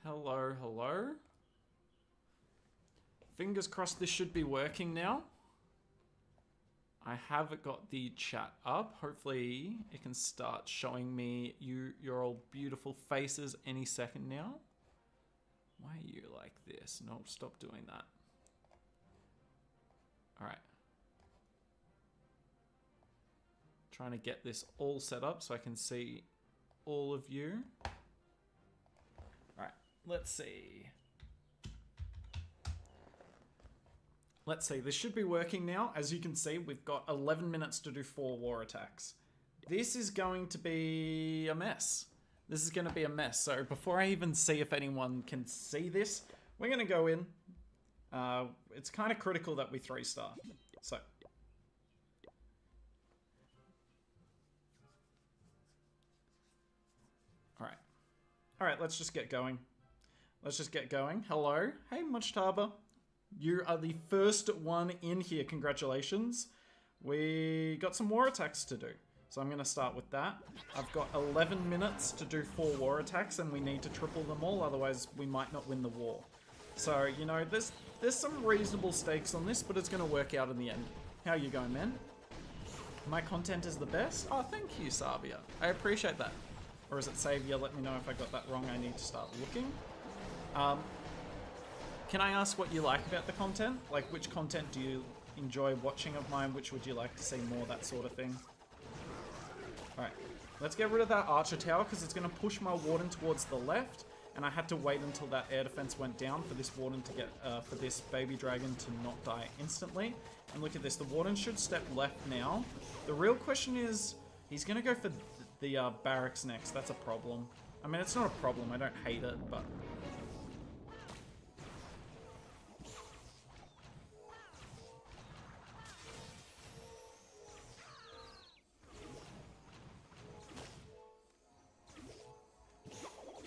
Hello, hello. Fingers crossed this should be working now. I have got the chat up. Hopefully it can start showing me your all beautiful faces any second now. Why are you like this? No, stop doing that. Alright. Trying to get this all set up so I can see all of you. Alright, let's see. Let's see, this should be working now. As you can see, we've got 11 minutes to do 4 war attacks. This is going to be a mess. This is going to be a mess. So before I even see if anyone can see this, we're going to go in. It's kind of critical that we 3-star. So. Alright. Alright, let's just get going. Let's just get going. Hello. Hey, Mujtaba. You are the first one in here. Congratulations. We got some war attacks to do. So I'm going to start with that. I've got 11 minutes to do 4 war attacks and we need to triple them all. Otherwise, we might not win the war. So, you know, there's some reasonable stakes on this, but it's going to work out in the end. How you going, man? My content is the best? Oh, thank you, Savia. I appreciate that. Or is it Savia? Let me know if I got that wrong. I need to start looking. Can I ask what you like about the content? Like, which content do you enjoy watching of mine? Which would you like to see more? That sort of thing. Alright, let's get rid of that archer tower because it's going to push my warden towards the left. And I had to wait until that air defense went down for this warden to get, for this baby dragon to not die instantly. And look at this, the warden should step left now. The real question is, he's going to go for the barracks next. That's a problem. I mean, it's not a problem. I don't hate it, but...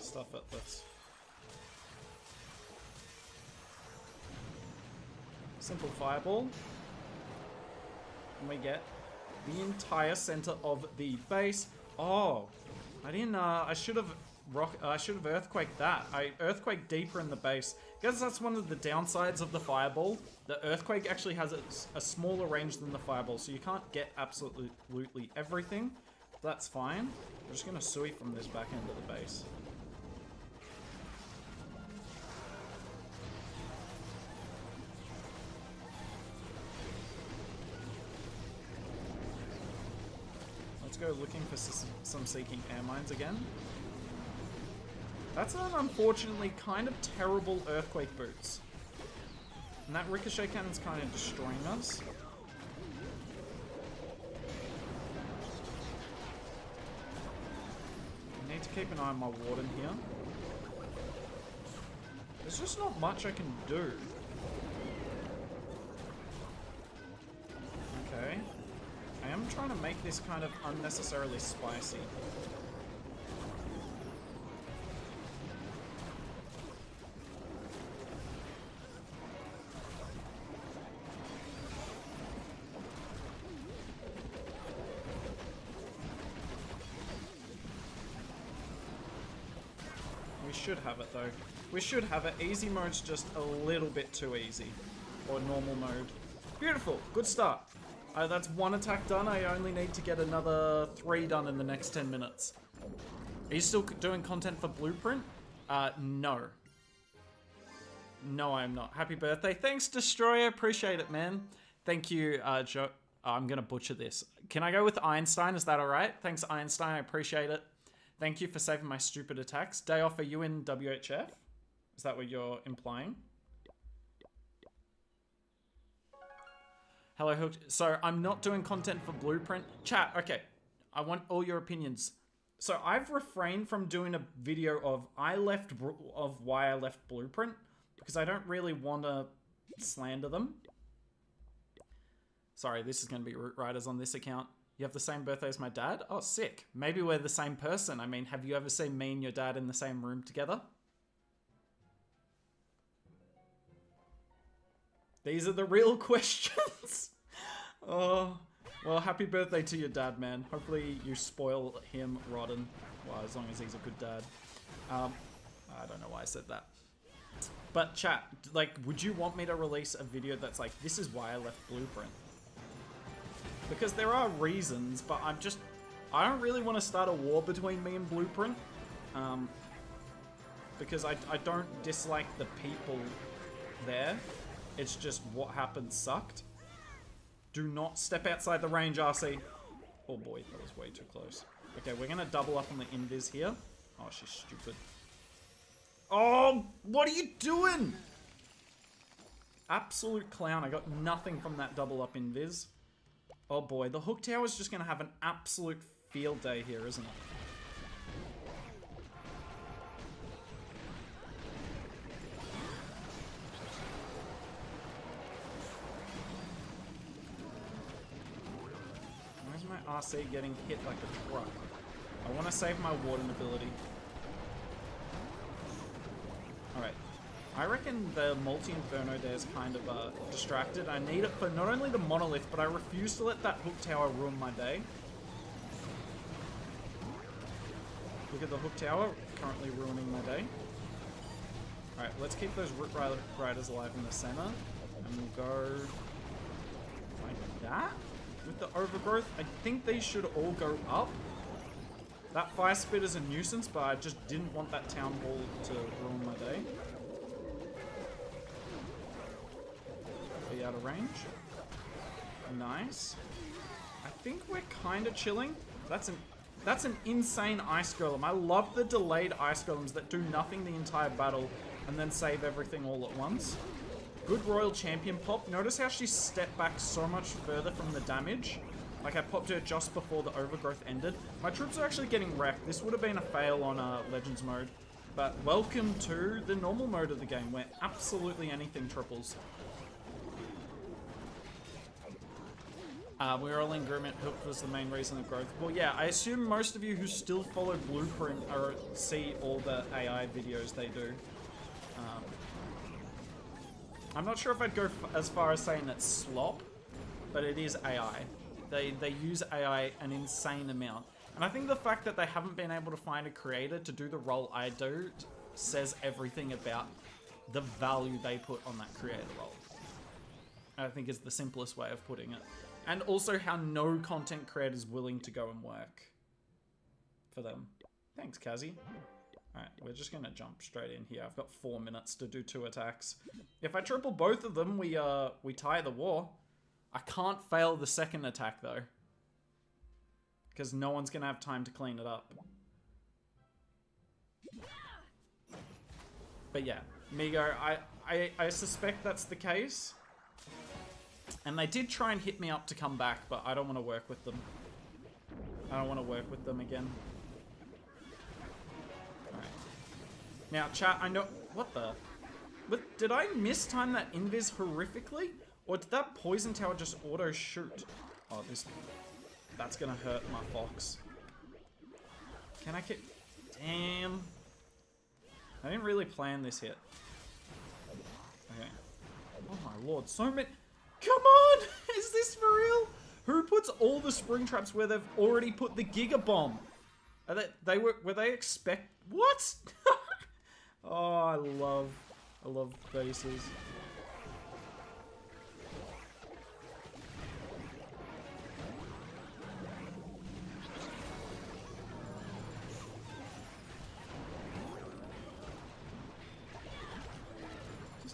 stuff at this. Simple fireball. And we get the entire center of the base. Oh, I didn't, I should have earthquaked that. I earthquake deeper in the base. Because that's one of the downsides of the fireball. The earthquake actually has a smaller range than the fireball, so you can't get absolutely everything. That's fine. We're just gonna sui from this back end of the base. Let's go looking for some seeking air mines again. That's an unfortunately kind of terrible earthquake boots. And that ricochet cannon's kind of destroying us. I need to keep an eye on my warden here. There's just not much I can do. Okay. I am trying to make this kind of unnecessarily spicy. We should have it though. We should have it. Easy mode's just a little bit too easy. Or normal mode. Beautiful. Good start. That's 1 attack done. I only need to get another 3 done in the next 10 minutes. Are you still doing content for Blueprint? No. No, I'm not. Happy birthday. Thanks, Destroyer. Appreciate it, man. Thank you, Joe. Oh, I'm going to butcher this. Can I go with Einstein? Is that alright? Thanks, Einstein. I appreciate it. Thank you for saving my stupid attacks. Day off, are you in WHF? Is that what you're implying? Hello, Hooked. So I'm not doing content for Blueprint. Chat, okay. I want all your opinions. So I've refrained from doing a video of why I left Blueprint because I don't really want to slander them. Sorry, this is going to be Root Riders on this account. You have the same birthday as my dad? Oh, sick. Maybe we're the same person. I mean, have you ever seen me and your dad in the same room together? These are the real questions. Oh, well, happy birthday to your dad, man. Hopefully you spoil him rotten. Well, as long as he's a good dad. I don't know why I said that. But chat, like, would you want me to release a video that's like, this is why I left Blueprint? Because there are reasons, but I don't really want to start a war between me and Blueprint. Because I don't dislike the people there. It's just what happened sucked. Do not step outside the range, RC. Oh boy, that was way too close. Okay, we're gonna double up on the invis here. Oh, she's stupid. Oh, what are you doing? Absolute clown. I got nothing from that double up invis. Oh boy, the hook tower is just gonna have an absolute field day here, isn't it? Where's my RC getting hit like a truck? I want to save my warden ability. Alright. I reckon the multi-inferno there is kind of distracted. I need it for not only the monolith, but I refuse to let that hook tower ruin my day. Look at the hook tower, currently ruining my day. Alright, let's keep those root riders alive in the center. And we'll go like that. With the overgrowth, I think these should all go up. That fire spit is a nuisance, but I just didn't want that town hall to ruin my day. Are you out of range? Nice. I think we're kind of chilling. That's an insane ice golem. I love the delayed ice golems that do nothing the entire battle and then save everything all at once. Good Royal Champion pop. Notice how she stepped back so much further from the damage. Like, I popped her just before the overgrowth ended. My troops are actually getting wrecked. This would have been a fail on Legends mode. But welcome to the normal mode of the game, where absolutely anything triples. We're all in agreement. Hook was the main reason of growth. Well, yeah, I assume most of you who still follow Blueprint see all the AI videos they do. I'm not sure if I'd go as far as saying it's slop, but it is AI. They use AI an insane amount. And I think the fact that they haven't been able to find a creator to do the role I do says everything about the value they put on that creator role. I think is the simplest way of putting it. And also how no content creator is willing to go and work for them. Thanks, Kazi. Alright, we're just going to jump straight in here. I've got 4 minutes to do 2 attacks. If I triple both of them, we tie the war. I can't fail the second attack, though. Because no one's going to have time to clean it up. But yeah, Migo, I suspect that's the case. And they did try and hit me up to come back, but I don't want to work with them. I don't want to work with them again. Alright. Now, chat, I know... What the... But did I mistime that invis horrifically? Or did that poison tower just auto-shoot? Oh, this... That's gonna hurt my fox. Can I keep... Damn. I didn't really plan this hit. Okay. Oh my lord, so many... Come on! Is this for real? Who puts all the spring traps where they've already put the Giga Bomb? Are were they expect... What? Oh, I love bases.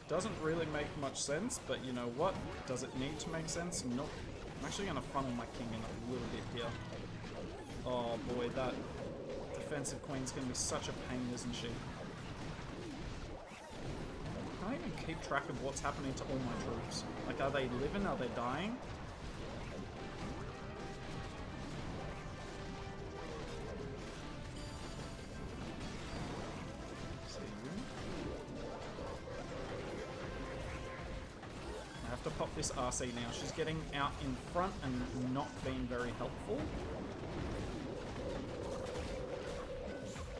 Doesn't really make much sense, but you know what? Does it need to make sense? Nope. I'm actually going to funnel my king in a little bit here. Oh boy, that defensive queen's going to be such a pain, isn't she? I can't even keep track of what's happening to all my troops. Like, are they living? Are they dying? To pop this RC now. She's getting out in front and not being very helpful.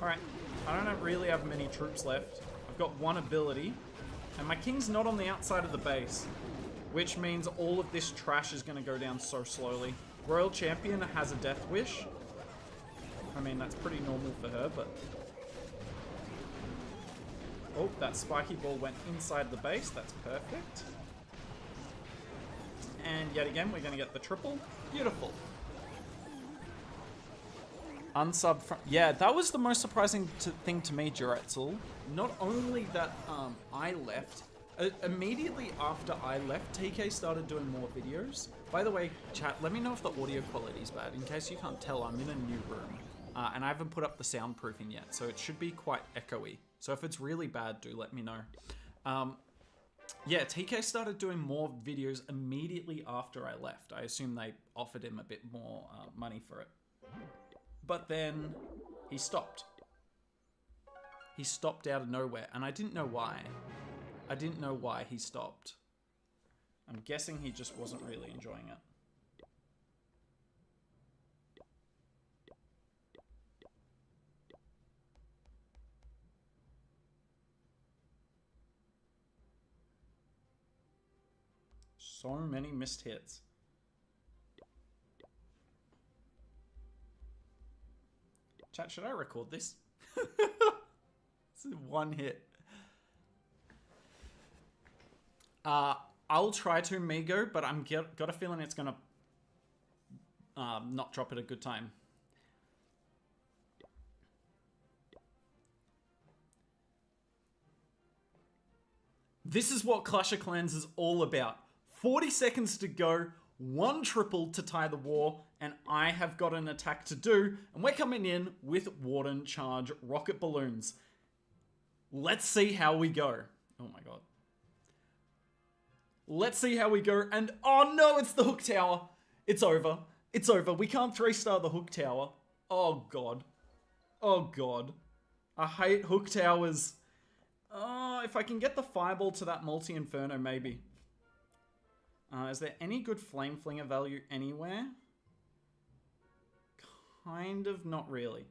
Alright, I don't really have many troops left. I've got 1 ability, and my king's not on the outside of the base, which means all of this trash is going to go down so slowly. Royal Champion has a death wish. I mean, that's pretty normal for her, but... Oh, that spiky ball went inside the base. That's perfect. And yet again, we're going to get the triple. Beautiful. Unsub from... Yeah, that was the most surprising thing to me, Juretzel. Not only that I left... immediately after I left, TK started doing more videos. By the way, chat, let me know if the audio quality is bad. In case you can't tell, I'm in a new room. And I haven't put up the soundproofing yet, so it should be quite echoey. So if it's really bad, do let me know. Yeah, TK started doing more videos immediately after I left. I assume they offered him a bit more money for it. But then he stopped. He stopped out of nowhere, and I didn't know why. I didn't know why he stopped. I'm guessing he just wasn't really enjoying it. So many missed hits. Chat, should I record this? This is one hit. I'll try to, Migo, but I'm got a feeling it's gonna not drop at a good time. This is what Clash of Clans is all about. 40 seconds to go, 1 triple to tie the war, and I have got an attack to do, and we're coming in with Warden Charge rocket balloons. Let's see how we go. Oh my god. Let's see how we go, and oh no, it's the hook tower. It's over. It's over. We can't 3-star the hook tower. Oh god. Oh god. I hate hook towers. Oh, if I can get the fireball to that multi-inferno, maybe. Is there any good flame flinger value anywhere? Kind of, not really.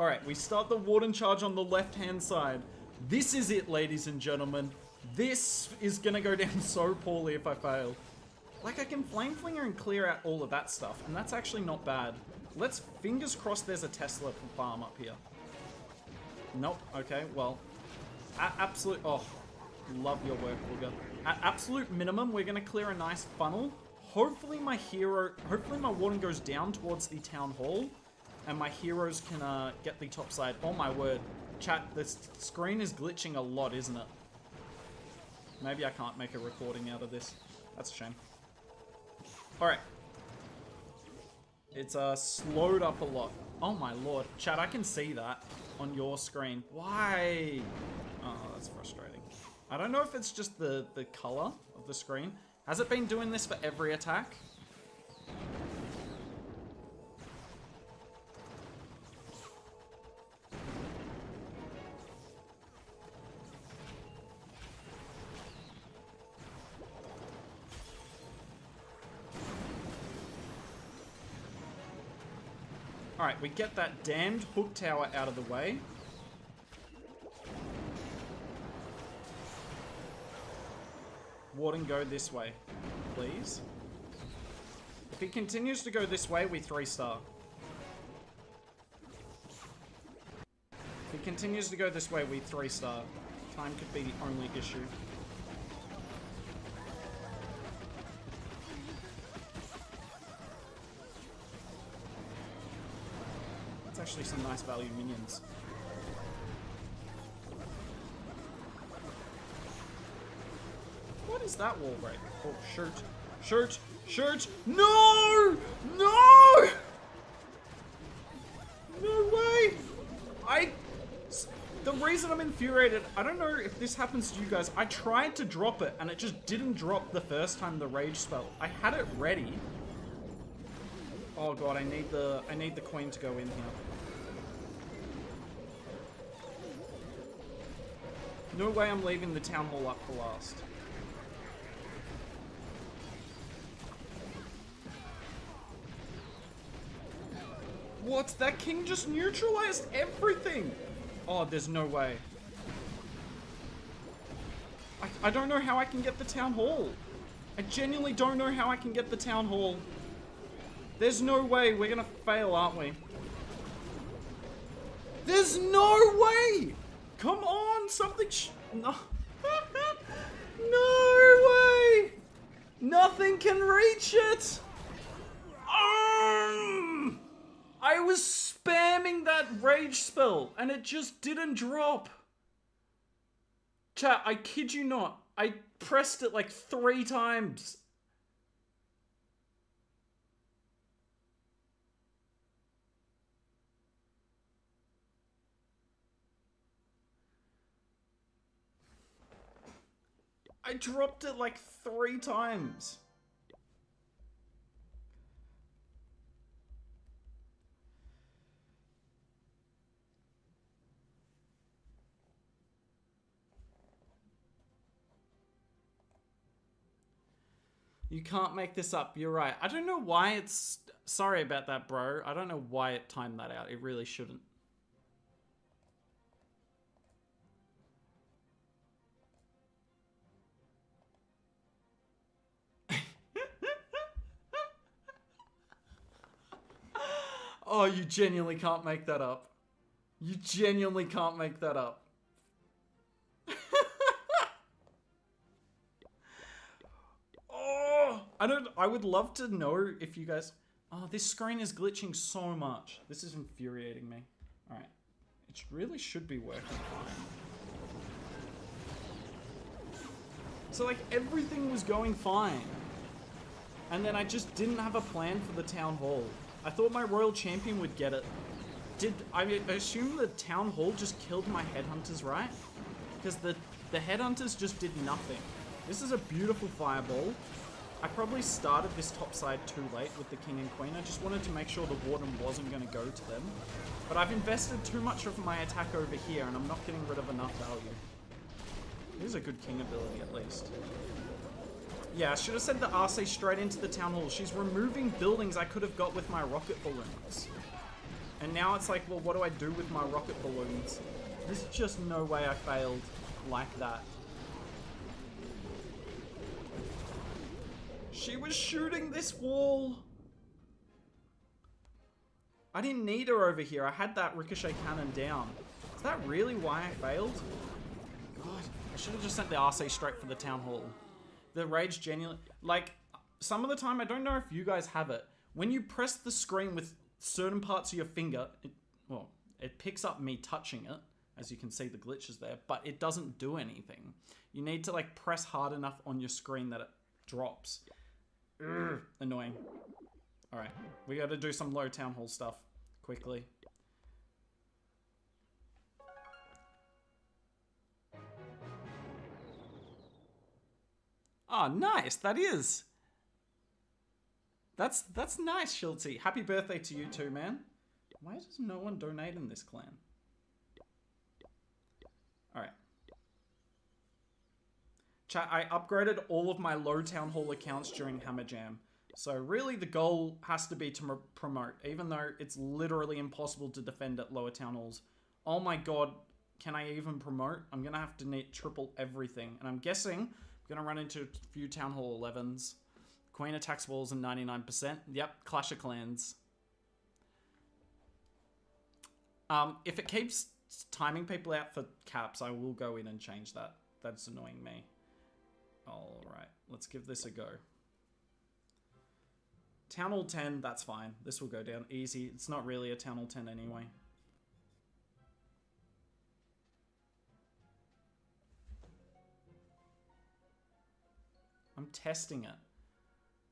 Alright, we start the Warden Charge on the left-hand side. This is it, ladies and gentlemen. This is gonna go down so poorly if I fail. Like, I can flame flinger and clear out all of that stuff, and that's actually not bad. Let's fingers crossed there's a Tesla farm up here. Nope, okay, well. At absolute, oh, love your work, Booger. At absolute minimum, we're gonna clear a nice funnel. Hopefully my Warden goes down towards the Town Hall, and my heroes can get the top side. Oh my word. Chat, this screen is glitching a lot, isn't it? Maybe I can't make a recording out of this. That's a shame. Alright. It's slowed up a lot. Oh my lord. Chat, I can see that on your screen. Why? Oh, that's frustrating. I don't know if it's just the color of the screen. Has it been doing this for every attack? Alright, we get that damned hook tower out of the way. Warden, go this way, please. If he continues to go this way, we 3-star. If he continues to go this way, we 3-star. Time could be the only issue. That's actually some nice value minions. What is that wall break? Oh, shirt. Shirt. Shirt. No! No! No way! The reason I'm infuriated, I don't know if this happens to you guys. I tried to drop it and it just didn't drop the first time the rage spell. I had it ready. Oh god, I need the queen to go in here. No way I'm leaving the town hall up for last. What? That king just neutralized everything! Oh, there's no way. I don't know how I can get the town hall. I genuinely don't know how I can get the town hall. There's no way. We're gonna fail, aren't we? There's no way! Come on, something no. No way! Nothing can reach it! I was spamming that rage spell and it just didn't drop. Chat, I kid you not. I pressed it like 3 times. I dropped it like 3 times. You can't make this up. You're right. I don't know why it's... Sorry about that, bro. I don't know why it timed that out. It really shouldn't. Oh, you genuinely can't make that up. You genuinely can't make that up. Oh, I would love to know if you guys... Oh, this screen is glitching so much. This is infuriating me. Alright. It really should be working fine. So, like, everything was going fine. And then I just didn't have a plan for the town hall. I thought my royal champion would get it. I assume the town hall just killed my headhunters, right? Because the headhunters just did nothing. This is a beautiful fireball. I probably started this top side too late with the king and queen. I just wanted to make sure the warden wasn't going to go to them. But I've invested too much of my attack over here and I'm not getting rid of enough value. Here's a good king ability at least. Yeah, I should have sent the RC straight into the town hall. She's removing buildings I could have got with my rocket balloons. And now it's like, well, what do I do with my rocket balloons? There's just no way I failed like that. She was shooting this wall. I didn't need her over here. I had that ricochet cannon down. Is that really why I failed? God, I should have just sent the RC straight for the town hall. The rage genuinely... Like, some of the time, I don't know if you guys have it. When you press the screen with certain parts of your finger, it picks up me touching it. As you can see, the glitch is there. But it doesn't do anything. You need to, like, press hard enough on your screen that it drops. Urgh, annoying. Alright, we gotta do some low town hall stuff. Quickly. Oh, nice. That is. That's nice, Schultzy. Happy birthday to you too, man. Why does no one donate in this clan? Alright. Chat, I upgraded all of my low town hall accounts during Hammer Jam. So really the goal has to be to promote, even though it's literally impossible to defend at lower town halls. Oh my god, can I even promote? I'm gonna have to need triple everything. And I'm guessing I'm gonna run into a few town hall 11s. Queen attacks walls and 99%. Yep, Clash of Clans. If it keeps timing people out for caps, I will go in and change that. That's annoying me. Alright, let's give this a go. Town Hall 10, that's fine. This will go down easy. It's not really a Town Hall 10 anyway. I'm testing it.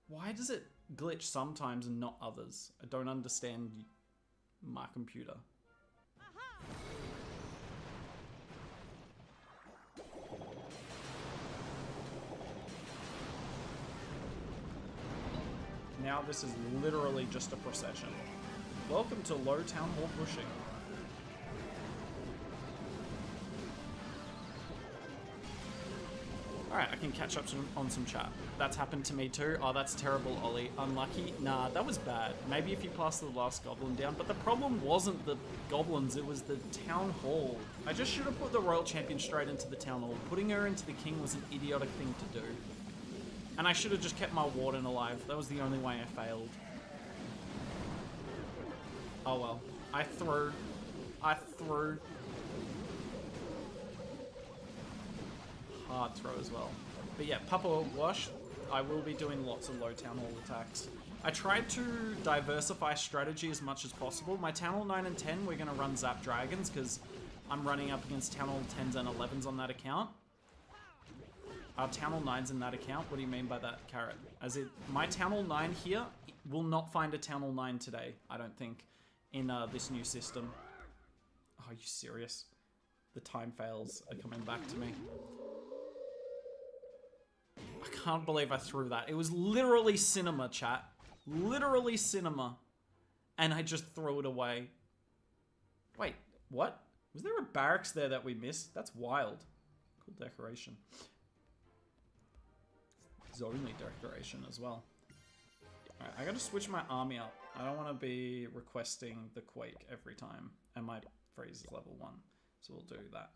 Why does it glitch sometimes and not others? I don't understand my computer. Now this is literally just a procession. Welcome to low town hall pushing. Alright, I can catch up on some chat. That's happened to me too. Oh, that's terrible, Ollie. Unlucky? Nah, that was bad. Maybe if you passed the last goblin down, but the problem wasn't the goblins, it was the town hall. I just should have put the royal champion straight into the town hall. Putting her into the king was an idiotic thing to do. And I should have just kept my warden alive. That was the only way I failed. Oh well. I threw... I threw. Hard throw as well. But yeah, Papa Wash, I will be doing lots of low Town Hall attacks. I tried to diversify strategy as much as possible. My Town Hall 9 and 10, we're going to run Zap Dragons because I'm running up against Town Hall 10s and 11s on that account. Town Hall 9's in that account? What do you mean by that, Carrot? As it, my Town Hall 9 here will not find a Town Hall 9 today, I don't think, in this new system. Oh, are you serious? The time fails are coming back to me. I can't believe I threw that. It was literally cinema, chat. Literally cinema. And I just threw it away. Wait, what? Was there a barracks there that we missed? That's wild. Cool decoration. It's only decoration as well. Alright, I gotta switch my army up. I don't want to be requesting the Quake every time. And my freeze is level 1. So we'll do that.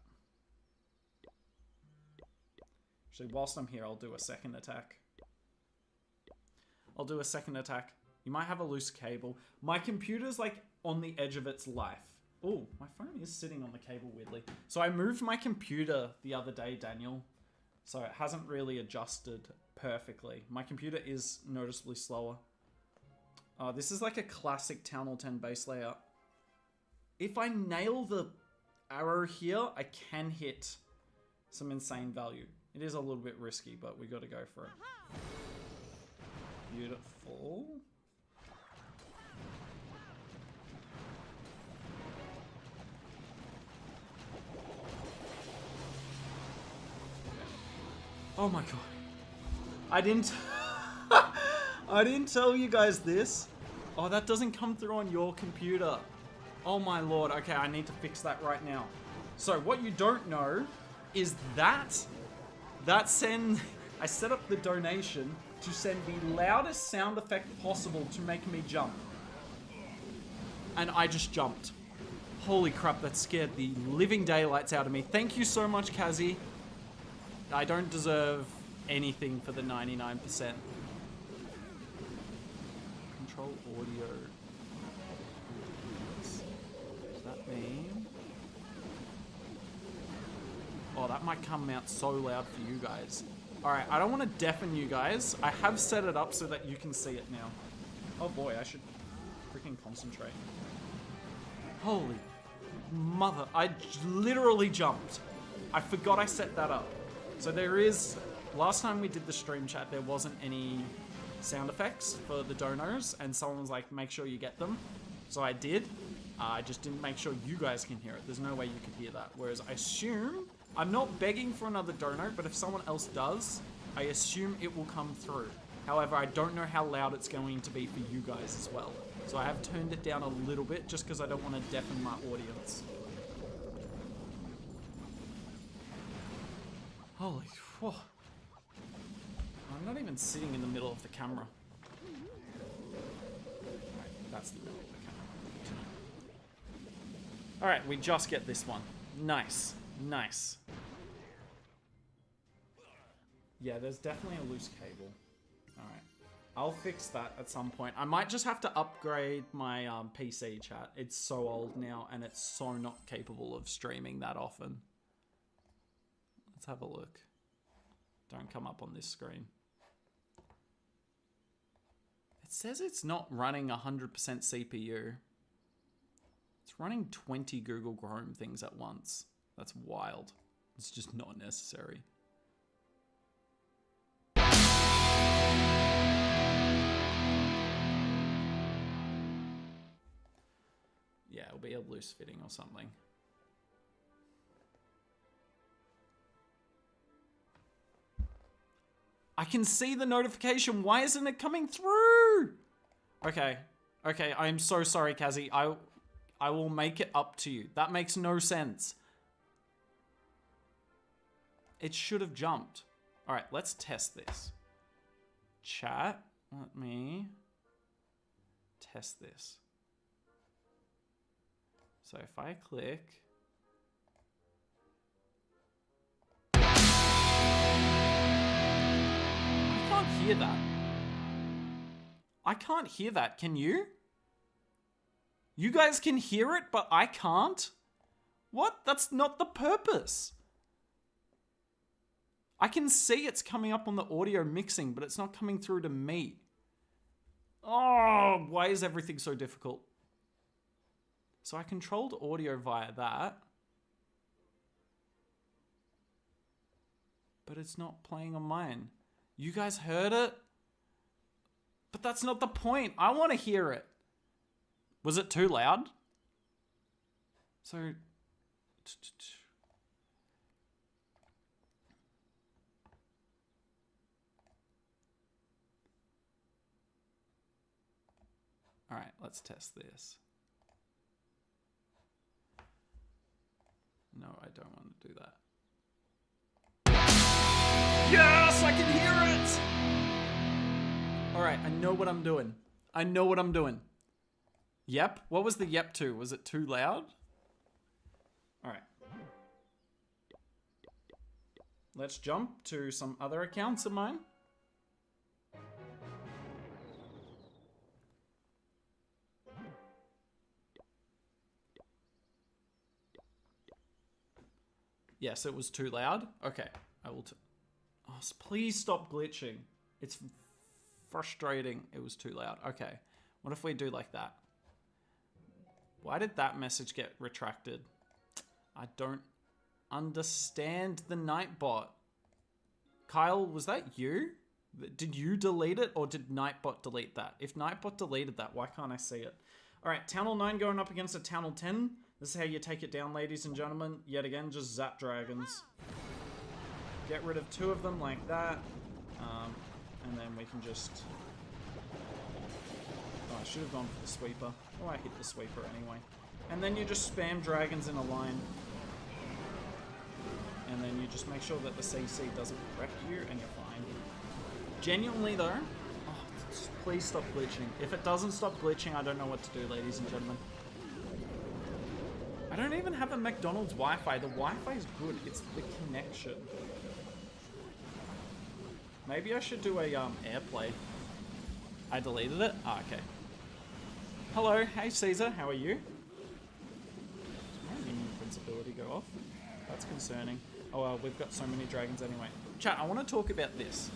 Actually, whilst I'm here, I'll do a second attack. I'll do a second attack. You might have a loose cable. My computer's like on the edge of its life. Oh, my phone is sitting on the cable weirdly. So I moved my computer the other day, Daniel. So it hasn't really adjusted perfectly. My computer is noticeably slower. This is like a classic Town Hall 10 base layout. If I nail the arrow here, I can hit some insane value. It is a little bit risky, but we got to go for it. Beautiful. Oh my god. I didn't I didn't tell you guys this. Oh, that doesn't come through on your computer. Oh my lord. Okay, I need to fix that right now. So what you don't know is that I set up the donation to send the loudest sound effect possible to make me jump. And I just jumped. Holy crap, that scared the living daylights out of me. Thank you so much, Kazi. I don't deserve anything for the 99%. Control audio. Does that mean? Oh, that might come out so loud for you guys. Alright, I don't want to deafen you guys. I have set it up so that you can see it now. Oh boy, I should freaking concentrate. Holy mother, I literally jumped. I forgot I set that up. So there is, last time we did the stream chat, there wasn't any sound effects for the donos, and someone was like, make sure you get them. So I did. I just didn't make sure you guys can hear it. There's no way you could hear that. Whereas I assume, I'm not begging for another dono, but if someone else does, I assume it will come through. However, I don't know how loud it's going to be for you guys as well. So I have turned it down a little bit just because I don't want to deafen my audience. Holy, whoa. I'm not even sitting in the middle of the camera. Right, that's the middle of the camera. Alright, we just get this one. Nice, nice. Yeah, there's definitely a loose cable. Alright, I'll fix that at some point. I might just have to upgrade my PC chat. It's so old now and it's so not capable of streaming that often. Let's have a look. Don't come up on this screen. It says it's not running 100% CPU. It's running 20 Google Chrome things at once. That's wild. It's just not necessary. Yeah, it'll be a loose fitting or something. I can see the notification. Why isn't it coming through? Okay. Okay, I'm so sorry, Kazi. I will make it up to you. That makes no sense. It should have jumped. All right, let's test this. Chat, let me test this. So if I click... I can't hear that. I can't hear that. Can you? You guys can hear it, but I can't? What? That's not the purpose. I can see it's coming up on the audio mixing, but it's not coming through to me. Oh, why is everything so difficult? So I controlled audio via that. But it's not playing on mine. You guys heard it? But that's not the point. I want to hear it. Was it too loud? So... Alright, let's test this. No, I don't want to do that. Yes, I can hear it! Alright, I know what I'm doing. I know what I'm doing. Yep. What was the yep to? Was it too loud? Alright. Let's jump to some other accounts of mine. Yes, it was too loud. Okay, I will... Oh, please stop glitching. It's frustrating. It was too loud. Okay, what if we do like that? Why did that message get retracted? I don't understand the Nightbot. Kyle, was that you? Did you delete it or did Nightbot delete that? If Nightbot deleted that, why can't I see it? All right, Town Hall 9 going up against a Town Hall 10. This is how you take it down, ladies and gentlemen. Yet again, just zap dragons. Get rid of 2 of them like that. And then we can just... Oh, I should have gone for the sweeper. Oh, I hit the sweeper anyway. And then you just spam dragons in a line. And then you just make sure that the CC doesn't wreck you and you're fine. Genuinely though, oh, please stop glitching. If it doesn't stop glitching, I don't know what to do, ladies and gentlemen. I don't even have a McDonald's Wi-Fi. The Wi-Fi is good. It's the connection. Maybe I should do a AirPlay. I deleted it? Ah, okay. Hello, hey Caesar, how are you? Did my minion principality go off? That's concerning. Oh well, we've got so many dragons anyway. Chat, I want to talk about this.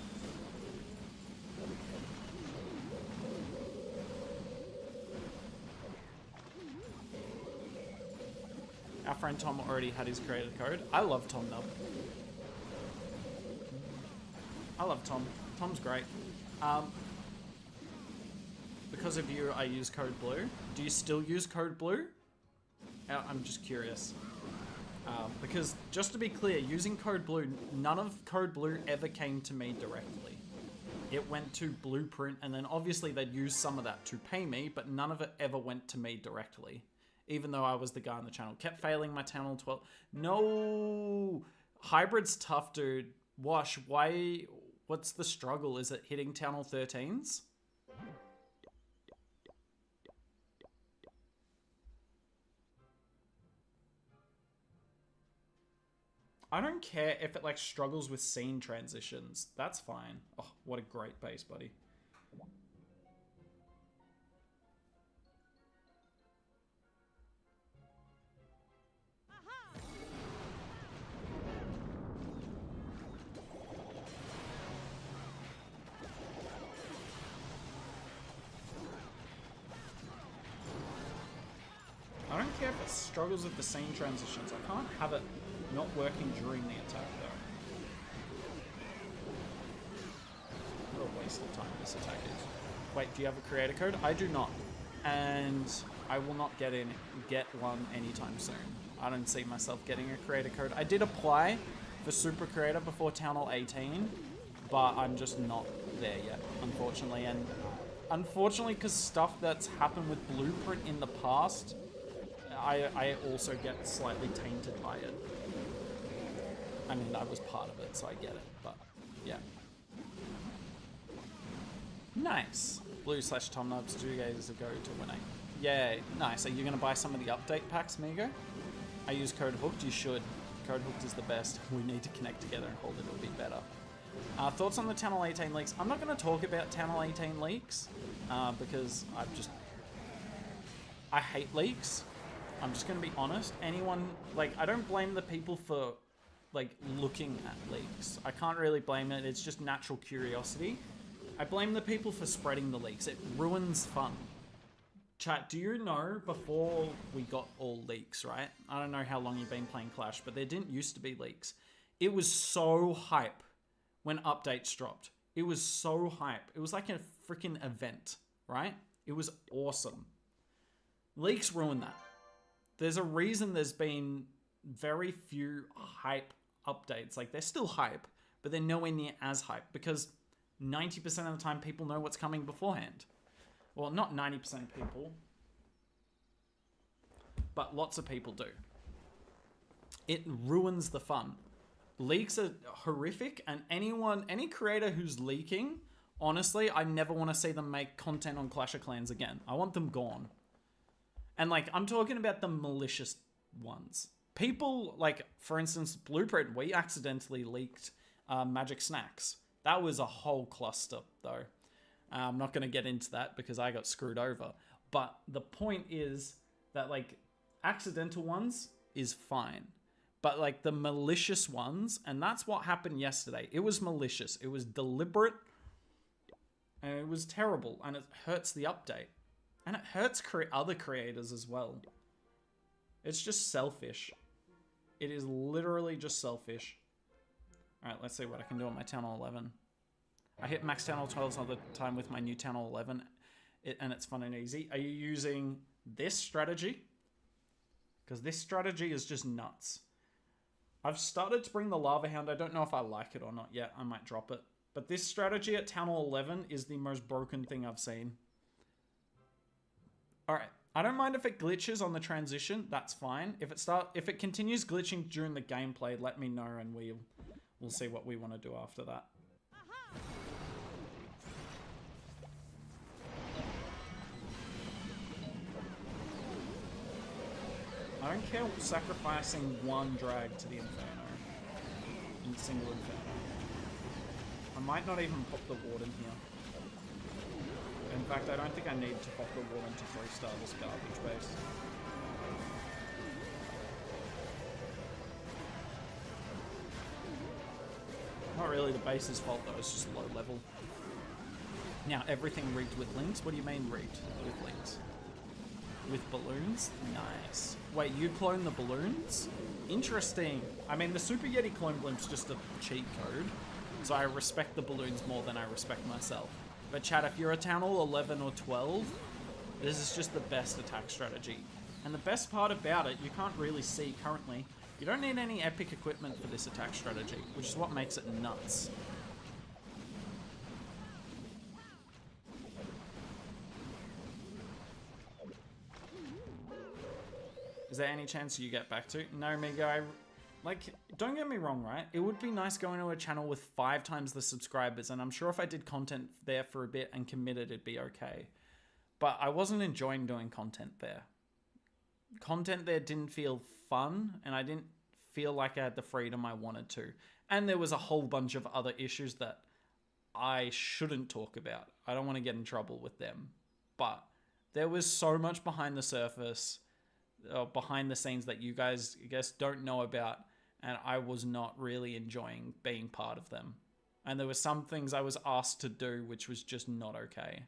Our friend Tom already had his creator code. I love Tom Nub. I love Tom. Tom's great. Because of you, I use code blue. Do you still use code blue? I'm just curious. Because just to be clear, using code blue, none of code blue ever came to me directly. It went to Blueprint, and then obviously they'd use some of that to pay me, but none of it ever went to me directly. Even though I was the guy on the channel. Kept failing my channel 12. No! Hybrid's tough, dude. Wash, why... What's the struggle? Is it hitting Town Hall 13s? I don't care if it like struggles with scene transitions. That's fine. Oh, what a great base, buddy. I don't care if it struggles with the scene transitions. I can't have it not working during the attack, though. What a waste of time this attack is. Wait, do you have a creator code? I do not. And I will not get one anytime soon. I don't see myself getting a creator code. I did apply for Super Creator before Town Hall 18, but I'm just not there yet, unfortunately. And unfortunately, because stuff that's happened with Blueprint in the past, I also get slightly tainted by it. I mean, I was part of it, so I get it, but yeah. Nice. Blue/TomNubs 2 days ago to winning. Yay, nice. Are you going to buy some of the update packs, Migo? I use code Hooked. You should. Code Hooked is the best. We need to connect together and hold it. It'll be better. Thoughts on the Town Hall 18 leaks? I'm not going to talk about Town Hall 18 leaks because I hate leaks. I'm just gonna be honest. Anyone, like, I don't blame the people for, like, looking at leaks. I can't really blame it. It's just natural curiosity. I blame the people for spreading the leaks. It ruins fun. Chat, do you know before we got all leaks, right? I don't know how long you've been playing Clash, but there didn't used to be leaks. It was so hype when updates dropped. It was so hype. It was like a freaking event, right? It was awesome. Leaks ruin that. There's a reason there's been very few hype updates. Like, they're still hype, but they're nowhere near as hype because 90% of the time people know what's coming beforehand. Well, not 90% of people, but lots of people do. It ruins the fun. Leaks are horrific, and any creator who's leaking, honestly, I never want to see them make content on Clash of Clans again. I want them gone. And, like, I'm talking about the malicious ones. People, like, for instance, Blueprint, we accidentally leaked Magic Snacks. That was a whole cluster, though. I'm not going to get into that because I got screwed over. But the point is that, like, accidental ones is fine. But, like, the malicious ones, and that's what happened yesterday. It was malicious. It was deliberate. And it was terrible. And it hurts the update. And it hurts other creators as well. It's just selfish. It is literally just selfish. Alright, let's see what I can do on my Town Hall 11. I hit max Town Hall 12 all the time with my new Town Hall 11. And it's fun and easy. Are you using this strategy? Because this strategy is just nuts. I've started to bring the Lava Hound. I don't know if I like it or not yet. I might drop it. But this strategy at Town Hall 11 is the most broken thing I've seen. Alright. I don't mind if it glitches on the transition. That's fine. If it continues glitching during the gameplay, let me know and we'll see what we want to do after that. I don't care sacrificing one drag to the Inferno. In single Inferno. I might not even pop the Warden here. In fact, I don't think I need to pop the Warden to 3-star this garbage base. Not really the base's fault though, it's just low level. Now, everything rigged with links? What do you mean rigged with links? With balloons? Nice. Wait, you clone the balloons? Interesting. I mean, the Super Yeti clone blimp's just a cheat code, so I respect the balloons more than I respect myself. But chat, if you're a Town Hall 11 or 12, this is just the best attack strategy. And the best part about it, you can't really see currently, you don't need any epic equipment for this attack strategy, which is what makes it nuts. Is there any chance you get back to? No, Migo, like, don't get me wrong, right? It would be nice going to a channel with 5 times the subscribers, and I'm sure if I did content there for a bit and committed, it'd be okay. But I wasn't enjoying doing content there. Content there didn't feel fun, and I didn't feel like I had the freedom I wanted to. And there was a whole bunch of other issues that I shouldn't talk about. I don't want to get in trouble with them. But there was so much behind the surface, behind the scenes that you guys, I guess, don't know about, and I was not really enjoying being part of them. And there were some things I was asked to do which was just not okay.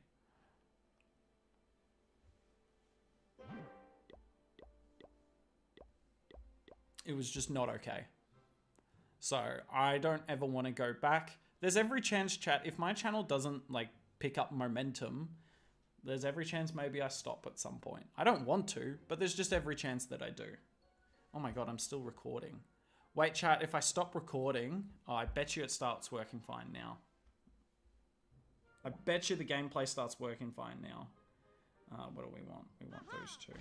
It was just not okay. So I don't ever want to go back. There's every chance, chat, if my channel doesn't like pick up momentum, there's every chance maybe I stop at some point. I don't want to, but there's just every chance that I do. Oh my god, I'm still recording. Wait, chat, if I stop recording, oh, I bet you it starts working fine now. I bet you the gameplay starts working fine now. What do we want? We want those two.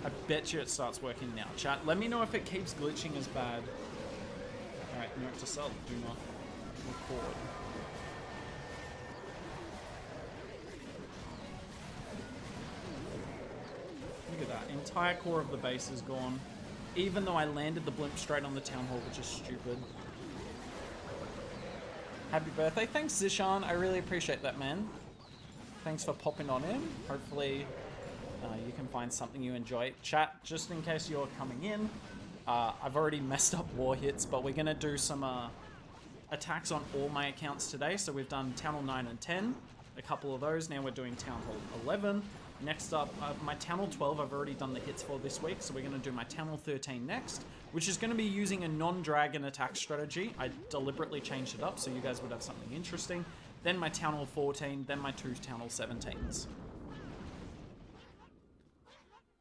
I bet you it starts working now. Chat, let me know if it keeps glitching as bad. Alright, note to self, do not record. Look at that. Entire core of the base is gone. Even though I landed the blimp straight on the town hall, which is stupid. Happy birthday. Thanks, Zishan. I really appreciate that, man. Thanks for popping on in. Hopefully you can find something you enjoy. Chat, just in case you're coming in, I've already messed up war hits, but we're going to do some attacks on all my accounts today. So we've done Town Hall 9 and 10, a couple of those. Now we're doing Town Hall 11. Next up, my Town Hall 12 I've already done the hits for this week, so we're going to do my Town Hall 13 next, which is going to be using a non-dragon attack strategy. I deliberately changed it up so you guys would have something interesting. Then my Town Hall 14, then my 2 Town Hall 17s.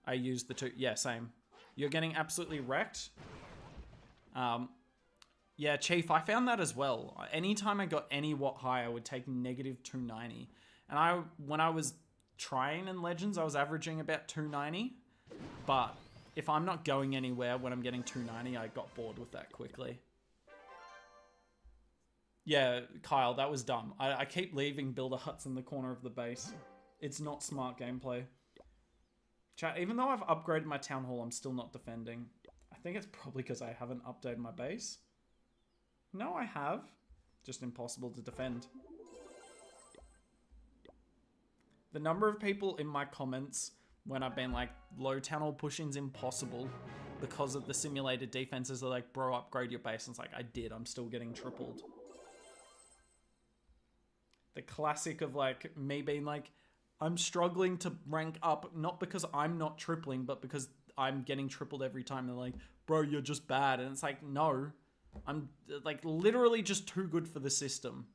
I used the 2, yeah, same. You're getting absolutely wrecked. Yeah, Chief, I found that as well. Anytime I got any watt high, I would take negative 290. And when I was trying in Legends, I was averaging about 290. But if I'm not going anywhere when I'm getting 290, I got bored with that quickly. Yeah, Kyle, that was dumb. I keep leaving builder huts in the corner of the base. It's not smart gameplay. Chat, even though I've upgraded my town hall, I'm still not defending. I think it's probably because I haven't updated my base. No, I have. Just impossible to defend. The number of people in my comments when I've been like, low town hall pushing's impossible because of the simulated defenses, are like, bro, upgrade your base. And it's like, I did. I'm still getting tripled. The classic of like me being like, I'm struggling to rank up, not because I'm not tripling, but because I'm getting tripled every time. They're like, bro, you're just bad. And it's like, no, I'm like literally just too good for the system.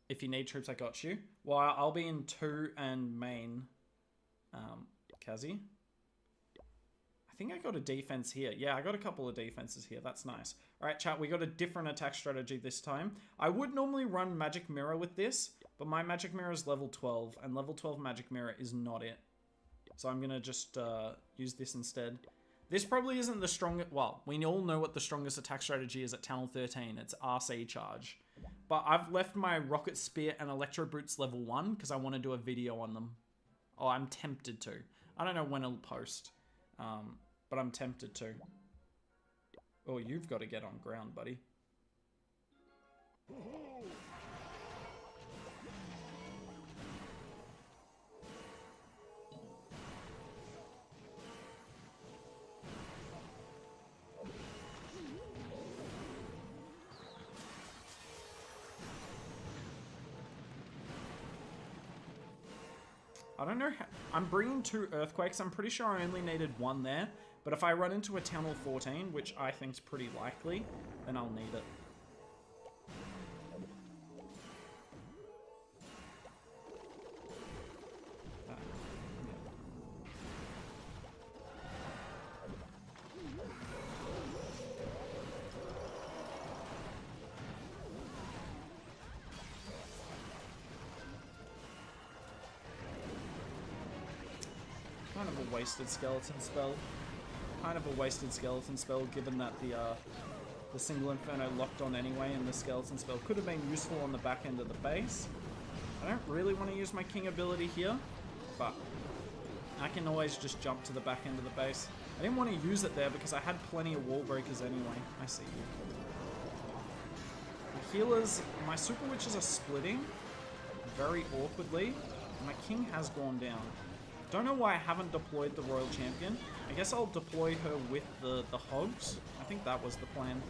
If you need troops, I got you. Well, I'll be in 2 and main, Kazi. I think I got a defense here. Yeah, I got a couple of defenses here. That's nice. All right, chat, we got a different attack strategy this time. I would normally run Magic Mirror with this, but my Magic Mirror is level 12, and level 12 Magic Mirror is not it. So I'm going to just use this instead. This probably isn't the strongest... Well, we all know what the strongest attack strategy is at Town Hall 13. It's RC Charge. But I've left my Rocket Spear and Electro Boots level 1 because I want to do a video on them. Oh, I'm tempted to. I don't know when it'll post. But I'm tempted to. Oh, you've got to get on ground, buddy. I don't know how... I'm bringing 2 Earthquakes. I'm pretty sure I only needed 1 there. But if I run into a Town Hall 14, which I think is pretty likely, then I'll need it. Kind of a wasted skeleton spell. Kind of a wasted skeleton spell, given that the single inferno locked on anyway, and the skeleton spell could have been useful on the back end of the base. I don't really want to use my king ability here, but I can always just jump to the back end of the base. I didn't want to use it there because I had plenty of wall breakers anyway. I see you. The healers, my super witches are splitting very awkwardly. And my king has gone down. Don't know why I haven't deployed the Royal Champion. I guess I'll deploy her with the hogs. I think that was the plan.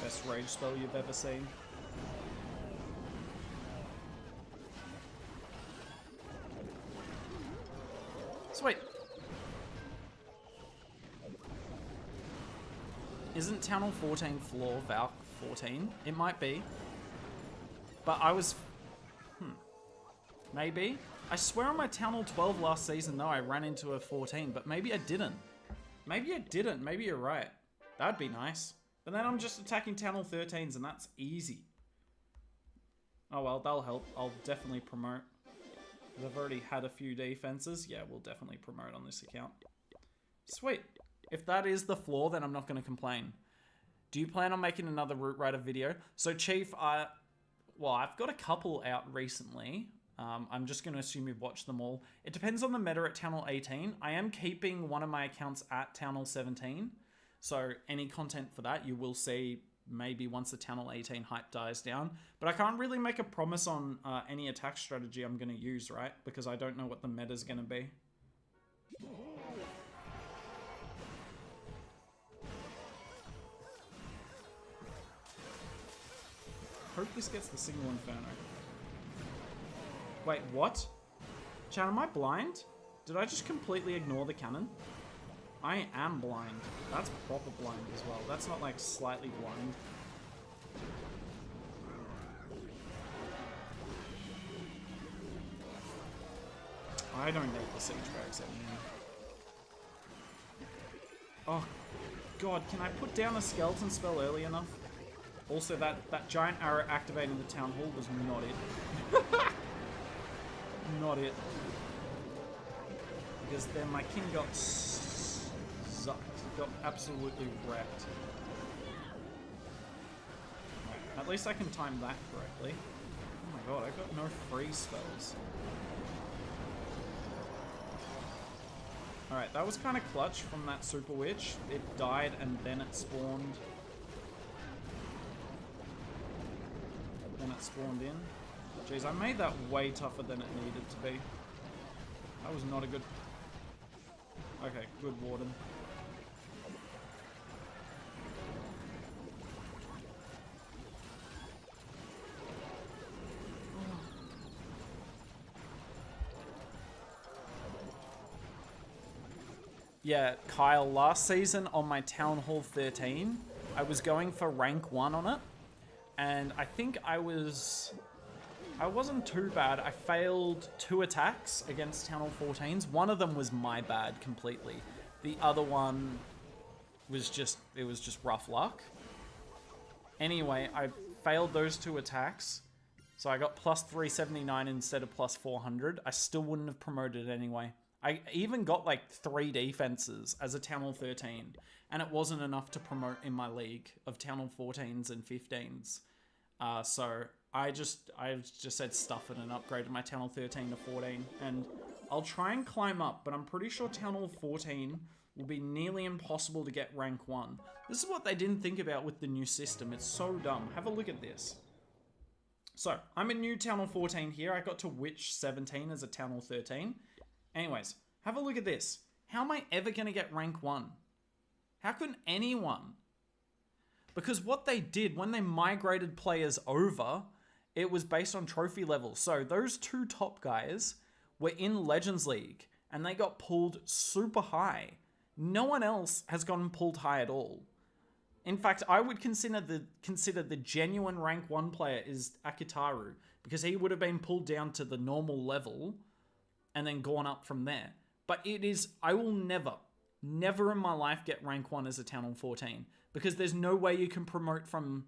Best rage spell you've ever seen. Sweet. Isn't Town Hall 14 floor Valk 14? It might be. But I was... Maybe? I swear on my Town Hall 12 last season, though, I ran into a 14, but maybe I didn't. Maybe I didn't. Maybe you're right. That'd be nice. But then I'm just attacking Town Hall 13s, and that's easy. Oh well, that'll help. I'll definitely promote. I've already had a few defenses. Yeah, we'll definitely promote on this account. Sweet. If that is the flaw, then I'm not going to complain. Do you plan on making another Root Rider video? So, Chief, well, I've got a couple out recently. I'm just going to assume you've watched them all. It depends on the meta at Town Hall 18. I am keeping one of my accounts at Town Hall 17. So, any content for that you will see maybe once the Town Hall 18 hype dies down. But I can't really make a promise on any attack strategy I'm going to use, right? Because I don't know what the meta's going to be. Hope this gets the single Inferno. Wait, what? Chat, am I blind? Did I just completely ignore the cannon? I am blind. That's proper blind as well. That's not like slightly blind. I don't need the siege barracks anymore. Oh, God, can I put down a skeleton spell early enough? Also, that giant arrow activating the town hall was not it. Not it. Because then my king got zucked. Got absolutely wrecked. Right, at least I can time that correctly. Oh my god, I got no free spells. Alright, that was kind of clutch from that Super Witch. It died and then it spawned. Then it spawned in. Jeez, I made that way tougher than it needed to be. That was not a good... Okay, good Warden. Yeah, Kyle, last season on my Town Hall 13, I was going for rank 1 on it. And I think I wasn't too bad. I failed 2 attacks against Town Hall 14s. One of them was my bad completely. The other one was just rough luck. Anyway, I failed those 2 attacks. So I got plus 379 instead of plus 400. I still wouldn't have promoted anyway. I even got like 3 defenses as a Town Hall 13. And it wasn't enough to promote in my league of Town Hall 14s and 15s. So I just said stuff it and upgraded my Town Hall 13 to 14. And I'll try and climb up, but I'm pretty sure Town Hall 14 will be nearly impossible to get rank 1. This is what they didn't think about with the new system. It's so dumb. Have a look at this. So, I'm in new Town Hall 14 here. I got to Witch 17 as a Town Hall 13. Anyways, have a look at this. How am I ever going to get rank 1? How can anyone? Because what they did when they migrated players over, it was based on trophy levels. So those 2 top guys were in Legends League and they got pulled super high. No one else has gotten pulled high at all. In fact, I would consider the genuine rank 1 player is Akitaru, because he would have been pulled down to the normal level and then gone up from there. But it is, I will never in my life get rank 1 as a Town Hall 14, because there's no way you can promote from,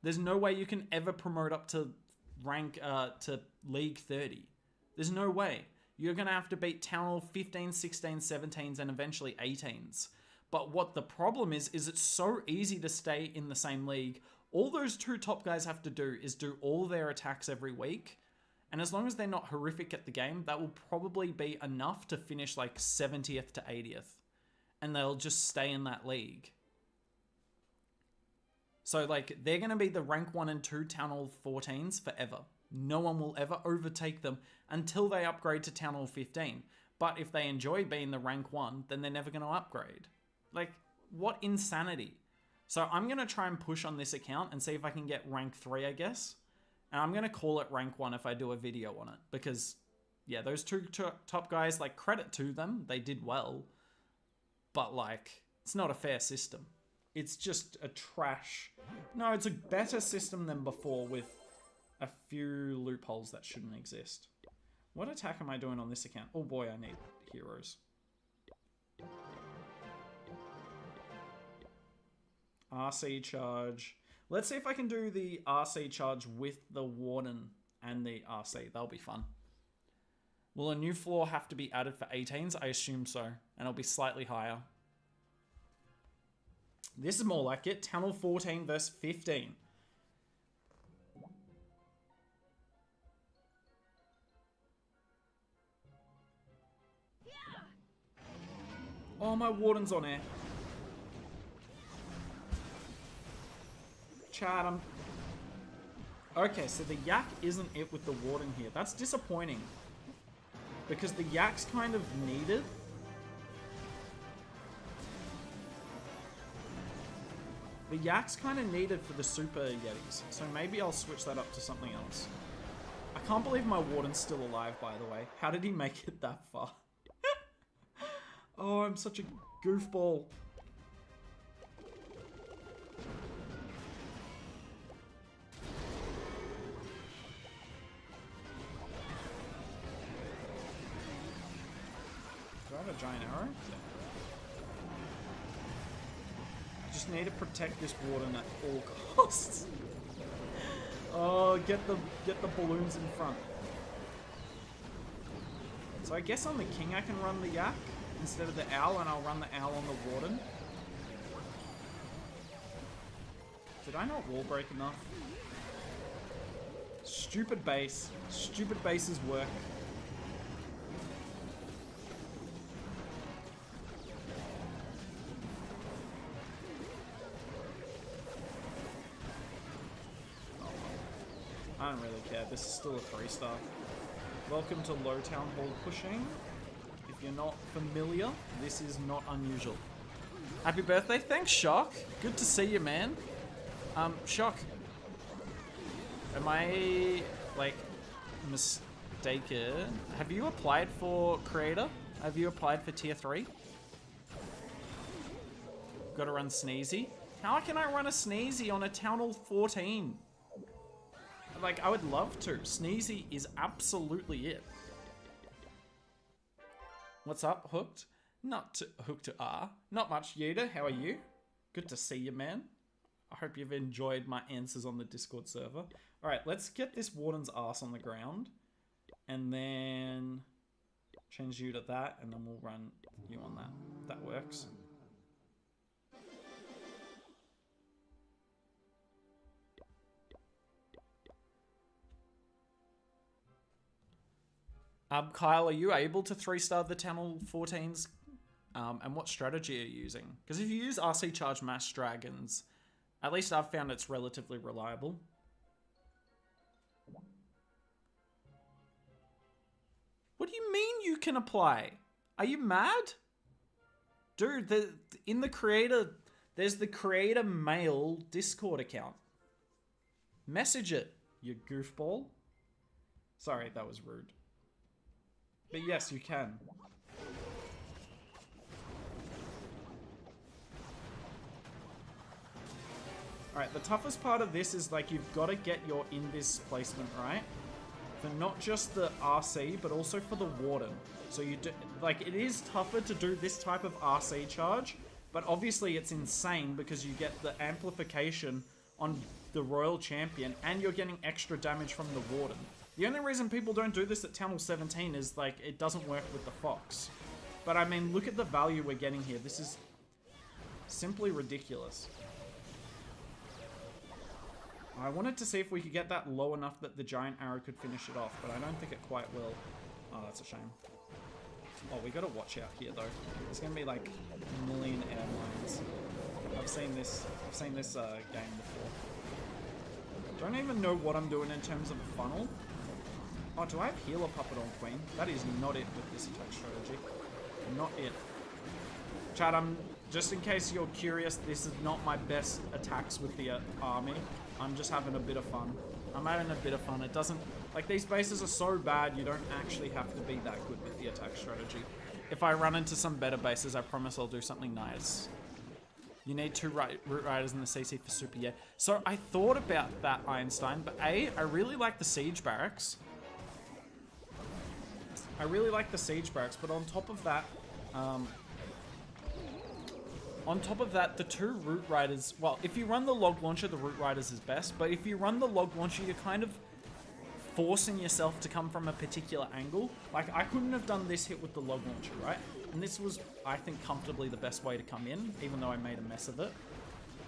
there's no way you can ever promote up to rank, to League 30. There's no way. You're going to have to beat Town Hall 15, 16, 17s, and eventually 18s. But what the problem is it's so easy to stay in the same league. All those 2 top guys have to do is do all their attacks every week. And as long as they're not horrific at the game, that will probably be enough to finish like 70th to 80th. And they'll just stay in that league. So like, they're going to be the rank 1 and 2 Town Hall 14s forever. No one will ever overtake them until they upgrade to Town Hall 15. But if they enjoy being the rank 1, then they're never going to upgrade. Like, what insanity. So I'm going to try and push on this account and see if I can get rank 3, I guess. And I'm going to call it rank 1 if I do a video on it. Because, yeah, those 2 top guys, like, credit to them. They did well. But, like, it's not a fair system. It's just a trash... No, it's a better system than before with a few loopholes that shouldn't exist. What attack am I doing on this account? Oh boy, I need heroes. RC charge. Let's see if I can do the RC charge with the Warden and the RC. That'll be fun. Will a new floor have to be added for 18s? I assume so. And it'll be slightly higher. This is more like it. Tunnel 14 versus 15. Oh, my Warden's on air. Chat, okay, so the yak isn't it with the Warden here. That's disappointing. Because the yak's kind of needed. The yak's kind of needed for the super Yetis. So maybe I'll switch that up to something else. I can't believe my Warden's still alive, by the way. How did he make it that far? Oh, I'm such a goofball. Do I have a giant arrow? I just need to protect this Warden at all costs. Oh, get the balloons in front. So I guess on the king I can run the yak instead of the owl, and I'll run the owl on the Warden. Did I not wall break enough? Stupid base. Stupid bases work. I don't really care. This is still a 3-star. Welcome to Low Town Hall pushing. If you're not familiar, this is not unusual. Happy birthday. Thanks, Shock. Good to see you, man. Shock. Am I, like, mistaken? Have you applied for Creator? Have you applied for Tier 3? Gotta run Sneezy. How can I run a Sneezy on a Town Hall 14? Like, I would love to. Sneezy is absolutely it. What's up, Hooked? Hooked to R. Not much, Yuta. How are you? Good to see you, man. I hope you've enjoyed my answers on the Discord server. Alright, let's get this Warden's ass on the ground. And then change you to that, and then we'll run you on that. That works. Kyle, are you able to 3-star the Tunnel 14s? And what strategy are you using? Because if you use RC Charge Mass Dragons, at least I've found it's relatively reliable. What do you mean you can apply? Are you mad? Dude, in the creator, there's the creator mail Discord account. Message it, you goofball. Sorry, that was rude. But yes, you can. Alright, the toughest part of this is, like, you've got to get your invis placement right. For not just the RC, but also for the Warden. So you do, like, it is tougher to do this type of RC charge, but obviously it's insane because you get the amplification on the Royal Champion and you're getting extra damage from the Warden. The only reason people don't do this at Tunnel 17 is, like, it doesn't work with the Fox. But, I mean, look at the value we're getting here. This is simply ridiculous. I wanted to see if we could get that low enough that the giant arrow could finish it off, but I don't think it quite will. Oh, that's a shame. Oh, we gotta watch out here, though. There's gonna be, like, a million airlines. I've seen this game before. Don't even know what I'm doing in terms of a funnel. Oh, do I have Healer Puppet on Queen? That is not it with this attack strategy. Not it. Chat, just in case you're curious, this is not my best attacks with the army. I'm just having a bit of fun. I'm having a bit of fun. It doesn't... Like, these bases are so bad, you don't actually have to be that good with the attack strategy. If I run into some better bases, I promise I'll do something nice. You need 2 Root Riders in the CC for super, yeah. So I thought about that, Einstein, but I really like the Siege Barracks. but on top of that, On top of that, the two Root Riders, well, if you run the Log Launcher, the Root Riders is best, but if you run the Log Launcher, you're kind of forcing yourself to come from a particular angle. Like, I couldn't have done this hit with the Log Launcher, right? And this was, I think, comfortably the best way to come in, even though I made a mess of it.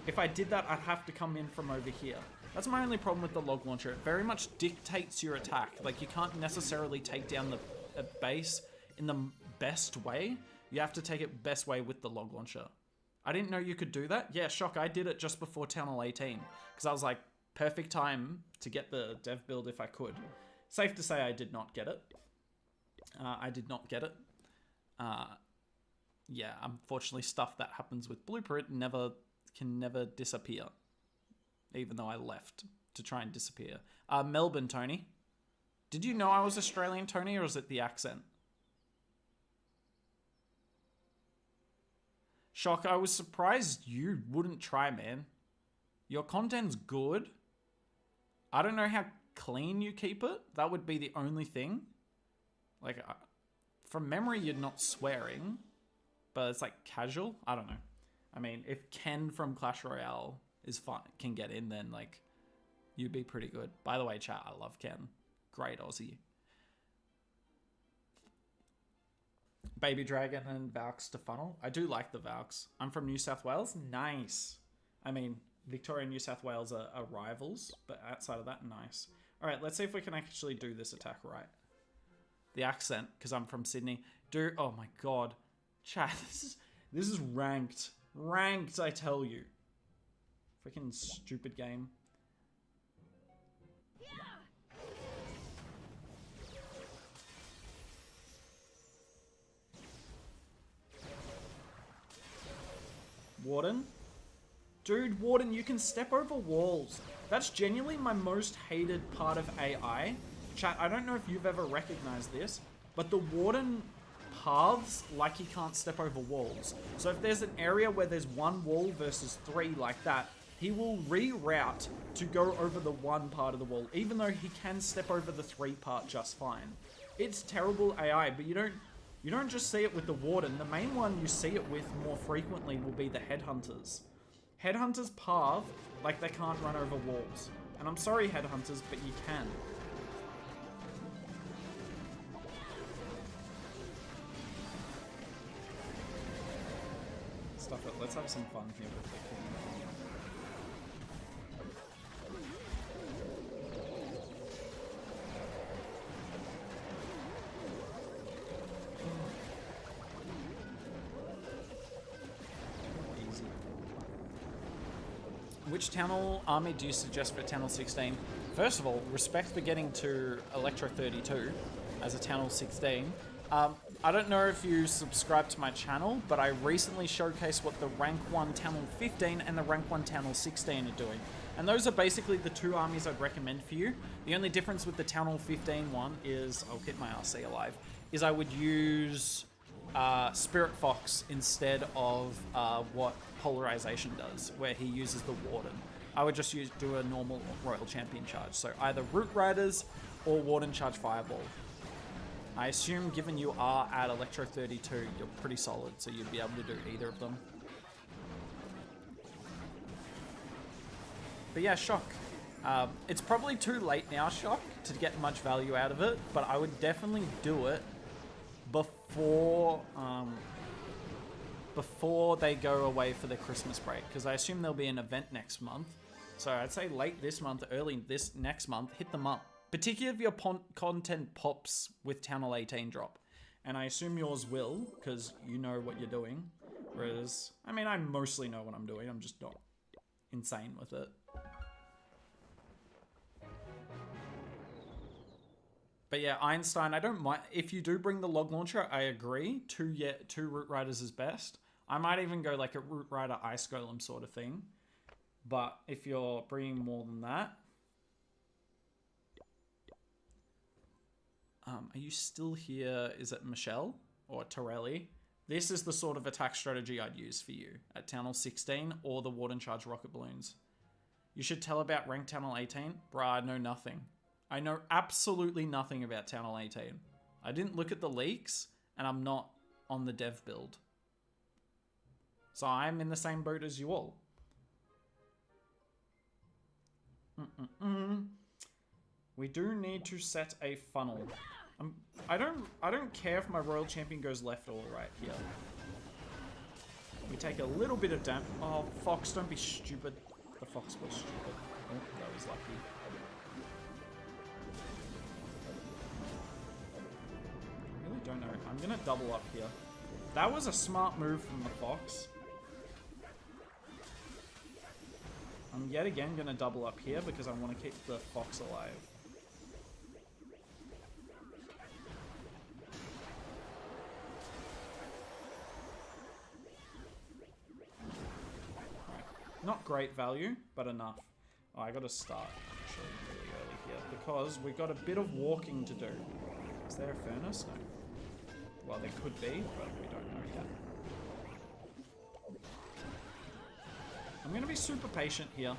If I did that, I'd have to come in from over here. That's my only problem with the Log Launcher. It very much dictates your attack. Like, you can't necessarily take down the base in the best way. You have to take it best way with the Log Launcher. I didn't know you could do that. Yeah, shock, I did it just before Town Hall 18. Because I was like, perfect time to get the dev build if I could. Safe to say I did not get it. I did not get it. Yeah, unfortunately stuff that happens with Blueprint can never disappear. Even though I left to try and disappear. Melbourne, Tony. Did you know I was Australian, Tony, or is it the accent? Shock, I was surprised you wouldn't try, man. Your content's good. I don't know how clean you keep it. That would be the only thing. Like, from memory, you're not swearing. But it's like casual. I don't know. I mean, if Ken from Clash Royale is fun, can get in, then like, you'd be pretty good. By the way, chat, I love Ken. Great Aussie. Baby Dragon and Valks to funnel. I do like the Valks. I'm from New South Wales. Nice. I mean, Victoria and New South Wales are rivals, but outside of that, nice. All right, let's see if we can actually do this attack right. The accent, because I'm from Sydney. Oh my god. Chat, this is ranked. Ranked, I tell you. Freaking stupid game. Warden? Dude, Warden, you can step over walls. That's genuinely my most hated part of AI. Chat, I don't know if you've ever recognized this, but the Warden paths like he can't step over walls. So if there's an area where there's one wall versus 3 like that, he will reroute to go over the one part of the wall, even though he can step over the 3 part just fine. It's terrible AI, but you don't just see it with the Warden. The main one you see it with more frequently will be the Headhunters. Headhunters path like they can't run over walls. And I'm sorry, Headhunters, but you can. Stuff it. Let's have some fun here with the king. Which Town Hall army do you suggest for Town Hall 16? First of all, respect for getting to Electro 32 as a Town Hall 16. I don't know if you subscribe to my channel, but I recently showcased what the Rank 1 Town Hall 15 and the Rank 1 Town Hall 16 are doing. And those are basically the 2 armies I'd recommend for you. The only difference with the Town Hall 15 one is, I'll keep my RC alive, is I would use Spirit Fox instead of what Polarization does, where he uses the Warden. I would just do a normal Royal Champion charge. So either Root Riders or Warden charge Fireball. I assume given you are at Electro 32, you're pretty solid, so you'd be able to do either of them. But yeah, Shock. It's probably too late now, Shock, to get much value out of it, but I would definitely do it before they go away for their Christmas break, because I assume there'll be an event next month. So I'd say late this month, early this next month, hit them up. Particularly if your content pops with Town Hall 18 drop. And I assume yours will, because you know what you're doing. Whereas, I mean, I mostly know what I'm doing. I'm just not insane with it. But yeah, Einstein, I don't mind. If you do bring the Log Launcher, I agree. Two Root Riders is best. I might even go like a Root Rider Ice Golem sort of thing. But if you're bringing more than that... are you still here? Is it Michelle or Torelli? This is the sort of attack strategy I'd use for you at Town Hall 16 or the Warden Charge Rocket Balloons. You should tell about Ranked Town Hall 18. Bruh, I know nothing. I know absolutely nothing about Town Hall 18. I didn't look at the leaks and I'm not on the dev build. So I'm in the same boat as you all. We do need to set a funnel. I don't care if my royal champion goes left or right here. We take a little bit of damage. Oh, Fox, don't be stupid. The Fox was stupid. Oh, that was lucky. I really don't know. I'm gonna double up here. That was a smart move from the Fox. I'm yet again gonna double up here because I want to keep the Fox alive. Not great value, but enough. Oh, I gotta start actually really early here because we've got a bit of walking to do. Is there a furnace? No. Well, there could be, but we don't know yet. I'm gonna be super patient here.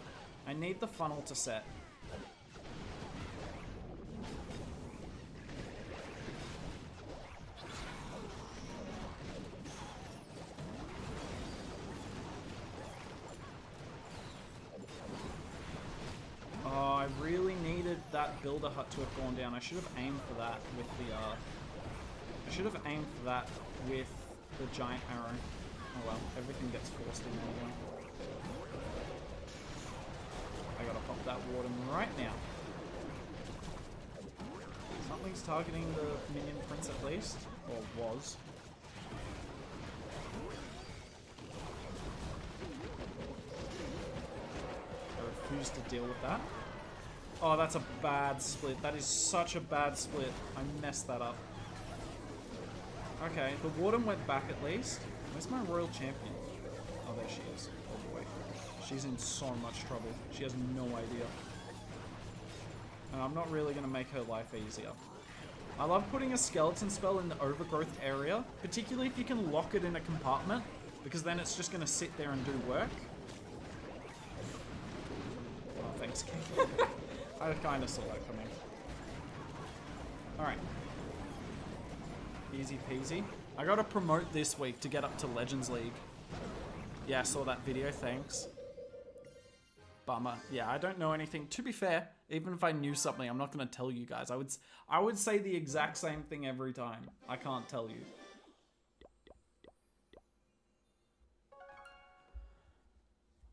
I need the funnel to set. Oh, I really needed that builder hut to have gone down. I should have aimed for that with the I should have aimed for that with the giant arrow. Oh well, everything gets forced in anyway. I gotta pop that warden right now. Something's targeting the minion prince at least, or was. I refuse to deal with that. Oh, that's a bad split. That is such a bad split. I messed that up. Okay, the warden went back at least. Where's my royal champion? Oh, there she is. Oh boy. She's in so much trouble. She has no idea. And I'm not really going to make her life easier. I love putting a skeleton spell in the overgrowth area, particularly if you can lock it in a compartment, because then it's just going to sit there and do work. Oh, thanks, King. I kind of saw that coming. Alright. Easy peasy. I gotta promote this week to get up to Legends League. Yeah, I saw that video, thanks. Bummer. Yeah, I don't know anything. To be fair, even if I knew something, I'm not gonna tell you guys. I would say the exact same thing every time. I can't tell you.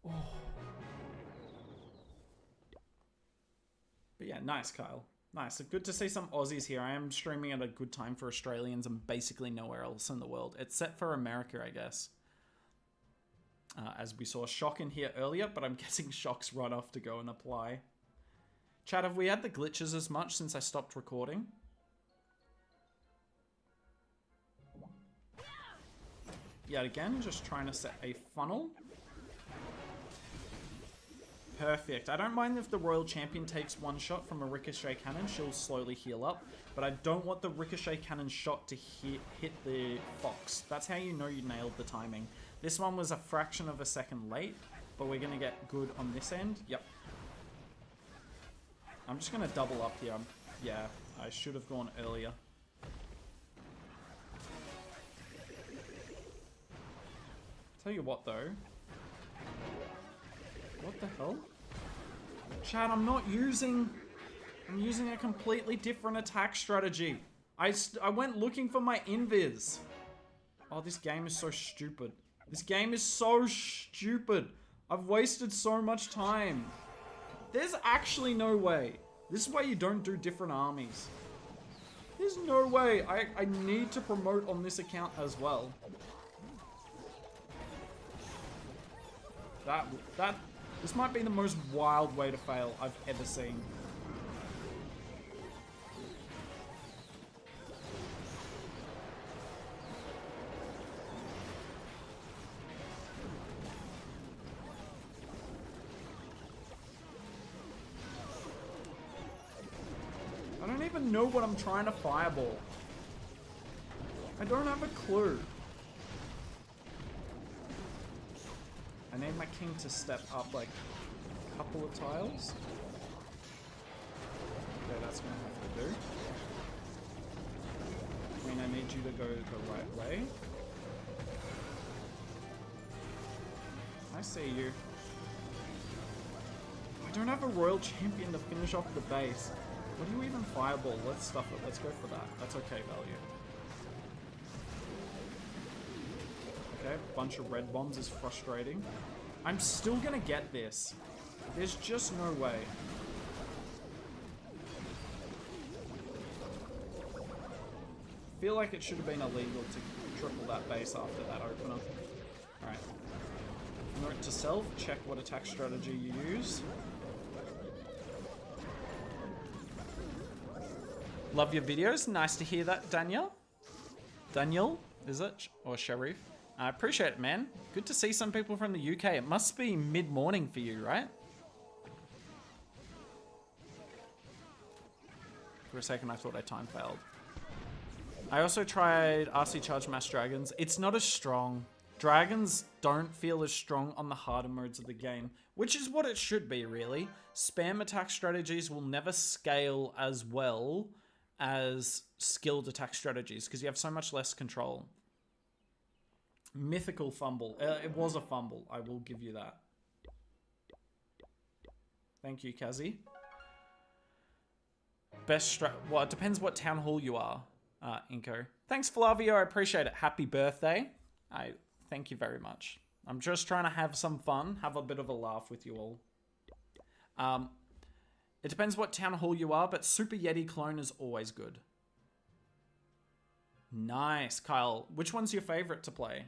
Oh. But yeah, nice, Kyle. Nice. Good to see some Aussies here. I am streaming at a good time for Australians and basically nowhere else in the world. It's set for America, I guess. As we saw Shock in here earlier, but I'm guessing Shock's run off to go and apply. Chat, have we had the glitches as much since I stopped recording? Yet again, just trying to set a funnel. Perfect. I don't mind if the Royal Champion takes one shot from a Ricochet Cannon. She'll slowly heal up. But I don't want the Ricochet Cannon shot to hit the Fox. That's how you know you nailed the timing. This one was a fraction of a second late, but we're going to get good on this end. Yep. I'm just going to double up here. Yeah, I should have gone earlier. Tell you what, though. What the hell? Chad, I'm using a completely different attack strategy. I went looking for my invis. Oh, this game is so stupid. This game is so stupid. I've wasted so much time. There's actually no way. This is why you don't do different armies. There's no way. I need to promote on this account as well. This might be the most wild way to fail I've ever seen. I don't even know what I'm trying to fireball. I don't have a clue. I need my king to step up like a couple of tiles. Okay, that's gonna have to do. Queen, I need you to go the right way. I see you. I don't have a royal champion to finish off the base. What do you even fireball? Let's stuff it. Let's go for that. That's okay value. Okay, bunch of red bombs is frustrating. I'm still gonna get this. There's just no way. I feel like it should have been illegal to triple that base after that opener. Alright. Note to self, check what attack strategy you use. Love your videos. Nice to hear that, Daniel. Daniel, is it? Or Sharif? I appreciate it, man. Good to see some people from the UK. It must be mid-morning for you, right? For a second, I thought I time failed. I also tried RC Charge Mass Dragons. It's not as strong. Dragons don't feel as strong on the harder modes of the game, which is what it should be, really. Spam attack strategies will never scale as well as skilled attack strategies because you have so much less control. Mythical fumble. It was a fumble. I will give you that. Thank you, Kazi. Best strat... Well, it depends what town hall you are, Inko. Thanks, Flavio. I appreciate it. Happy birthday. I thank you very much. I'm just trying to have some fun, have a bit of a laugh with you all. It depends what town hall you are, but Super Yeti clone is always good. Nice, Kyle. Which one's your favorite to play?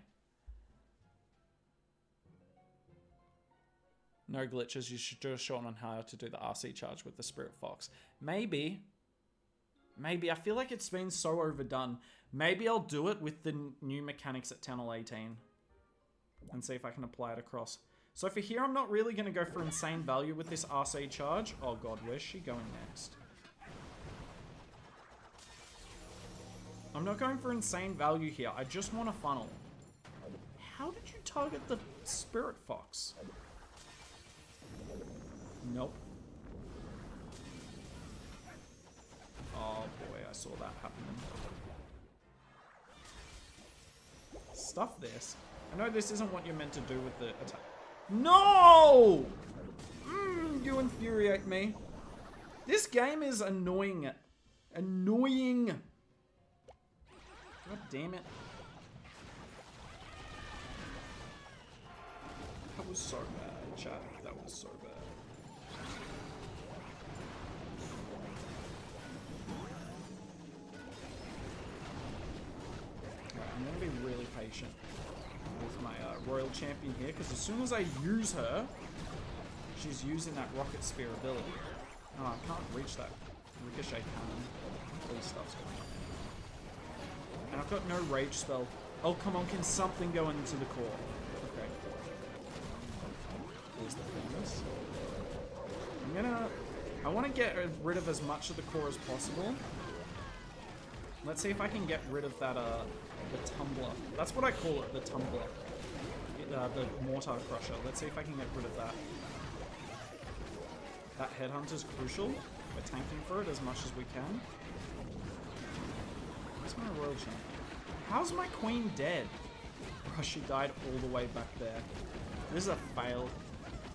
No glitches. You should do a short on how to do the RC charge with the Spirit Fox. Maybe. I feel like it's been so overdone. Maybe I'll do it with the new mechanics at Town Hall 18. And see if I can apply it across. So for here, I'm not really going to go for insane value with this RC charge. Oh god, where's she going next? I'm not going for insane value here. I just want a funnel. How did you target the Spirit Fox? Nope. Oh boy, I saw that happening. Stuff this. I know this isn't what you're meant to do with the attack. No! You infuriate me. This game is annoying. Annoying. God damn it. That was so bad, chat. That was so bad. Right, I'm gonna be really patient with my Royal Champion here, because as soon as I use her, she's using that Rocket Spear ability. Oh, I can't reach that Ricochet Cannon. All these stuff's going on. And I've got no Rage spell. Oh, come on, can something go into the core? Okay. Here's the famous. I want to get rid of as much of the core as possible. Let's see if I can get rid of that, the Tumbler. That's what I call it, the Tumbler. The Mortar Crusher. Let's see if I can get rid of that. That Headhunter's crucial. We're tanking for it as much as we can. Where's my Royal Champion? How's my Queen dead? Oh, she died all the way back there. This is a fail.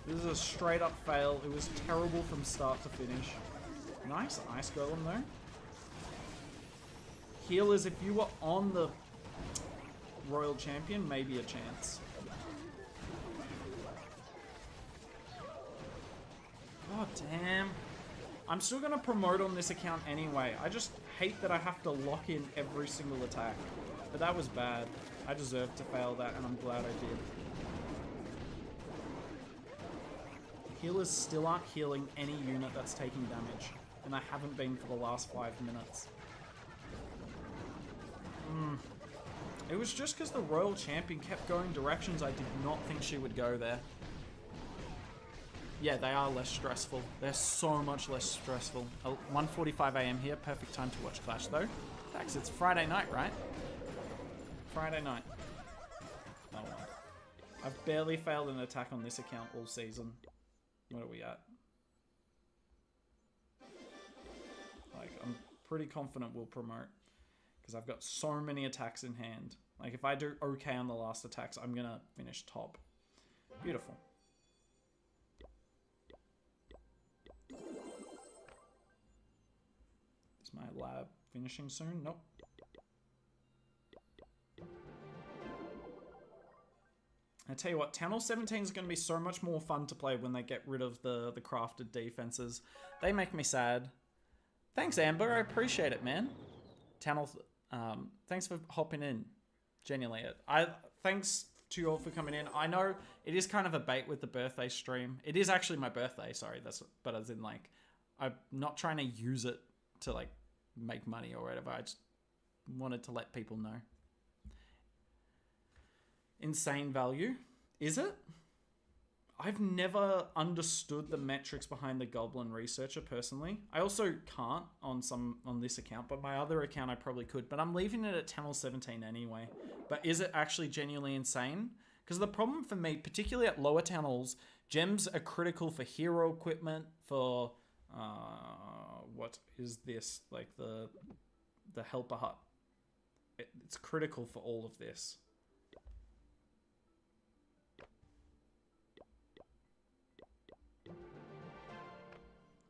This is a straight up fail. It was terrible from start to finish. Nice Ice Golem though. Healers, if you were on the Royal Champion, maybe a chance. God damn. I'm still going to promote on this account anyway. I just hate that I have to lock in every single attack. But that was bad. I deserved to fail that, and I'm glad I did. Healers still aren't healing any unit that's taking damage. And I haven't been for the last 5 minutes. It was just because the Royal Champion kept going directions I did not think she would go there. Yeah, they are less stressful. They're so much less stressful. 1:45 AM here. Perfect time to watch Clash, though. Thanks, it's Friday night, right? Friday night. Oh well. I've barely failed an attack on this account all season. What are we at? Like, I'm pretty confident we'll promote. Because I've got so many attacks in hand. Like, if I do okay on the last attacks, I'm going to finish top. Beautiful. Is my lab finishing soon? Nope. I tell you what, Town Hall 17 is going to be so much more fun to play when they get rid of the crafted defenses. They make me sad. Thanks, Amber. I appreciate it, man. Town Hall, thanks for hopping in. Genuinely. Thanks to you all for coming in. I know it is kind of a bait with the birthday stream. It is actually my birthday, sorry. But as in, like, I'm not trying to use it to, like, make money or whatever. I just wanted to let people know. Insane value. Is it? I've never understood the metrics behind the Goblin Researcher personally. I also can't on this account, but my other account I probably could. But I'm leaving it at Town Hall 17 anyway. But is it actually genuinely insane? Because the problem for me, particularly at lower Town Halls, gems are critical for hero equipment, for what is this? Like the Helper Hut. It's critical for all of this.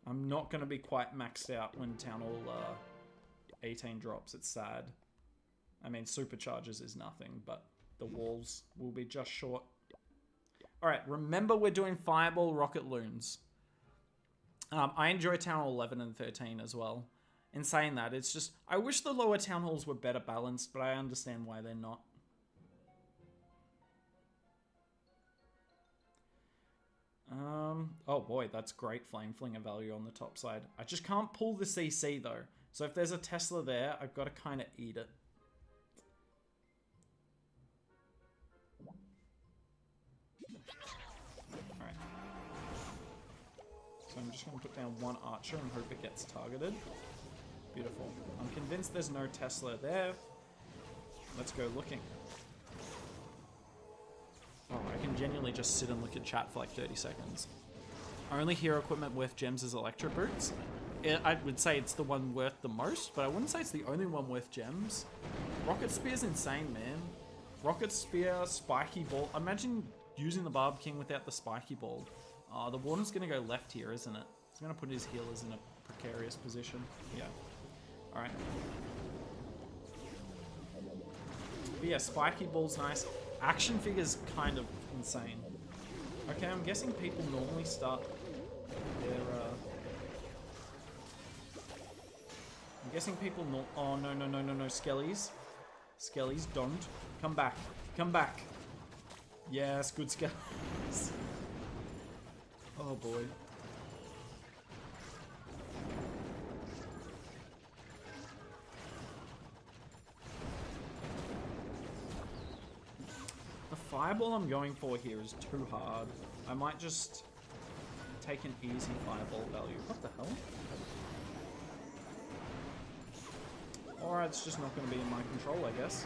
I'm not going to be quite maxed out when Town Hall 18 drops. It's sad. I mean, Superchargers is nothing, but the walls will be just short. Alright, remember we're doing Fireball Rocket Loons. I enjoy Town Hall 11 and 13 as well. In saying that, it's just... I wish the lower Town Halls were better balanced, but I understand why they're not. Oh boy, that's great Flame Flinger value on the top side. I just can't pull the CC though. So if there's a Tesla there, I've got to kind of eat it. Alright. So I'm just going to put down one Archer and hope it gets targeted. Beautiful. I'm convinced there's no Tesla there. Let's go looking. Oh, I can genuinely just sit and look at chat for like 30 seconds. Only hero equipment worth gems is Electro Boots. I would say it's the one worth the most, but I wouldn't say it's the only one worth gems. Rocket Spear's insane, man. Rocket Spear, Spiky Ball. Imagine using the Barb King without the Spiky Ball. The Warden's going to go left here, isn't it? He's going to put his healers in a precarious position. Yeah. Alright. But yeah, Spiky Ball's nice. Action Figure's kind of insane. Okay, I'm guessing people normally start their... I'm guessing people... Oh, no, Skellies. Skellies, don't. Come back. Come back. Yes, good Skellies. Oh, boy. The Fireball I'm going for here is too hard. I might just take an easy Fireball value. What the hell? Or it's just not going to be in my control, I guess.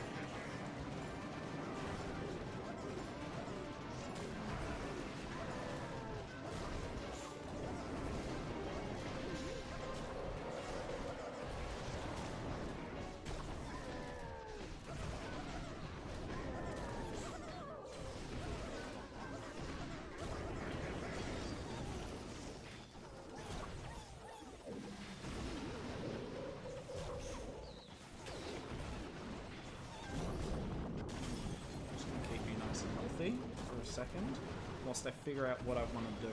For a second, whilst I figure out what I want to do.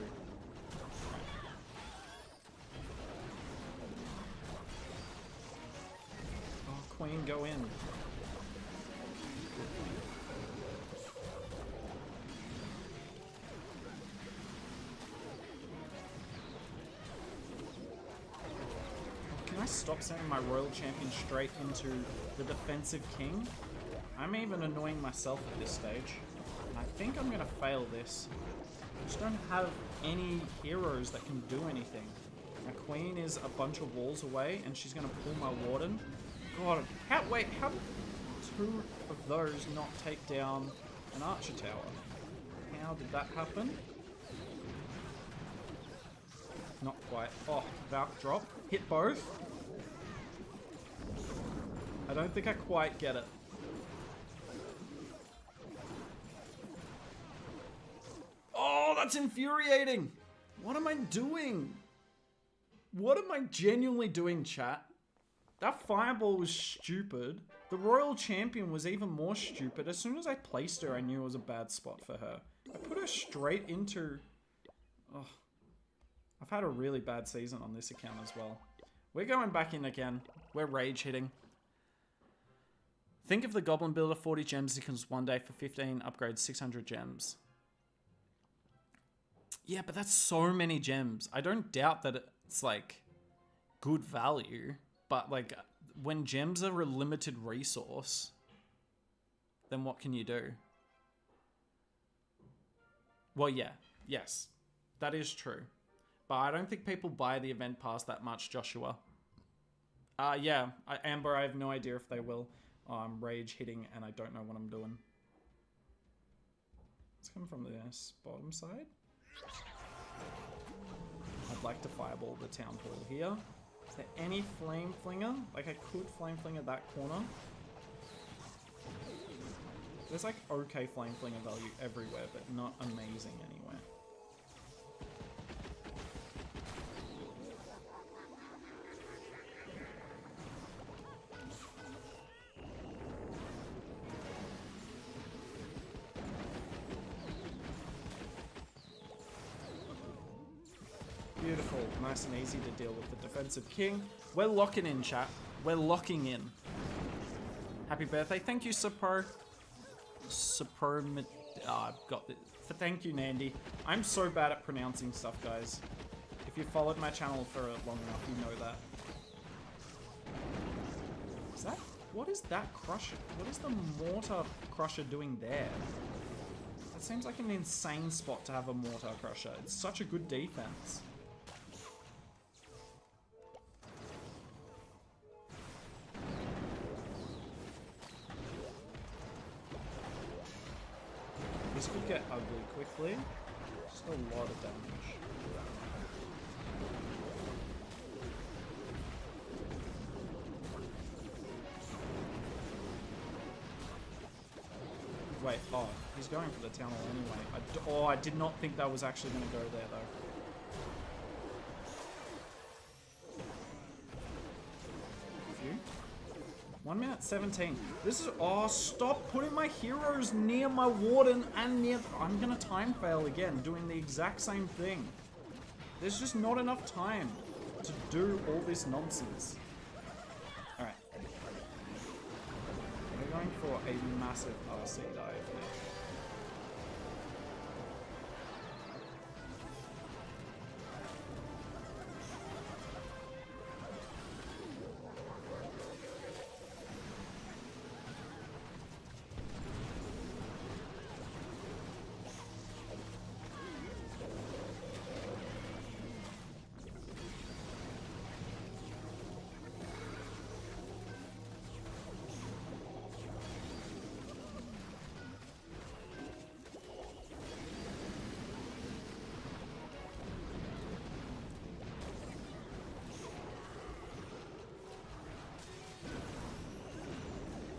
Oh, Queen, go in. Can I stop sending my Royal Champion straight into the defensive king? I'm even annoying myself at this stage. I think I'm gonna fail this. I just don't have any heroes that can do anything. My Queen is a bunch of walls away, and she's gonna pull my Warden. God, how did two of those not take down an Archer Tower? How did that happen? Not quite. Oh, Valk drop. Hit both. I don't think I quite get it. That's infuriating. What am I doing? What am I genuinely doing, chat? That fireball was stupid. The Royal Champion was even more stupid. As soon as I placed her, I knew it was a bad spot for her. I put her straight into... Oh, I've had a really bad season on this account as well. We're going back in again. We're rage hitting. Think of the Goblin Builder 40 gems because one day for 15 upgrades 600 gems. Yeah, but that's so many gems. I don't doubt that it's like good value, but like when gems are a limited resource, then what can you do? Well, yeah, yes, that is true. But I don't think people buy the event pass that much, Joshua. Yeah, Amber, I have no idea if they will. I'm rage hitting and I don't know what I'm doing. It's coming from this bottom side. I'd like to fireball the town hall here. Is there any flame flinger? Like I could flame flinger that corner. There's like okay flame flinger value everywhere, but not amazing anywhere. Beautiful, nice and easy to deal with the defensive king. We're locking in, chat. We're locking in. Happy birthday. Thank you, Supro. I've got this. Thank you, Nandy. I'm so bad at pronouncing stuff, guys. If you followed my channel for long enough, you know that. Is that... What is that crusher? What is the mortar crusher doing there? That seems like an insane spot to have a mortar crusher. It's such a good defense. This could get ugly quickly. Just a lot of damage. Wait, oh, he's going for the town hall anyway. I did not think that was actually going to go there, though. Phew. 1 minute 17. This is... Oh, stop putting my heroes near my warden and near... I'm going to time fail again, doing the exact same thing. There's just not enough time to do all this nonsense. Alright. We're going for a massive RC dive here.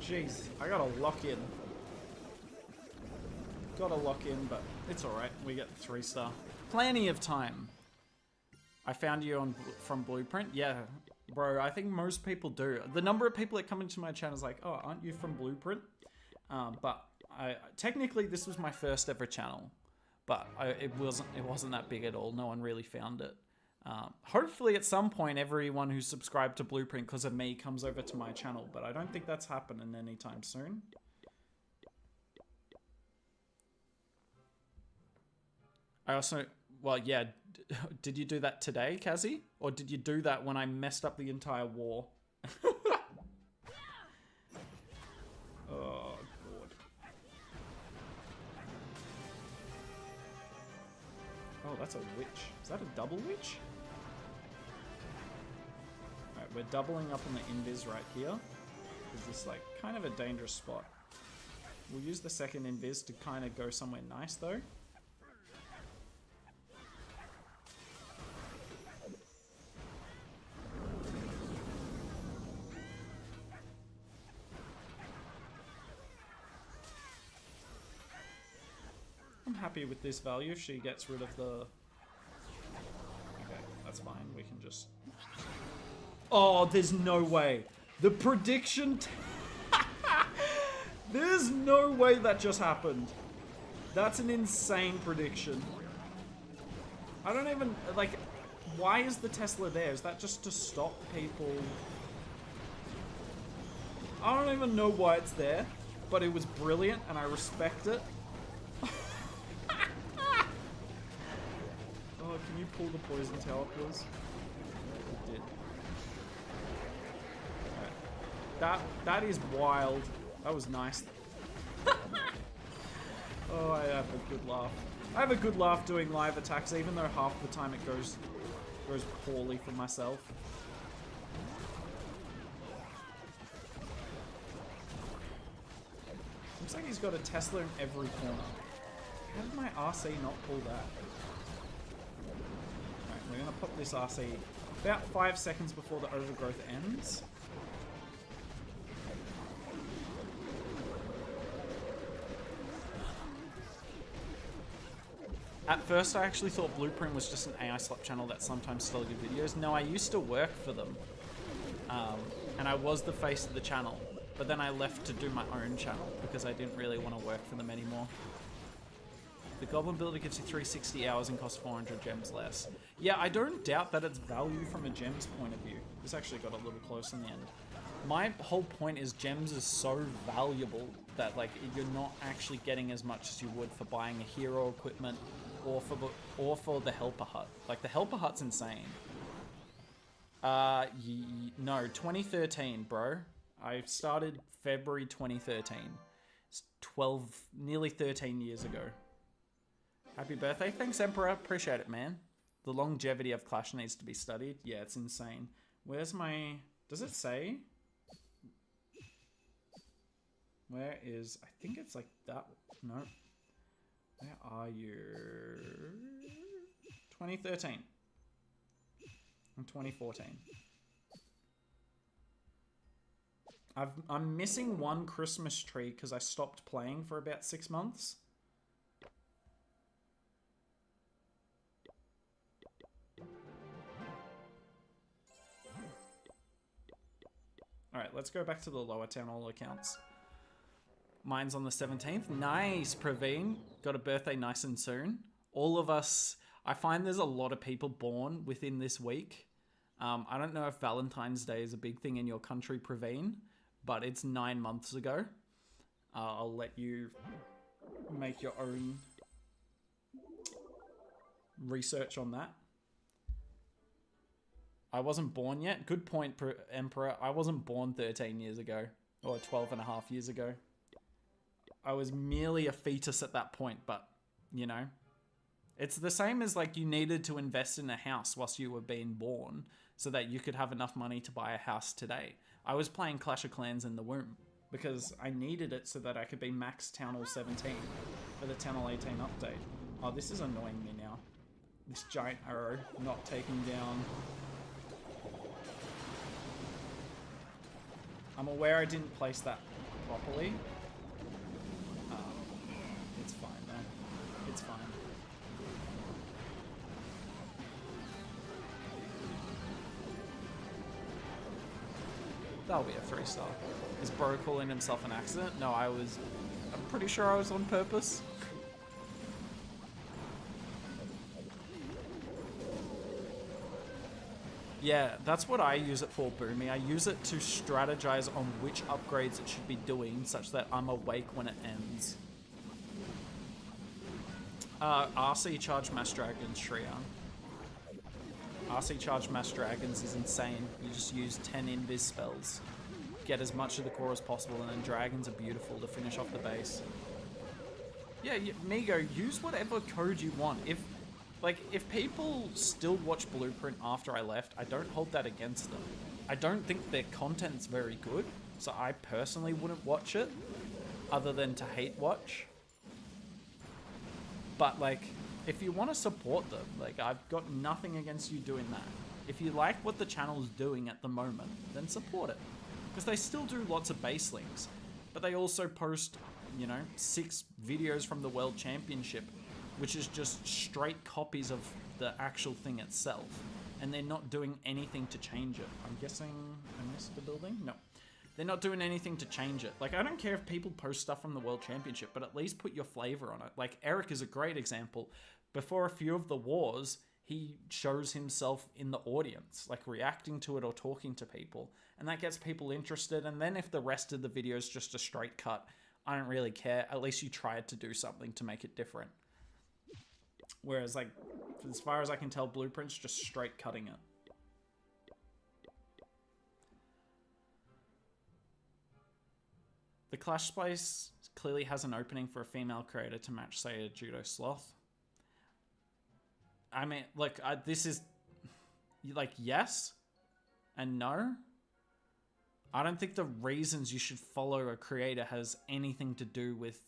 Jeez, I gotta lock in. Gotta lock in, but it's alright. We get the 3-star. Plenty of time. I found you from Blueprint. Yeah, bro, I think most people do. The number of people that come into my channel is like, oh, aren't you from Blueprint? But technically this was my first ever channel, but it wasn't that big at all. No one really found it. Hopefully at some point everyone who's subscribed to Blueprint because of me comes over to my channel, but I don't think that's happening anytime soon. I also, well, yeah, did you do that today, Kazi? Or did you do that when I messed up the entire war? Oh, God. Oh, that's a witch. Is that a double witch? Alright, we're doubling up on the invis right here. Because this is like kind of a dangerous spot. We'll use the second invis to kind of go somewhere nice though. I'm happy with this value if she gets rid of the... Okay, that's fine. We can just... Oh, there's no way. The prediction... There's no way that just happened. That's an insane prediction. I don't even... Like, why is the Tesla there? Is that just to stop people... I don't even know why it's there, but it was brilliant and I respect it. Oh, can you pull the poison tower, please? It did. Right. That is wild. That was nice. Oh, I have a good laugh. I have a good laugh doing live attacks, even though half the time it goes poorly for myself. Looks like he's got a Tesla in every corner. How did my RC not pull that? Alright, we're gonna pop this RC about 5 seconds before the overgrowth ends. At first I actually thought Blueprint was just an AI slop channel that sometimes stole good videos. No, I used to work for them. And I was the face of the channel. But then I left to do my own channel because I didn't really want to work for them anymore. The Goblin Builder gives you 360 hours and costs 400 gems less. Yeah, I don't doubt that it's value from a gems point of view. This actually got a little close in the end. My whole point is gems is so valuable that like you're not actually getting as much as you would for buying a hero equipment or for the Helper Hut. Like the Helper Hut's insane. No, 2013, bro. I started February 2013. It's nearly 13 years ago. Happy birthday. Thanks, Emperor. Appreciate it, man. The longevity of Clash needs to be studied. Yeah, it's insane. Where's my... Does it say? Where is... I think it's like that... No. Where are you? 2013. And 2014. I'm missing one Christmas tree because I stopped playing for about 6 months. Alright, let's go back to the lower town hall accounts. Mine's on the 17th. Nice, Praveen. Got a birthday nice and soon. All of us... I find there's a lot of people born within this week. I don't know if Valentine's Day is a big thing in your country, Praveen, but it's 9 months ago. I'll let you make your own research on that. I wasn't born yet. Good point, Emperor. I wasn't born 13 years ago, or 12 and a half years ago. I was merely a fetus at that point, but, you know. It's the same as, like, you needed to invest in a house whilst you were being born so that you could have enough money to buy a house today. I was playing Clash of Clans in the womb because I needed it so that I could be max Town Hall 17 for the Town Hall 18 update. Oh, this is annoying me now. This giant arrow not taking down... I'm aware I didn't place that properly. It's fine, man. It's fine. That'll be a 3-star. Is bro calling himself an accident? No, I'm pretty sure I was on purpose. Yeah, that's what I use it for, Boomy. I use it to strategize on which upgrades it should be doing such that I'm awake when it ends. RC Charge Mass Dragons, SREAM. RC Charge Mass Dragons is insane. You just use 10 invis spells. Get as much of the core as possible, and then dragons are beautiful to finish off the base. Yeah, Migo, use whatever code you want. If people still watch Blueprint after I left, I don't hold that against them. I don't think their content's very good, so I personally wouldn't watch it, other than to hate watch. But, like, if you want to support them, like, I've got nothing against you doing that. If you like what the channel's doing at the moment, then support it. Because they still do lots of base links, but they also post, you know, 6 videos from the World Championship which is just straight copies of the actual thing itself, and they're not doing anything to change it. I'm guessing I missed the building? No. They're not doing anything to change it. Like, I don't care if people post stuff from the World Championship, but at least put your flavor on it. Like, Eric is a great example. Before a few of the wars, he shows himself in the audience, like reacting to it or talking to people. And that gets people interested. And then if the rest of the video is just a straight cut, I don't really care. At least you tried to do something to make it different. Whereas, like, as far as I can tell, Blueprint's just straight cutting it. The Clash space clearly has an opening for a female creator to match, say, a Judo Sloth. I mean, like, this is, like, yes and no. I don't think the reasons you should follow a creator has anything to do with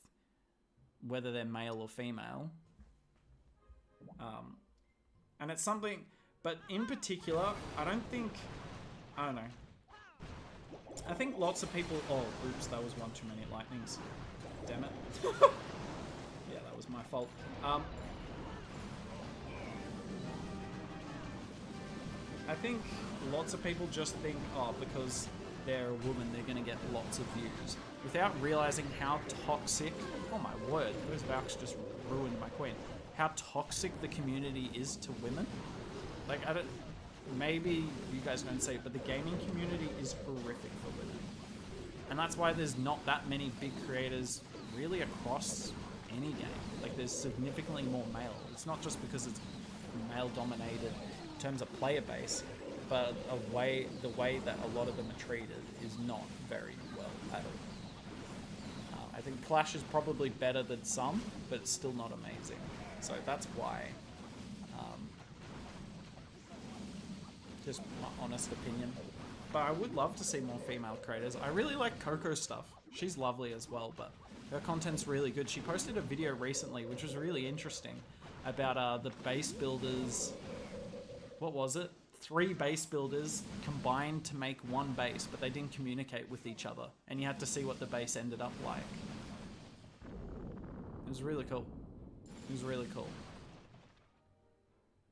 whether they're male or female. And it's something, but in particular, I don't know. I think lots of people... Oh, oops, that was one too many lightnings. Damn it. Yeah, that was my fault. I think lots of people just think, oh, because they're a woman, they're going to get lots of views. Without realizing how toxic... Oh my word, those Valks just ruined my queen. How toxic the community is to women. Like, I don't... Maybe you guys don't say it, but the gaming community is horrific for women. And that's why there's not that many big creators really across any game. Like, there's significantly more male. It's not just because it's male-dominated in terms of player base, but the way that a lot of them are treated is not very well at all. I think Clash is probably better than some, but it's still not amazing. So that's why. Just my honest opinion. But I would love to see more female creators. I really like CoC's stuff. She's lovely as well, but her content's really good. She posted a video recently, which was really interesting, about the base builders. What was it? 3 base builders combined to make one base, but they didn't communicate with each other. And you had to see what the base ended up like. It was really cool. It was really cool.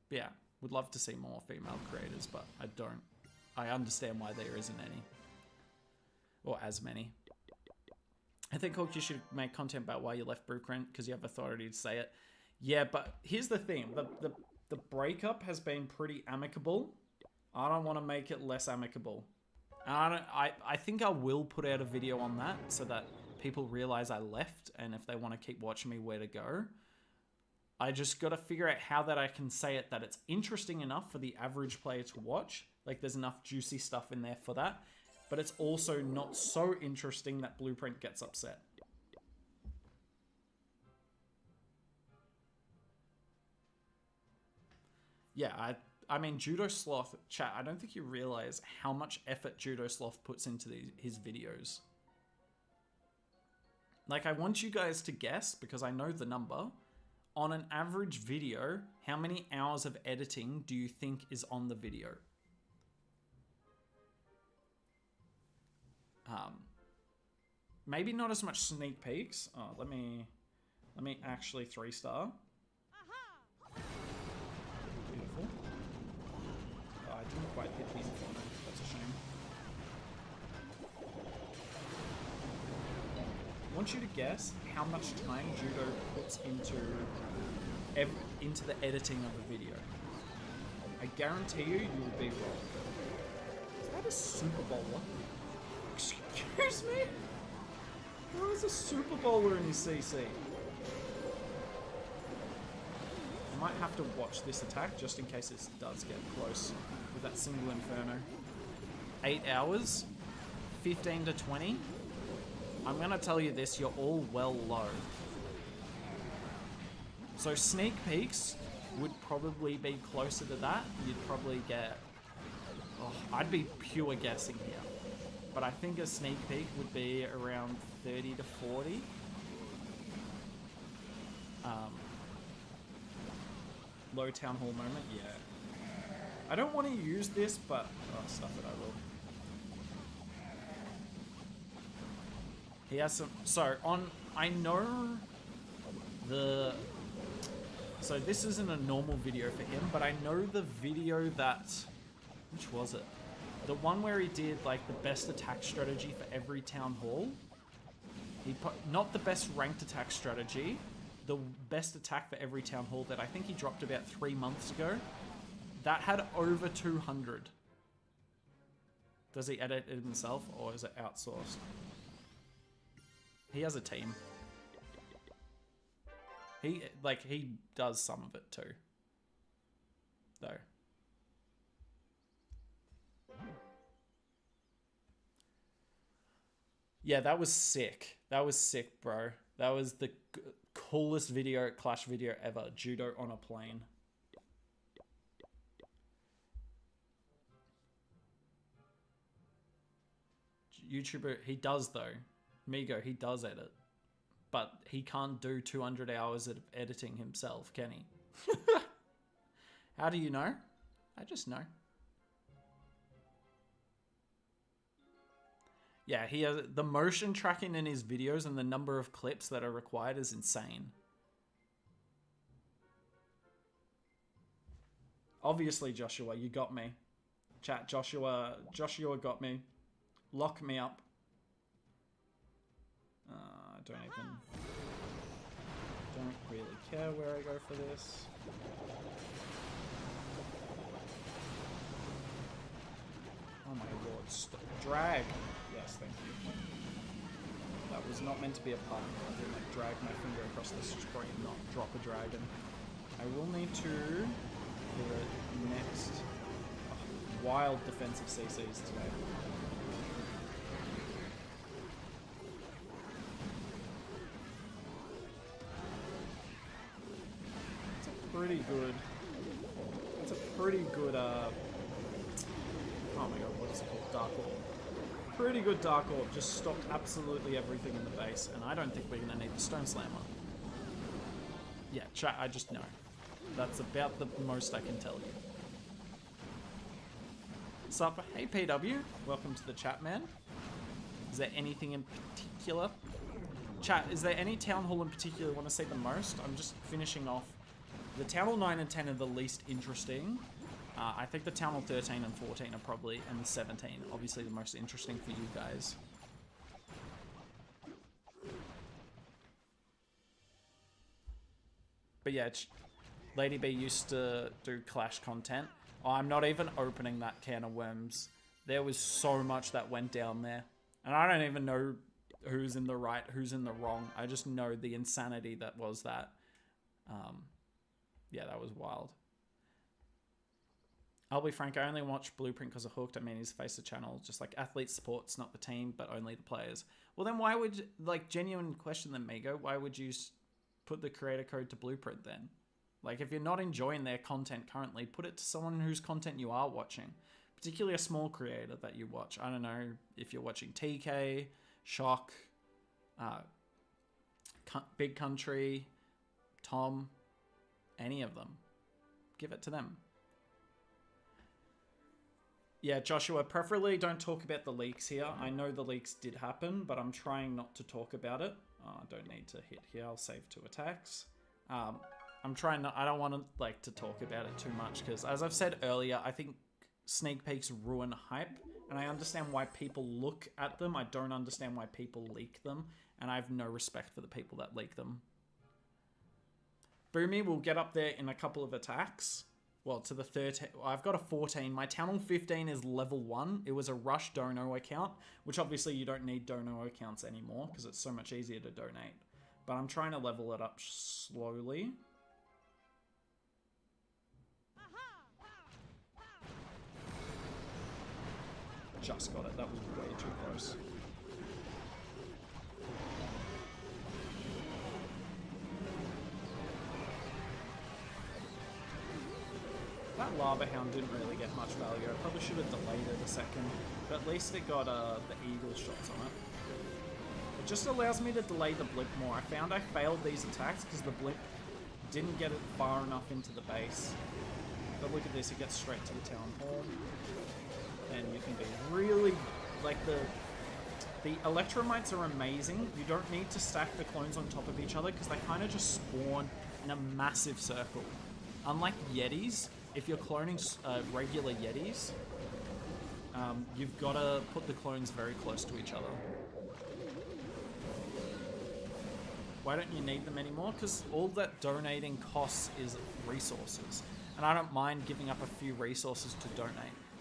But yeah, would love to see more female creators, but I don't. I understand why there isn't any. Or as many. I think, CoC, you should make content about why you left Blueprint, because you have authority to say it. Yeah, but here's the thing. The breakup has been pretty amicable. I don't want to make it less amicable. And I think I will put out a video on that so that people realize I left, and if they want to keep watching me, where to go. I just got to figure out how that I can say it that it's interesting enough for the average player to watch. Like, there's enough juicy stuff in there for that. But it's also not so interesting that Blueprint gets upset. Yeah, I mean, Judo Sloth, chat, I don't think you realize how much effort Judo Sloth puts into his videos. Like, I want you guys to guess, because I know the number. On an average video, how many hours of editing do you think is on the video? Maybe not as much sneak peeks. Oh, let me actually 3-star. Beautiful. Oh, I didn't quite hit the info. That's a shame. I want you to guess how much time Judo puts into the editing of a video. I guarantee you will be wrong. Is that a Super Bowler? Excuse me? Where is a Super Bowler in his CC? I might have to watch this attack just in case this does get close with that single Inferno. 8 hours, 15 to 20. I'm gonna tell you this, you're all well low. So sneak peeks would probably be closer to that. You'd probably get... Oh, I'd be pure guessing here. But I think a sneak peek would be around 30 to 40. Low town hall moment, yeah. I don't want to use this, but... Oh, stuff it, I will. He has some... So, on... I know the... So this isn't a normal video for him, but I know the video that... Which was it? The one where he did like the best attack strategy for every town hall. He put, not the best ranked attack strategy, the best attack for every town hall that I think he dropped about 3 months ago. That had over 200. Does he edit it himself or is it outsourced? He has a team. He does some of it too. Though. Yeah, that was sick. That was sick, bro. That was the coolest video, Clash video ever. Judo on a plane. YouTuber, he does though. Migo, he does edit. But he can't do 200 hours of editing himself, can he? How do you know? I just know. Yeah, he has the motion tracking in his videos and the number of clips that are required is insane. Obviously, Joshua, you got me. Chat, Joshua got me. Lock me up. I don't really care where I go for this. Oh my lord, stop. Drag! Yes, thank you. That was not meant to be a pun. I didn't like drag my finger across the screen, not drop a dragon. I will need to do the next wild defensive CCs today. It's a pretty good... It's a pretty good, oh my god, what is it called? Dark Orb. Pretty good Dark Orb, just stopped absolutely everything in the base, and I don't think we're going to need the Stone Slammer. Yeah, chat, I just know. That's about the most I can tell you. Sup? Hey PW, welcome to the chat, man. Is there anything in particular? Chat, is there any Town Hall in particular you want to see the most? I'm just finishing off. The Town Hall 9 and 10 are the least interesting. I think the Town Hall 13 and 14 are probably, and the 17, obviously the most interesting for you guys. But yeah, Lady B used to do Clash content. Oh, I'm not even opening that can of worms. There was so much that went down there. And I don't even know who's in the right, who's in the wrong. I just know the insanity that was that. Yeah, that was wild. I'll be frank, I only watch Blueprint because of Hooked. I mean, he's face the channel. Just like athlete supports, not the team, but only the players. Well, then why would, like, genuine question then, Migo, why would you put the creator code to Blueprint then? Like, if you're not enjoying their content currently, put it to someone whose content you are watching. Particularly a small creator that you watch. I don't know if you're watching TK, Shock, Big Country, Tom, any of them. Give it to them. Yeah, Joshua, preferably don't talk about the leaks here. I know the leaks did happen, but I'm trying not to talk about it. I don't need to hit here. I'll save 2 attacks. I'm trying not... I don't want to, like, to talk about it too much, because as I've said earlier, I think sneak peeks ruin hype, and I understand why people look at them. I don't understand why people leak them, and I have no respect for the people that leak them. Boomy will get up there in a couple of attacks. Well, to the 13, I've got a 14. My Town Hall 15 is level 1. It was a Rush Dono account, which obviously you don't need Dono accounts anymore because it's so much easier to donate. But I'm trying to level it up slowly. Just got it. That was way too close. That Lava Hound didn't really get much value. I probably should have delayed it a second, but at least it got the eagle shots on it. It just allows me to delay the blip more. I found I failed these attacks because the blip didn't get it far enough into the base. But look at this, it gets straight to the Town Hall. And you can be really, like the Electromites are amazing. You don't need to stack the clones on top of each other because they kind of just spawn in a massive circle. Unlike Yetis, if you're cloning regular Yetis, you've got to put the clones very close to each other. Why don't you need them anymore? Because all that donating costs is resources. And I don't mind giving up a few resources to donate.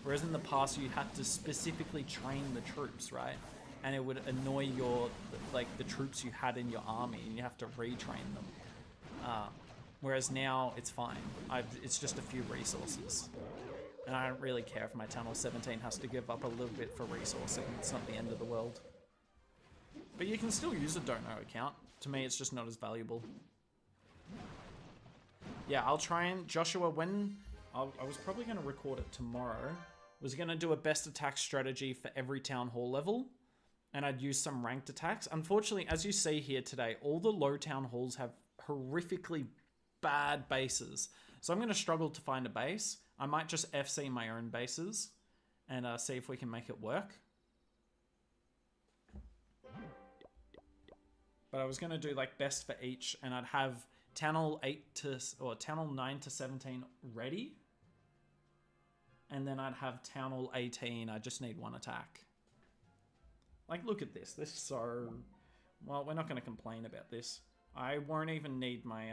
Whereas in the past, you had to specifically train the troops, right? And it would annoy the troops you had in your army, and you have to retrain them. Whereas now, it's fine. It's just a few resources. And I don't really care if my Town Hall 17 has to give up a little bit for resourcing. It's not the end of the world. But you can still use a dono account. To me, it's just not as valuable. Yeah, I'll try and... Joshua, when... I was probably going to record it tomorrow. Was going to do a best attack strategy for every Town Hall level. And I'd use some ranked attacks. Unfortunately, as you see here today, all the low Town Halls have horrifically bad bases. So I'm going to struggle to find a base. I might just FC my own bases. And see if we can make it work. But I was going to do like best for each, and I'd have Town Hall 9 to 17 ready. And then I'd have Town Hall 18. I just need one attack. Like, look at this. This is so... Well, we're not going to complain about this. I won't even need my...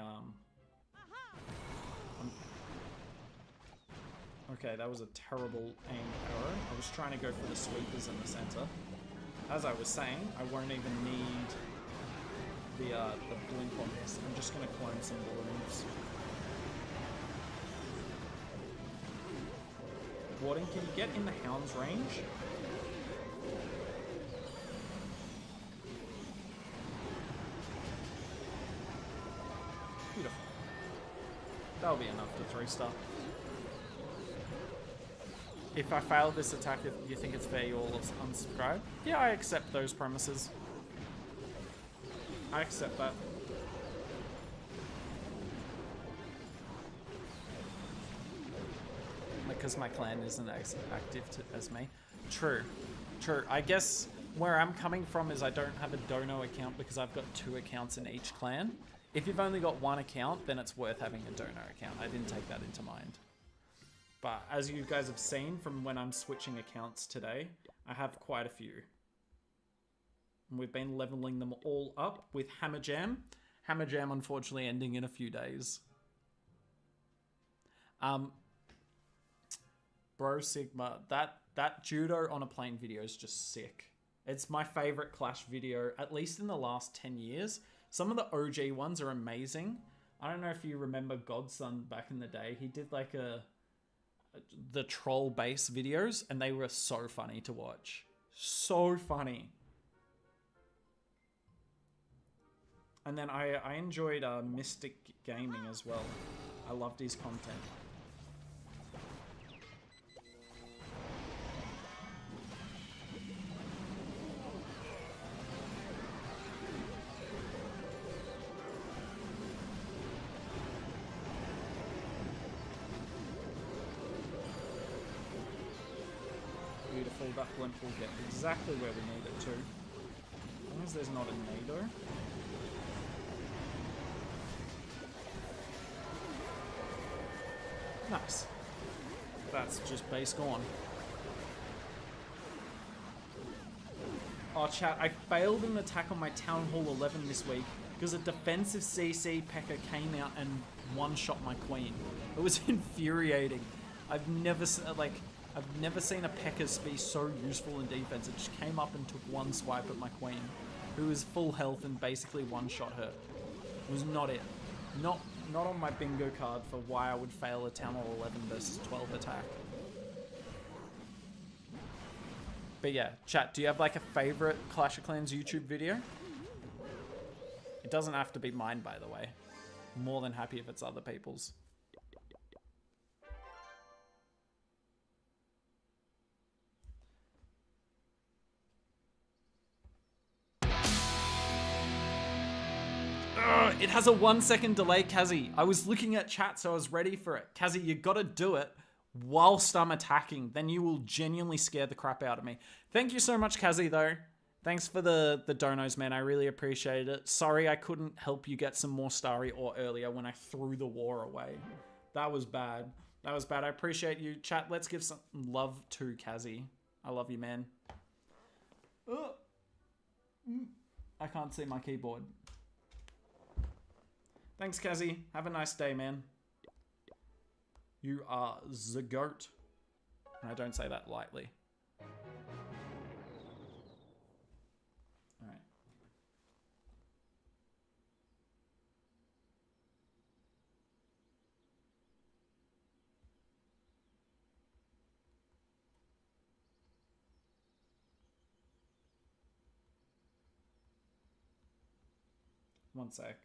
Okay, that was a terrible aimed arrow. I was trying to go for the sweepers in the center. As I was saying, I won't even need... the blink on this. I'm just going to clone some balloons. Warden, can you get in the hound's range? Beautiful. That'll be enough to 3-star. If I fail this attack, you think it's fair you all unsubscribe? Yeah, I accept those premises. I accept that. Because my clan isn't as active as me. True. True. I guess where I'm coming from is I don't have a dono account because I've got 2 accounts in each clan. If you've only got 1 account, then it's worth having a dono account. I didn't take that into mind. But as you guys have seen from when I'm switching accounts today, I have quite a few. And we've been leveling them all up with Hammer Jam. Hammer Jam, unfortunately, ending in a few days. Bro Sigma, that judo on a plane video is just sick. It's my favorite Clash video, at least in the last 10 years. Some of the OG ones are amazing. I don't know if you remember Godson back in the day. He did like the troll base videos, and they were so funny to watch. So funny. And then I enjoyed Mystic Gaming as well. I loved his content. Beautiful, that blimp will get exactly where we need it to. As long as there's not a nado. Nice. That's just base gone. Oh, chat, I failed an attack on my Town Hall 11 this week because a defensive CC P.E.K.K.A came out and one-shot my queen. It was infuriating. I've never seen a P.E.K.K.A be so useful in defense. It just came up and took one swipe at my queen, who was full health, and basically one-shot her. It was not it. Not on my bingo card for why I would fail a Town Hall 11 versus 12 attack. But yeah, chat, do you have like a favorite Clash of Clans YouTube video? It doesn't have to be mine, by the way. I'm more than happy if it's other people's. It has a 1-second delay, Kazi. I was looking at chat, so I was ready for it. Kazi, you gotta do it whilst I'm attacking. Then you will genuinely scare the crap out of me. Thank you so much, Kazi, though. Thanks for the donos, man. I really appreciate it. Sorry I couldn't help you get some more Starry or earlier when I threw the war away. That was bad. That was bad. I appreciate you. Chat, let's give some love to Kazi. I love you, man. I can't see my keyboard. Thanks, Kazi. Have a nice day, man. You are the goat. And I don't say that lightly. Alright. One sec.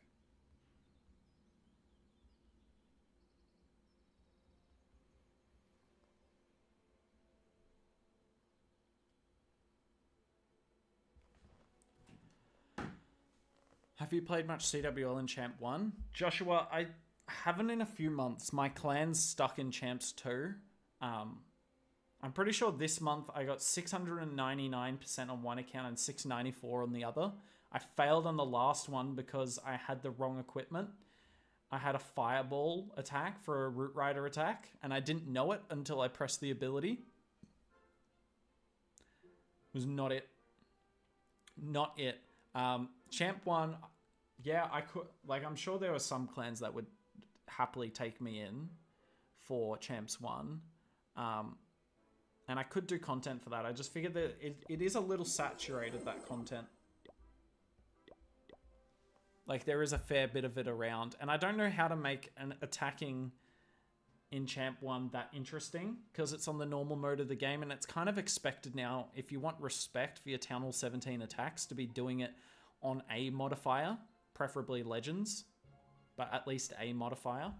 Have you played much CWL in Champ 1? Joshua, I haven't in a few months. My clan's stuck in Champs 2. I'm pretty sure this month I got 699% on one account and 694 on the other. I failed on the last one because I had the wrong equipment. I had a fireball attack for a Root Rider attack, and I didn't know it until I pressed the ability. It was not it. Not it. Champ 1, yeah, I could, like, I'm sure there were some clans that would happily take me in for Champs 1. And I could do content for that. I just figured that it is a little saturated, that content. Like, there is a fair bit of it around. And I don't know how to make an attacking in Champ 1 that interesting, because it's on the normal mode of the game, and it's kind of expected now, if you want respect for your Town Hall 17 attacks, to be doing it on a modifier, preferably Legends, but at least a modifier.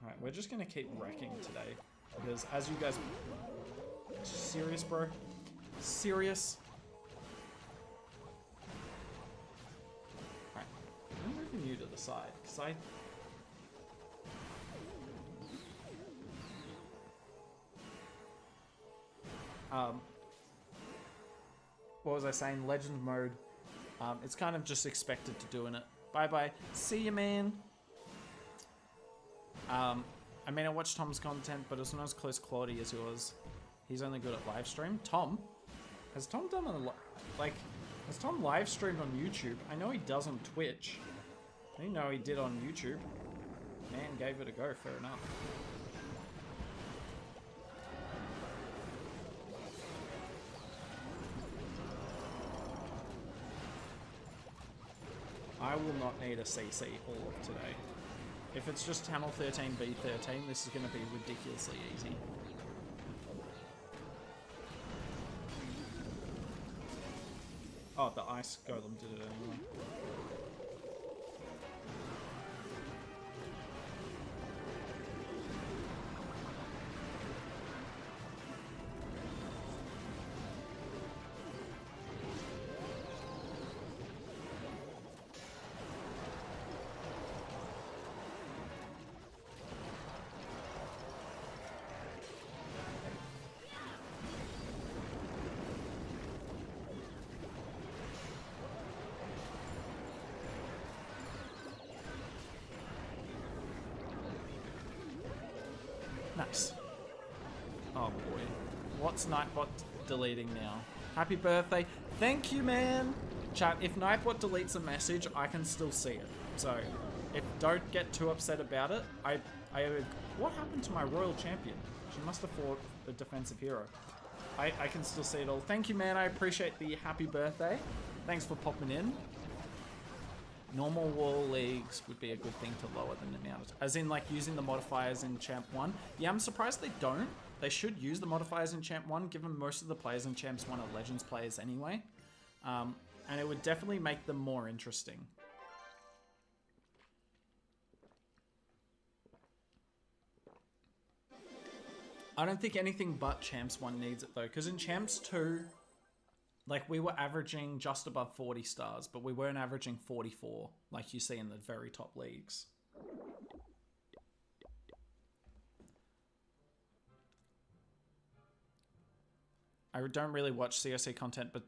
Alright, we're just going to keep wrecking today, because as you guys... Serious, bro? Serious? Alright, I'm moving you to the side, because what was I saying? Legend mode. It's kind of just expected to do in it. Bye-bye. See you, man. I mean, I watched Tom's content, but it's not as close quality as yours. He's only good at live stream. Tom? Has Tom done a... has Tom live streamed on YouTube? I know he does on Twitch. I didn't know he did on YouTube. Man gave it a go, fair enough. I will not need a CC all of today. If it's just Channel 13, B13, this is going to be ridiculously easy. Oh, the Ice Golem did it anyway. Nice. Oh boy. What's Nightbot deleting now? Happy birthday. Thank you, man. Chat, if Nightbot deletes a message, I can still see it. So, don't get too upset about it. What happened to my Royal Champion? She must have fought a defensive hero. I can still see it all. Thank you, man. I appreciate the happy birthday. Thanks for popping in. Normal wall leagues would be a good thing to lower the amount of... As in, like, using the modifiers in Champ 1. Yeah, I'm surprised they don't. They should use the modifiers in Champ 1, given most of the players in Champs 1 are Legends players anyway. And it would definitely make them more interesting. I don't think anything but Champs 1 needs it, though, because in Champs 2... Like, we were averaging just above 40 stars, but we weren't averaging 44, like you see in the very top leagues. I I don't really watch CoC content but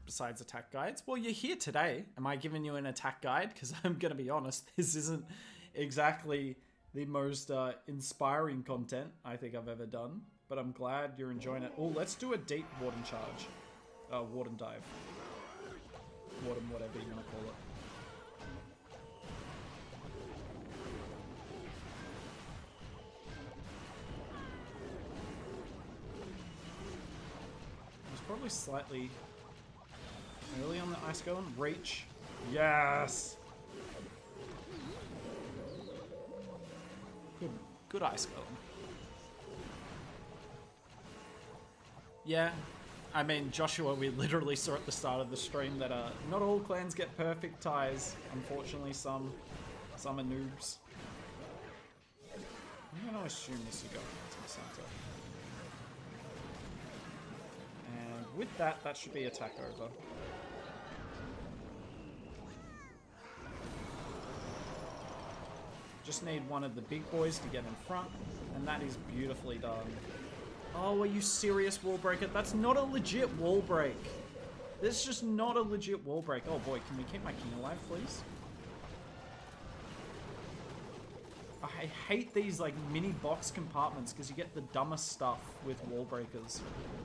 besides attack guides. Well, you're here today. Am I giving you an attack guide? Because I'm going to be honest, this isn't exactly the most inspiring content I think I've ever done. But I'm glad you're enjoying it. Oh, let's do a deep Warden charge. Warden dive. Warden, whatever you want to call it. Probably slightly early on the ice golem. Reach. Yes! Good ice golem. Yeah. I mean, Joshua, we literally saw at the start of the stream that not all clans get perfect ties. Unfortunately, some are noobs. I'm going to assume this is going into the center. With that, that should be attack over. Just need one of the big boys to get in front, and that is beautifully done. Oh, are you serious, wall breaker? That's not a legit wall break. That's just not a legit wall break. Oh boy, can we keep my king alive, please? I hate these like mini box compartments because you get the dumbest stuff with wall breakers.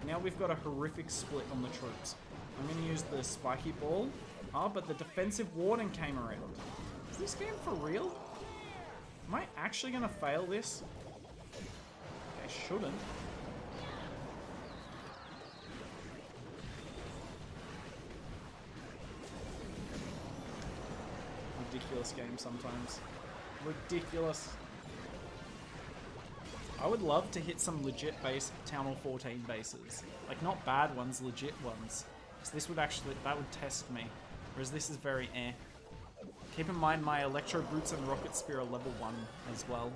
Now we've got a horrific split on the troops. I'm going to use the spiky ball. Oh, but the defensive warden came around. Is this game for real? Am I actually going to fail this? I shouldn't. Ridiculous game sometimes. Ridiculous. I would love to hit some legit base Town Hall 14 bases. Like, not bad ones, legit ones. So this would actually, that would test me. Whereas this is very eh. Keep in mind my Electro Boots and Rocket Spear are level 1 as well.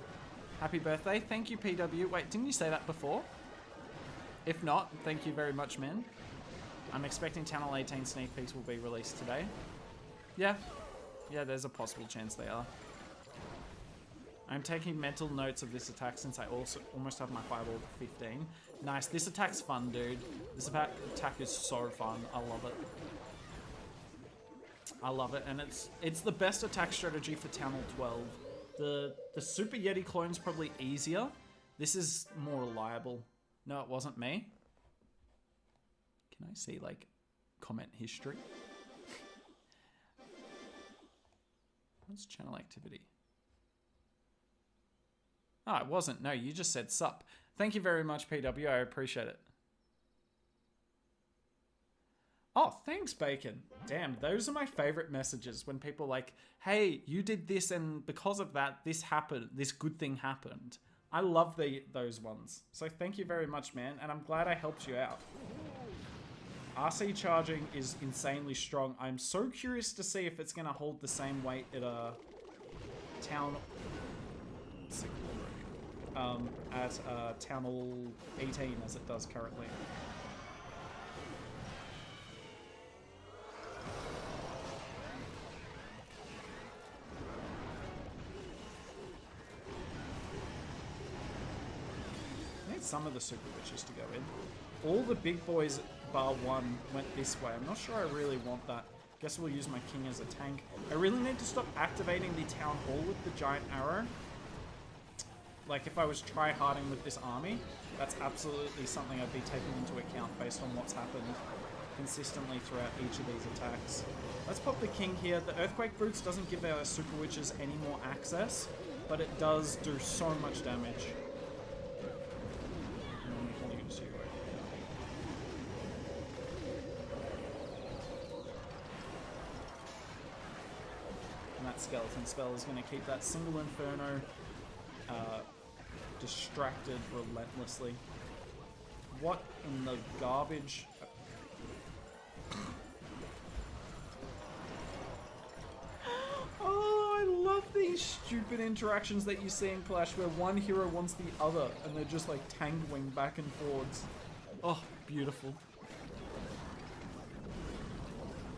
Happy birthday. Thank you, PW. Wait, didn't you say that before? If not, thank you very much, man. I'm expecting Town Hall 18 sneak peeks will be released today. Yeah. Yeah, there's a possible chance they are. I'm taking mental notes of this attack since I also almost have my fireball to 15. Nice. This attack's fun, dude. This attack is so fun. I love it. I love it, and it's the best attack strategy for Town Hall 12. The Super Yeti clone's probably easier. This is more reliable. No, it wasn't me. Can I see, like, comment history? What's channel activity? Oh, it wasn't. No, you just said sup. Thank you very much, PW. I appreciate it. Oh, thanks, Bacon. Damn, those are my favorite messages when people are like, hey, you did this and because of that, this happened. This good thing happened. I love those ones. So thank you very much, man. And I'm glad I helped you out. RC charging is insanely strong. I'm so curious to see if it's going to hold the same weight at a town... at Town Hall 18 as it does currently. I need some of the super witches to go in. All the big boys bar one went this way. I'm not sure I really want that. Guess we'll use my king as a tank. I really need to stop activating the Town Hall with the giant arrow. Like, if I was tryharding with this army, that's absolutely something I'd be taking into account based on what's happened consistently throughout each of these attacks. Let's pop the king here. The Earthquake Boots doesn't give our Super Witches any more access, but it does do so much damage. And that Skeleton Spell is going to keep that single Inferno distracted relentlessly. What in the garbage? Oh, I love these stupid interactions that you see in Clash where one hero wants the other and they're just like tangling back and forwards. Oh, beautiful.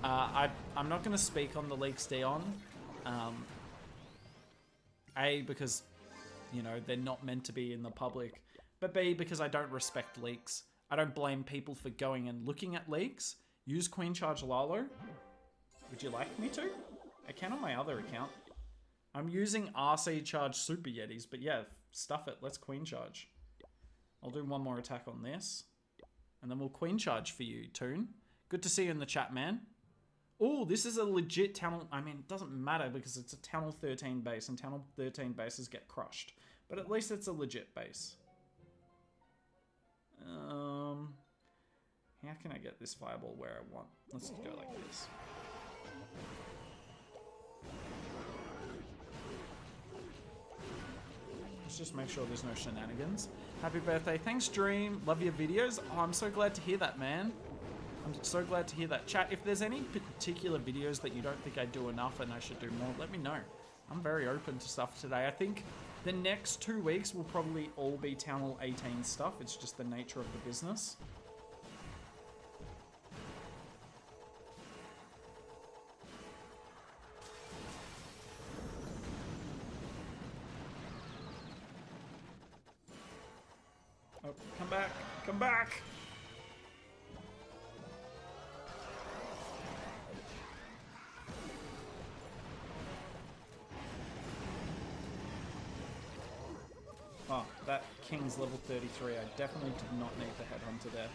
I'm not going to speak on the leaks, Dion. A, because, you know, they're not meant to be in the public. But B, because I don't respect leaks. I don't blame people for going and looking at leagues. Use Queen Charge Lalo. Would you like me to? I can on my other account. I'm using RC Charge Super Yetis, but yeah, stuff it. Let's Queen Charge. I'll do one more attack on this. And then we'll Queen Charge for you, Toon. Good to see you in the chat, man. Oh, this is a legit Tunnel. I mean, it doesn't matter because it's a Tunnel 13 base, and Tunnel 13 bases get crushed. But at least it's a legit base. How can I get this fireball where I want? Let's go like this. Let's just make sure there's no shenanigans. Happy birthday. Thanks, Dream. Love your videos. Oh, I'm so glad to hear that, man. I'm so glad to hear that. Chat, if there's any particular videos that you don't think I do enough and I should do more, let me know. I'm very open to stuff today. I think the next 2 weeks will probably all be Tunnel 18 stuff. It's just the nature of the business. Oh, come back. Come back. Oh, that King's level 33. I definitely did not need the Headhunter there.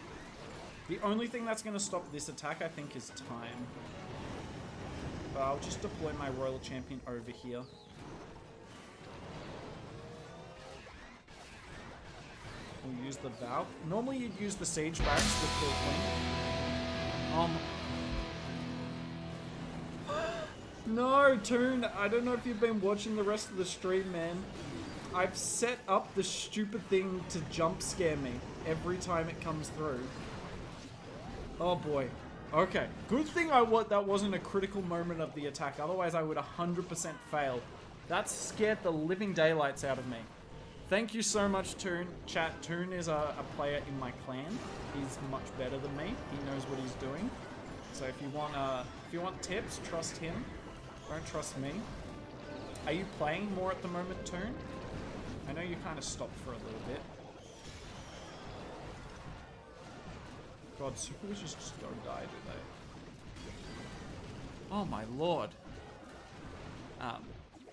The only thing that's going to stop this attack, I think, is time. But I'll just deploy my Royal Champion over here. We'll use the Valk. Normally you'd use the Siege Barracks with the Wing. No, Toon, I don't know if you've been watching the rest of the stream, man. I've set up the stupid thing to jump scare me every time it comes through. Oh boy. Okay. Good thing that wasn't a critical moment of the attack. Otherwise, I would 100% fail. That scared the living daylights out of me. Thank you so much, Toon. Chat, Toon is a player in my clan. He's much better than me. He knows what he's doing. So if you want tips, trust him. Don't trust me. Are you playing more at the moment, Toon? I know you kind of stopped for a little bit. God, Super Witches just don't die, do they? Oh my lord.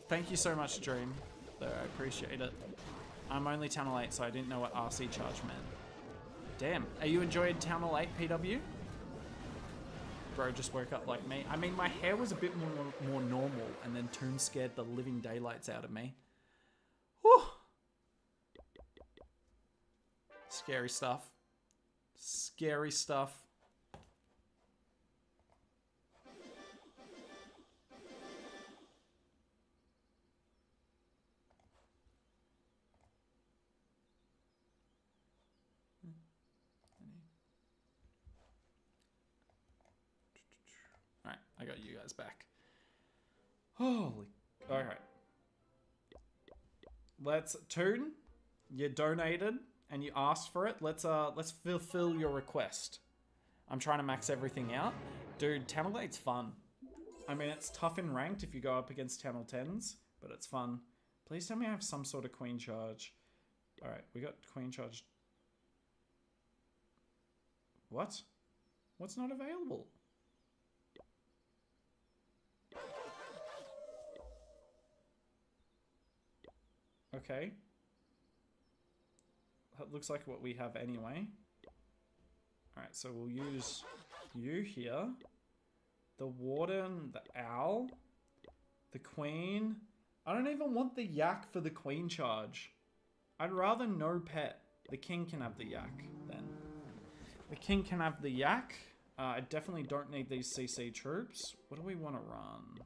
Thank you so much, Dream. Though I appreciate it. I'm only Tunnel 8, so I didn't know what RC charge meant. Damn. Are you enjoying Tunnel 8, PW? Bro just woke up like me. I mean, my hair was a bit more normal, and then Toon scared the living daylights out of me. Whew. Scary stuff. Scary stuff. Alright, I got you guys back. Holy... Alright. Let's... Toon, you donated and you asked for it. Let's fulfill your request. I'm trying to max everything out. Dude, Tunnel 8's fun. I mean, it's tough in ranked if you go up against Tunnel 10s, but it's fun. Please tell me I have some sort of Queen Charge. Alright, we got Queen Charge. What? What's not available? Okay. That looks like what we have anyway. Alright, so we'll use you here. The Warden, the Owl, the Queen. I don't even want the Yak for the Queen Charge. I'd rather no pet. The King can have the Yak, then. The King can have the Yak. I definitely don't need these CC troops. What do we want to run?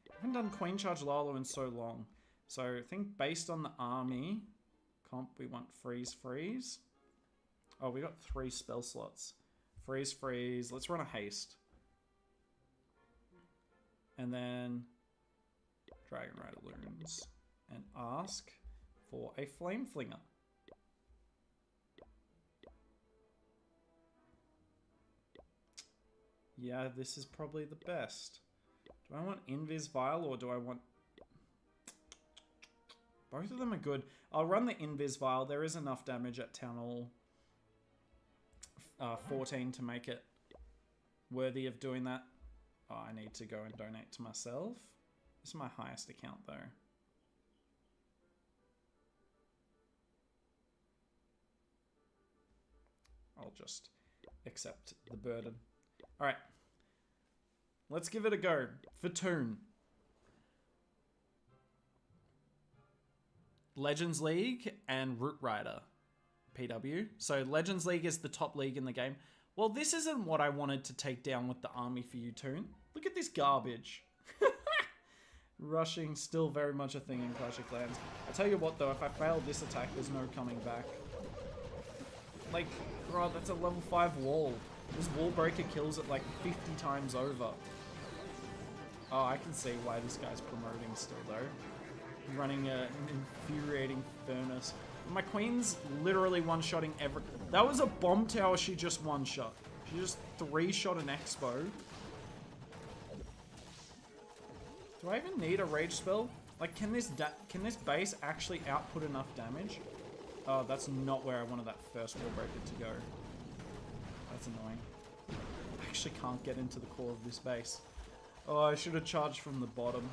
I haven't done Queen Charge Lalo in so long. So I think based on the army comp, we want freeze. Oh, we got 3 spell slots. Freeze. Let's run a haste. And then Dragon Rider Loons. And ask for a Flame Flinger. Yeah, this is probably the best. Do I want Invis Vial or do I want... Both of them are good. I'll run the Invis Vial. There is enough damage at Tunnel 14 to make it worthy of doing that. Oh, I need to go and donate to myself. This is my highest account though. I'll just accept the burden. All right. Let's give it a go. For Toon. Legends League and Root Rider. PW. So Legends League is the top league in the game. Well, this isn't what I wanted to take down with the army for you, Toon. Look at this garbage. Rushing, still very much a thing in Clash of Clans. I tell you what though, if I fail this attack, there's no coming back. Like, bro, that's a level 5 wall. This wall breaker kills it like 50 times over. Oh, I can see why this guy's promoting still though. Running an infuriating furnace. My queen's literally one-shotting every... That was a bomb tower she just one-shot. She just 3-shot an expo. Do I even need a rage spell? Like, can this base actually output enough damage? Oh, that's not where I wanted that first wall breaker to go. That's annoying. I actually can't get into the core of this base. Oh, I should have charged from the bottom.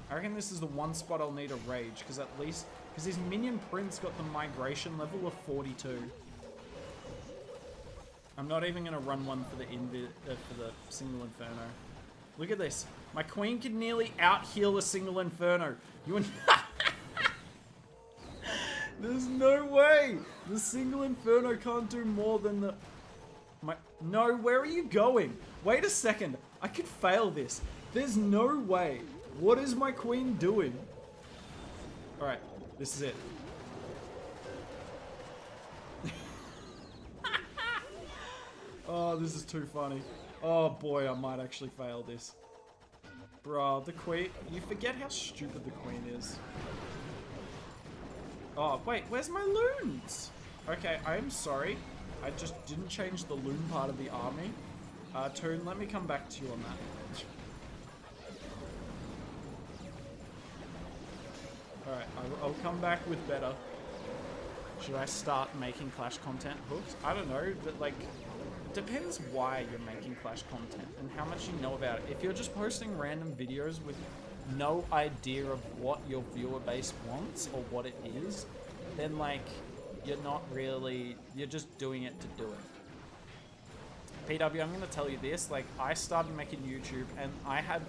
I reckon this is the one spot I'll need a rage, because at least... Because his minion prince got the migration level of 42. I'm not even going to run one for the single inferno. Look at this. My queen can nearly out-heal a single inferno. You and... There's no way! The single inferno can't do more than the... No, where are you going? Wait a second. I could fail this. There's no way. What is my queen doing? Alright, this is it. Oh, this is too funny. Oh boy, I might actually fail this. Bruh, the queen... You forget how stupid the queen is. Oh, wait, where's my loons? Okay, I am sorry. I just didn't change the loon part of the army. Toon, let me come back to you on that. Alright, I'll come back with better. Should I start making Clash content hooks? I don't know, but like... It depends why you're making Clash content and how much you know about it. If you're just posting random videos with no idea of what your viewer base wants or what it is, then like, you're not really... You're just doing it to do it. PW, I'm going to tell you this, like, I started making YouTube and I had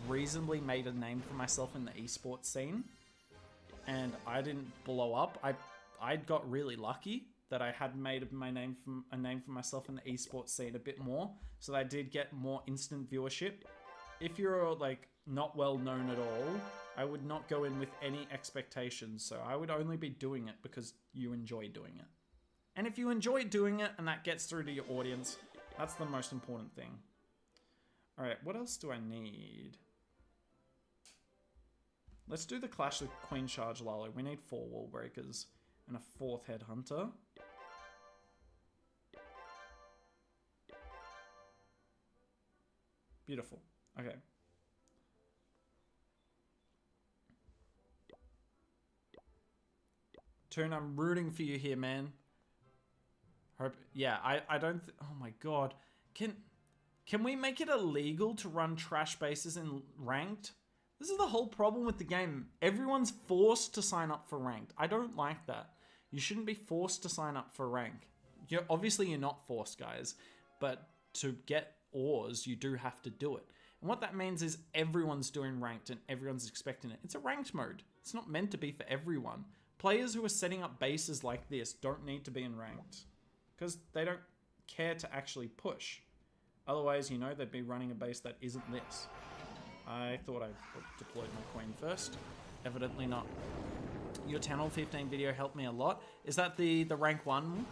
reasonably made a name for myself in the eSports scene. And I didn't blow up. I got really lucky that I had made a name for myself in the esports scene a bit more, so that I did get more instant viewership. If you're like not well known at all, I would not go in with any expectations, so I would only be doing it because you enjoy doing it. And if you enjoy doing it and that gets through to your audience, that's the most important thing. Alright, what else do I need? Let's do the Clash with Queen Charge Lalo. We need 4 wall breakers and a 4th headhunter. Beautiful. Okay. Toon, I'm rooting for you here, man. Hope. Yeah, I don't. Oh my god. Can we make it illegal to run trash bases in ranked? This is the whole problem with the game. Everyone's forced to sign up for ranked. I don't like that. You shouldn't be forced to sign up for rank. Obviously you're not forced, guys, but to get ores, you do have to do it. And what that means is everyone's doing ranked and everyone's expecting it. It's a ranked mode. It's not meant to be for everyone. Players who are setting up bases like this don't need to be in ranked because they don't care to actually push. Otherwise, you know, they'd be running a base that isn't this. I thought I deployed my queen first. Evidently not. Your Channel 15 video helped me a lot. Is that the rank 1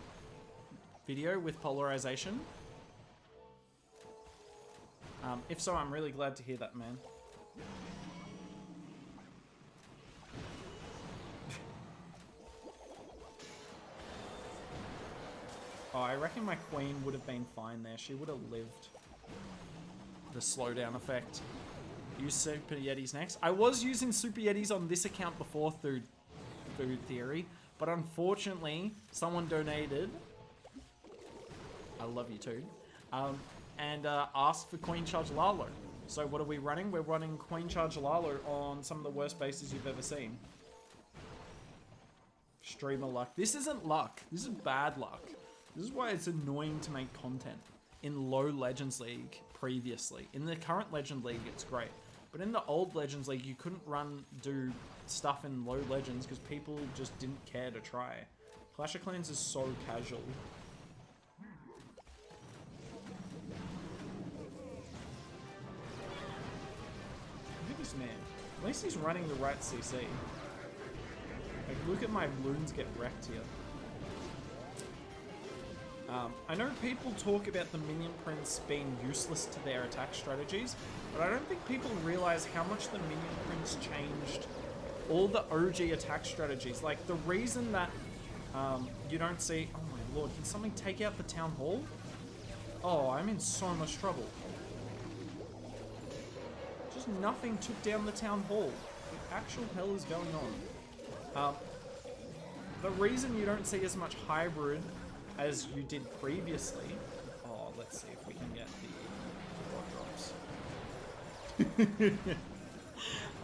video with polarization? If so, I'm really glad to hear that, man. Oh, I reckon my queen would have been fine there. She would have lived the slowdown effect. Use Super Yetis next. I was using Super Yetis on this account before through Food Theory, but unfortunately, someone donated I love you too. And asked for Queen Charge Lalo. So what are we running? We're running Queen Charge Lalo on some of the worst bases you've ever seen. Streamer luck. This isn't luck. This is bad luck. This is why it's annoying to make content in low Legends League previously. In the current Legend League, it's great. But in the old Legends League, you couldn't do stuff in low Legends because people just didn't care to try. Clash of Clans is so casual. Look at this man. At least he's running the right CC. Like, look at my loons get wrecked here. I know people talk about the minion prince being useless to their attack strategies, but I don't think people realize how much the minion prince changed all the OG attack strategies. Like, the reason that you don't see... Oh my lord, can somebody take out the town hall? Oh, I'm in so much trouble. Just nothing took down the town hall. What the actual hell is going on? The reason you don't see as much hybrid as you did previously... Oh, let's see if we can get the raw drops.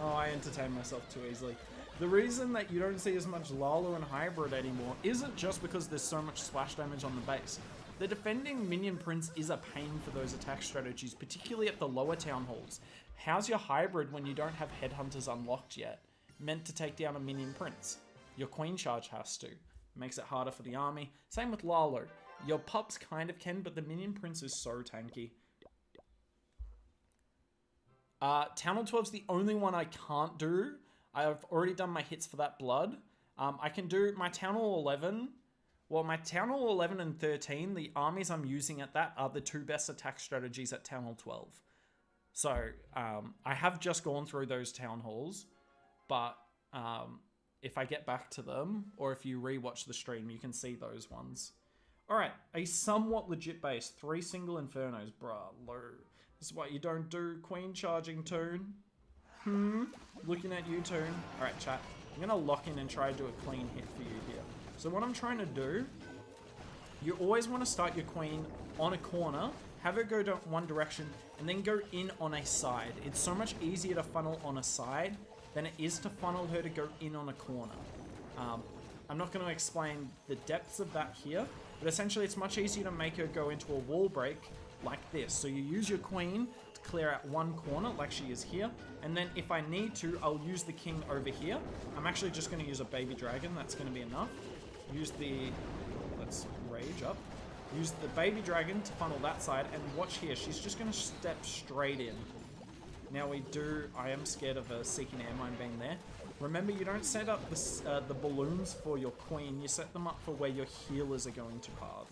Oh, I entertain myself too easily. The reason that you don't see as much Lalo and hybrid anymore isn't just because there's so much splash damage on the base. The defending minion prince is a pain for those attack strategies, particularly at the lower town halls. How's your hybrid when you don't have headhunters unlocked yet? Meant to take down a minion prince. Your queen charge has to. Makes it harder for the army. Same with Lalo. Your pups kind of can, but the minion prince is so tanky. Town Hall 12 is the only one I can't do. I've already done my hits for that blood. I can do my Town Hall 11. Well, my Town Hall 11 and 13, the armies I'm using at that are the two best attack strategies at Town Hall 12. So, I have just gone through those Town Halls, but if I get back to them, or if you rewatch the stream, you can see those ones. Alright, a somewhat legit base. 3 single Infernos, bruh, low. This is what you don't do, Queen charging Toon. Looking at you, Toon. Alright, chat. I'm going to lock in and try to do a clean hit for you here. So what I'm trying to do, you always want to start your Queen on a corner, have her go down one direction, and then go in on a side. It's so much easier to funnel on a side than it is to funnel her to go in on a corner. I'm not going to explain the depths of that here, but essentially it's much easier to make her go into a wall break like this. So you use your queen to clear out one corner like she is here, and then if I need to, I'll use the king over here. I'm actually just going to use a baby dragon, that's going to be enough. Use the... let's rage up. Use the baby dragon to funnel that side, and watch here, she's just going to step straight in. Now we do... I am scared of a Seeking Air Mine being there. Remember, you don't set up the balloons for your queen, you set them up for where your healers are going to path.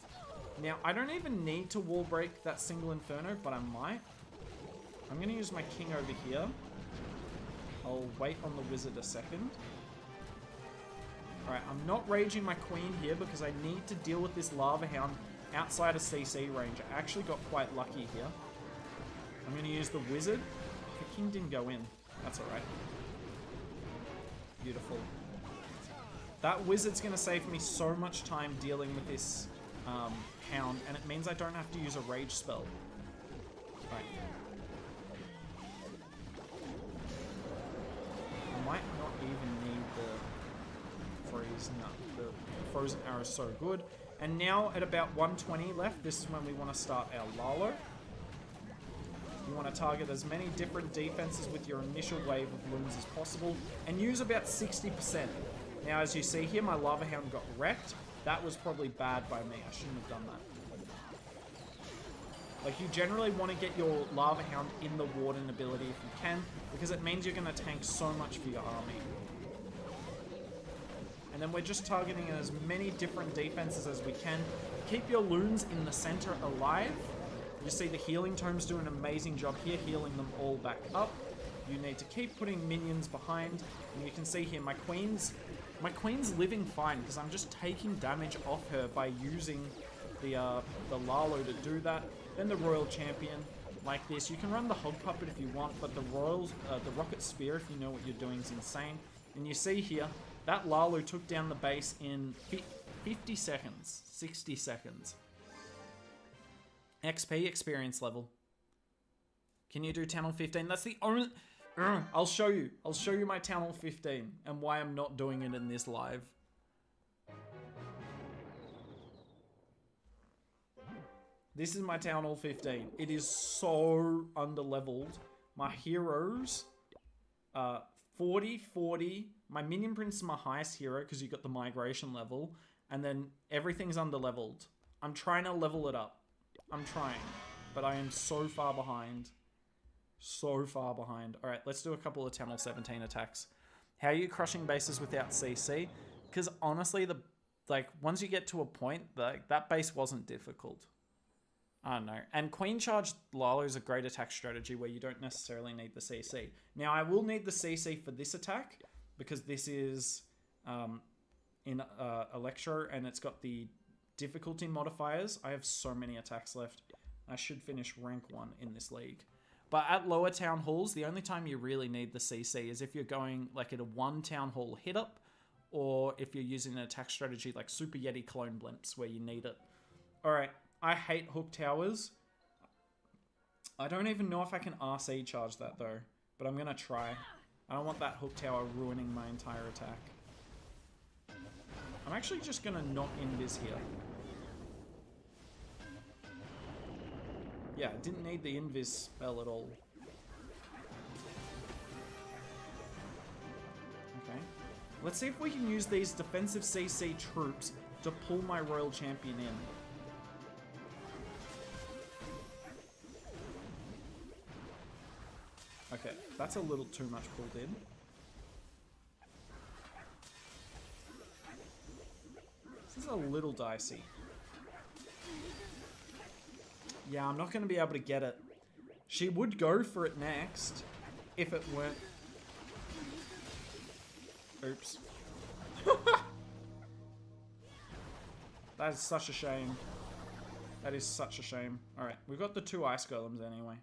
Now, I don't even need to wall break that single Inferno, but I might. I'm going to use my king over here. I'll wait on the wizard a second. Alright, I'm not raging my queen here because I need to deal with this lava hound outside of CC range. I actually got quite lucky here. I'm going to use the wizard. The king didn't go in. That's alright. Beautiful. That wizard's going to save me so much time dealing with this hound, and it means I don't have to use a rage spell. Right. I might not even need the freeze. No, the frozen arrow is so good. And now at about 120 left, this is when we want to start our Lalo. You want to target as many different defenses with your initial wave of loons as possible, and use about 60%. Now, as you see here, my Lava Hound got wrecked. That was probably bad by me. I shouldn't have done that. Like, you generally want to get your Lava Hound in the Warden ability if you can, because it means you're going to tank so much for your army. And then we're just targeting as many different defenses as we can. Keep your loons in the center alive. You see the healing tomes do an amazing job here, healing them all back up. You need to keep putting minions behind, and you can see here my queen's living fine because I'm just taking damage off her by using the Lalo to do that. Then the Royal Champion like this. You can run the Hog Puppet if you want, but the Rocket Spear, if you know what you're doing, is insane. And you see here that Lalo took down the base in 50 seconds, 60 seconds. XP experience level. Can you do Town Hall 15? That's the only... I'll show you. I'll show you my Town Hall 15 and why I'm not doing it in this live. This is my Town Hall 15. It is so underleveled. My heroes, 40, 40. My Minion Prince is my highest hero because you got the migration level. And then everything's underleveled. I'm trying to level it up. I'm trying. But I am so far behind. So far behind. Alright, let's do a couple of Town Hall 17 attacks. How are you crushing bases without CC? Because honestly, once you get to a point, that base wasn't difficult. I don't know. And Queen Charge Lalo is a great attack strategy where you don't necessarily need the CC. Now, I will need the CC for this attack because this is in Electro and it's got the difficulty modifiers. I have so many attacks left. I should finish rank 1 in this league. But at lower town halls, the only time you really need the CC is if you're going like at a 1 town hall hit up or if you're using an attack strategy like Super Yeti Clone Blimps where you need it. Alright. I hate hook towers. I don't even know if I can RC charge that though, but I'm going to try. I don't want that hook tower ruining my entire attack. I'm actually just going to not invis here. Yeah, didn't need the invis spell at all. Okay. Let's see if we can use these defensive CC troops to pull my Royal Champion in. Okay, that's a little too much pulled in. This is a little dicey. Yeah, I'm not going to be able to get it. She would go for it next if it weren't... Oops. That is such a shame. That is such a shame. Alright, we've got the 2 Ice Golems anyway.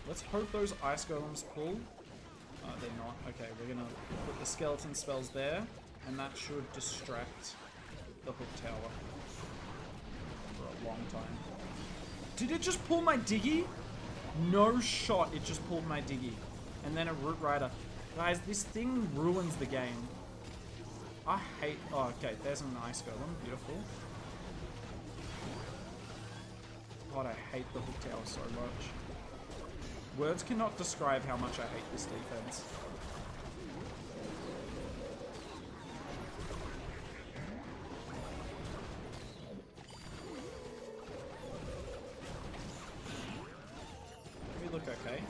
Let's hope those Ice Golems pull. Oh, they're not. Okay, we're going to put the skeleton spells there, and that should distract the hook tower for a long time. Did it just pull my Diggy? No shot, it just pulled my Diggy. And then a Root Rider. Guys, this thing ruins the game. I hate... Oh, okay, there's an Ice Golem. Beautiful. God, I hate the hook tower so much. Words cannot describe how much I hate this defense. We look okay.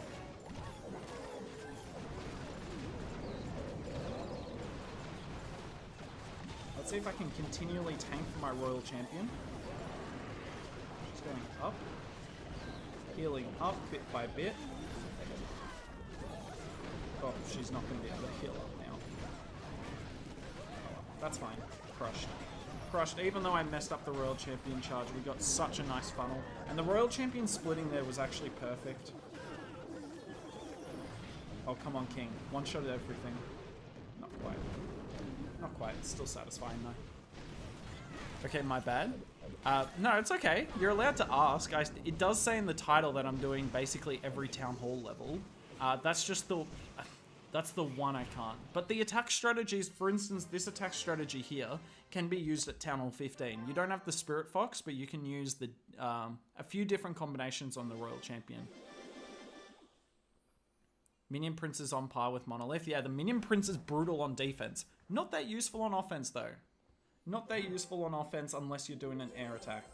Let's see if I can continually tank for my Royal Champion. Just going up. Healing up bit by bit. Oh, she's not going to be able to heal up now. That's fine. Crushed. Crushed. Even though I messed up the Royal Champion charge, we got such a nice funnel. And the Royal Champion splitting there was actually perfect. Oh, come on, King. One shot at everything. Not quite. Not quite. It's still satisfying, though. Okay, my bad. No, it's okay. You're allowed to ask. It does say in the title that I'm doing basically every Town Hall level. That's just the... That's the one I can't. But the attack strategies, for instance, this attack strategy here can be used at Town Hall 15. You don't have the Spirit Fox, but you can use the a few different combinations on the Royal Champion. Minion Prince is on par with Monolith. Yeah, the Minion Prince is brutal on defense. Not that useful on offense, though. Not that useful on offense unless you're doing an air attack.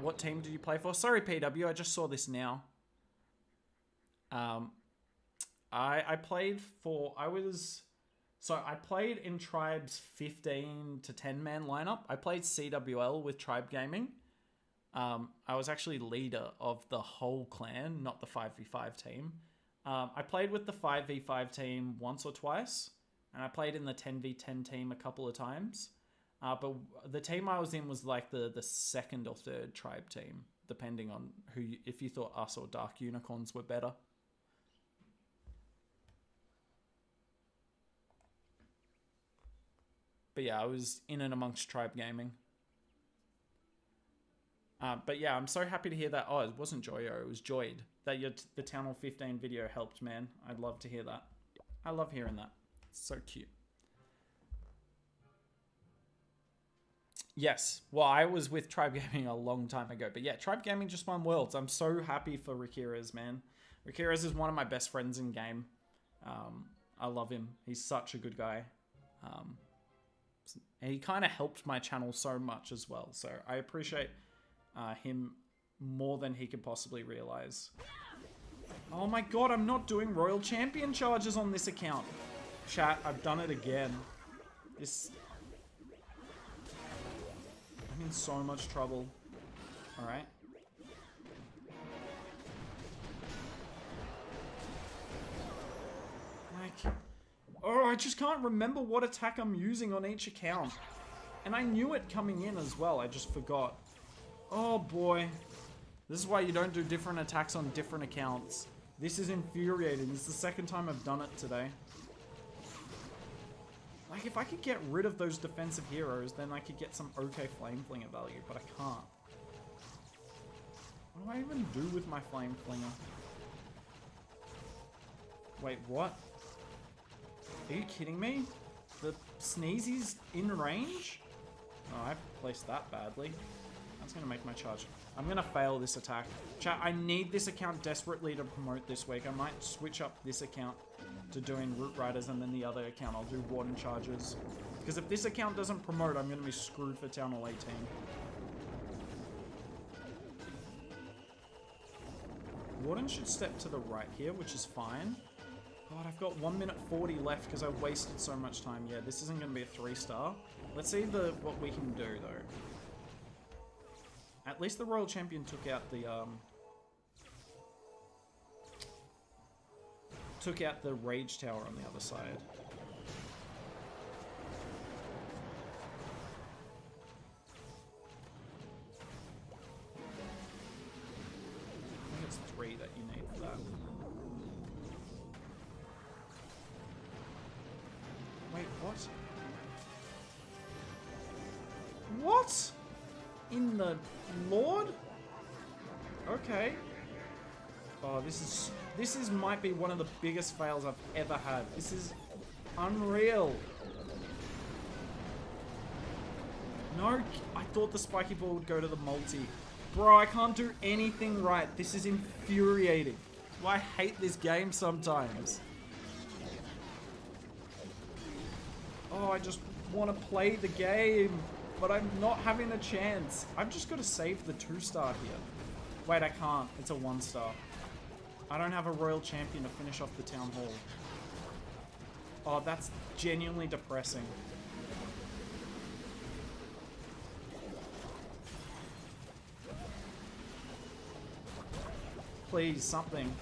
What team did you play for? Sorry, PW, I just saw this now. I played for... So I played in Tribe's 15 to 10 man lineup. I played CWL with Tribe Gaming. I was actually leader of the whole clan, not the 5v5 team. I played with the 5v5 team once or twice. And I played in the 10v10 team a couple of times. But the team I was in was like the second or third Tribe team, depending on if you thought us or Dark Unicorns were better. But yeah, I was in and amongst Tribe Gaming. But yeah, I'm so happy to hear that. Oh, it wasn't Joyo, it was Joyed. That the Town Hall 15 video helped, man. I'd love to hear that. I love hearing that. It's so cute. Yes. Well, I was with Tribe Gaming a long time ago. But yeah, Tribe Gaming just won Worlds. I'm so happy for Rikiras, man. Rikiras is one of my best friends in game. I love him. He's such a good guy. And he kind of helped my channel so much as well. So I appreciate him more than he could possibly realize. Oh my god, I'm not doing Royal Champion charges on this account. Chat, I've done it again. I'm in so much trouble. Alright. Like, oh, I just can't remember what attack I'm using on each account. And I knew it coming in as well, I just forgot. Oh boy. This is why you don't do different attacks on different accounts. This is infuriating. This is the second time I've done it today. Like, if I could get rid of those defensive heroes, then I could get some okay Flame Flinger value, but I can't. What do I even do with my Flame Flinger? Wait, what? Are you kidding me? The Sneezy's in range? Oh, I placed that badly. That's going to make my charge. I'm going to fail this attack. Chat, I need this account desperately to promote this week. I might switch up this account to doing Root Riders, and then the other account I'll do Warden charges. Because if this account doesn't promote, I'm going to be screwed for Town Hall 18. Warden should step to the right here, which is fine. God, I've got 1 minute 40 left because I wasted so much time. Yeah, this isn't going to be a 3-star. Let's see what we can do, though. At least the Royal Champion took out the Rage Tower on the other side. I think it's 3 that you need for that. Wait, what? What? In the Lord? Okay. Oh, this is might be one of the biggest fails I've ever had. This is unreal. No, I thought the spiky ball would go to the multi. Bro, I can't do anything right. This is infuriating. Well, I hate this game sometimes. Oh, I just want to play the game. But I'm not having a chance. I've just got to save the 2-star here. Wait, I can't. It's a 1-star. I don't have a Royal Champion to finish off the Town Hall. Oh, that's genuinely depressing. Please, something.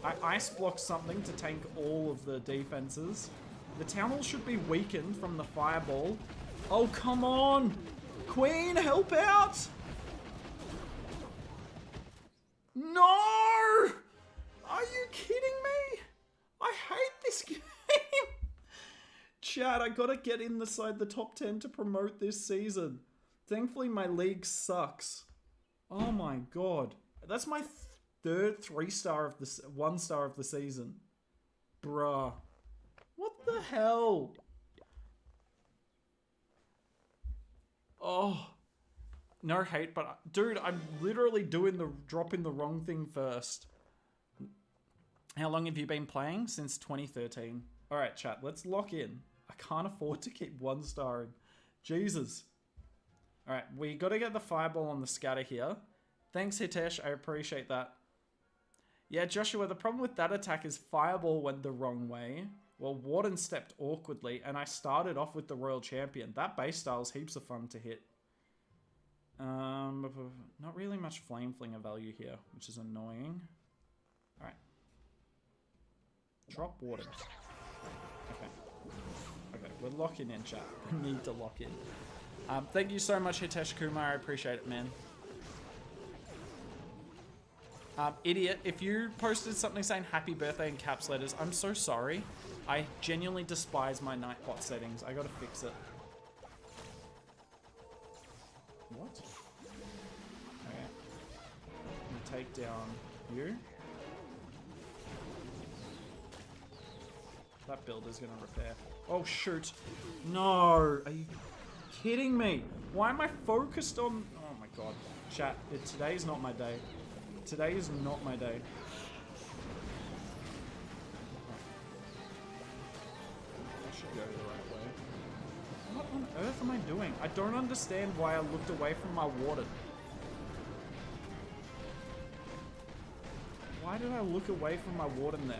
I ice block something to tank all of the defenses. The Town Hall should be weakened from the fireball. Oh, come on! Queen, help out! No! Are you kidding me? I hate this game! Chat, I gotta get inside the top 10 to promote this season. Thankfully, my league sucks. Oh my god. That's my third 3-star of the 1-star of the season. Bruh. What the hell? Oh. No hate, but dude, I'm literally dropping the wrong thing first. How long have you been playing? Since 2013. Alright, chat, let's lock in. I can't afford to keep 1-starring. Jesus. Alright, we gotta get the fireball on the scatter here. Thanks, Hitesh, I appreciate that. Yeah, Joshua, the problem with that attack is fireball went the wrong way. Well, Warden stepped awkwardly, and I started off with the Royal Champion. That base style is heaps of fun to hit. Not really much Flame Flinger value here, which is annoying. Alright. Drop Warden. Okay. Okay, we're locking in, chat. We need to lock in. Thank you so much, Hitesh Kumar. I appreciate it, man. Idiot, if you posted something saying happy birthday in caps letters, I'm so sorry. I genuinely despise my Nightbot settings. I gotta fix it. What? Okay. I'm gonna take down you. That builder's gonna repair. Oh shoot. No! Are you kidding me? Why am I focused on... Oh my god. Chat, today's not my day. Today is not my day. I should go the right way. What on earth am I doing? I don't understand why I looked away from my warden. Why did I look away from my warden there?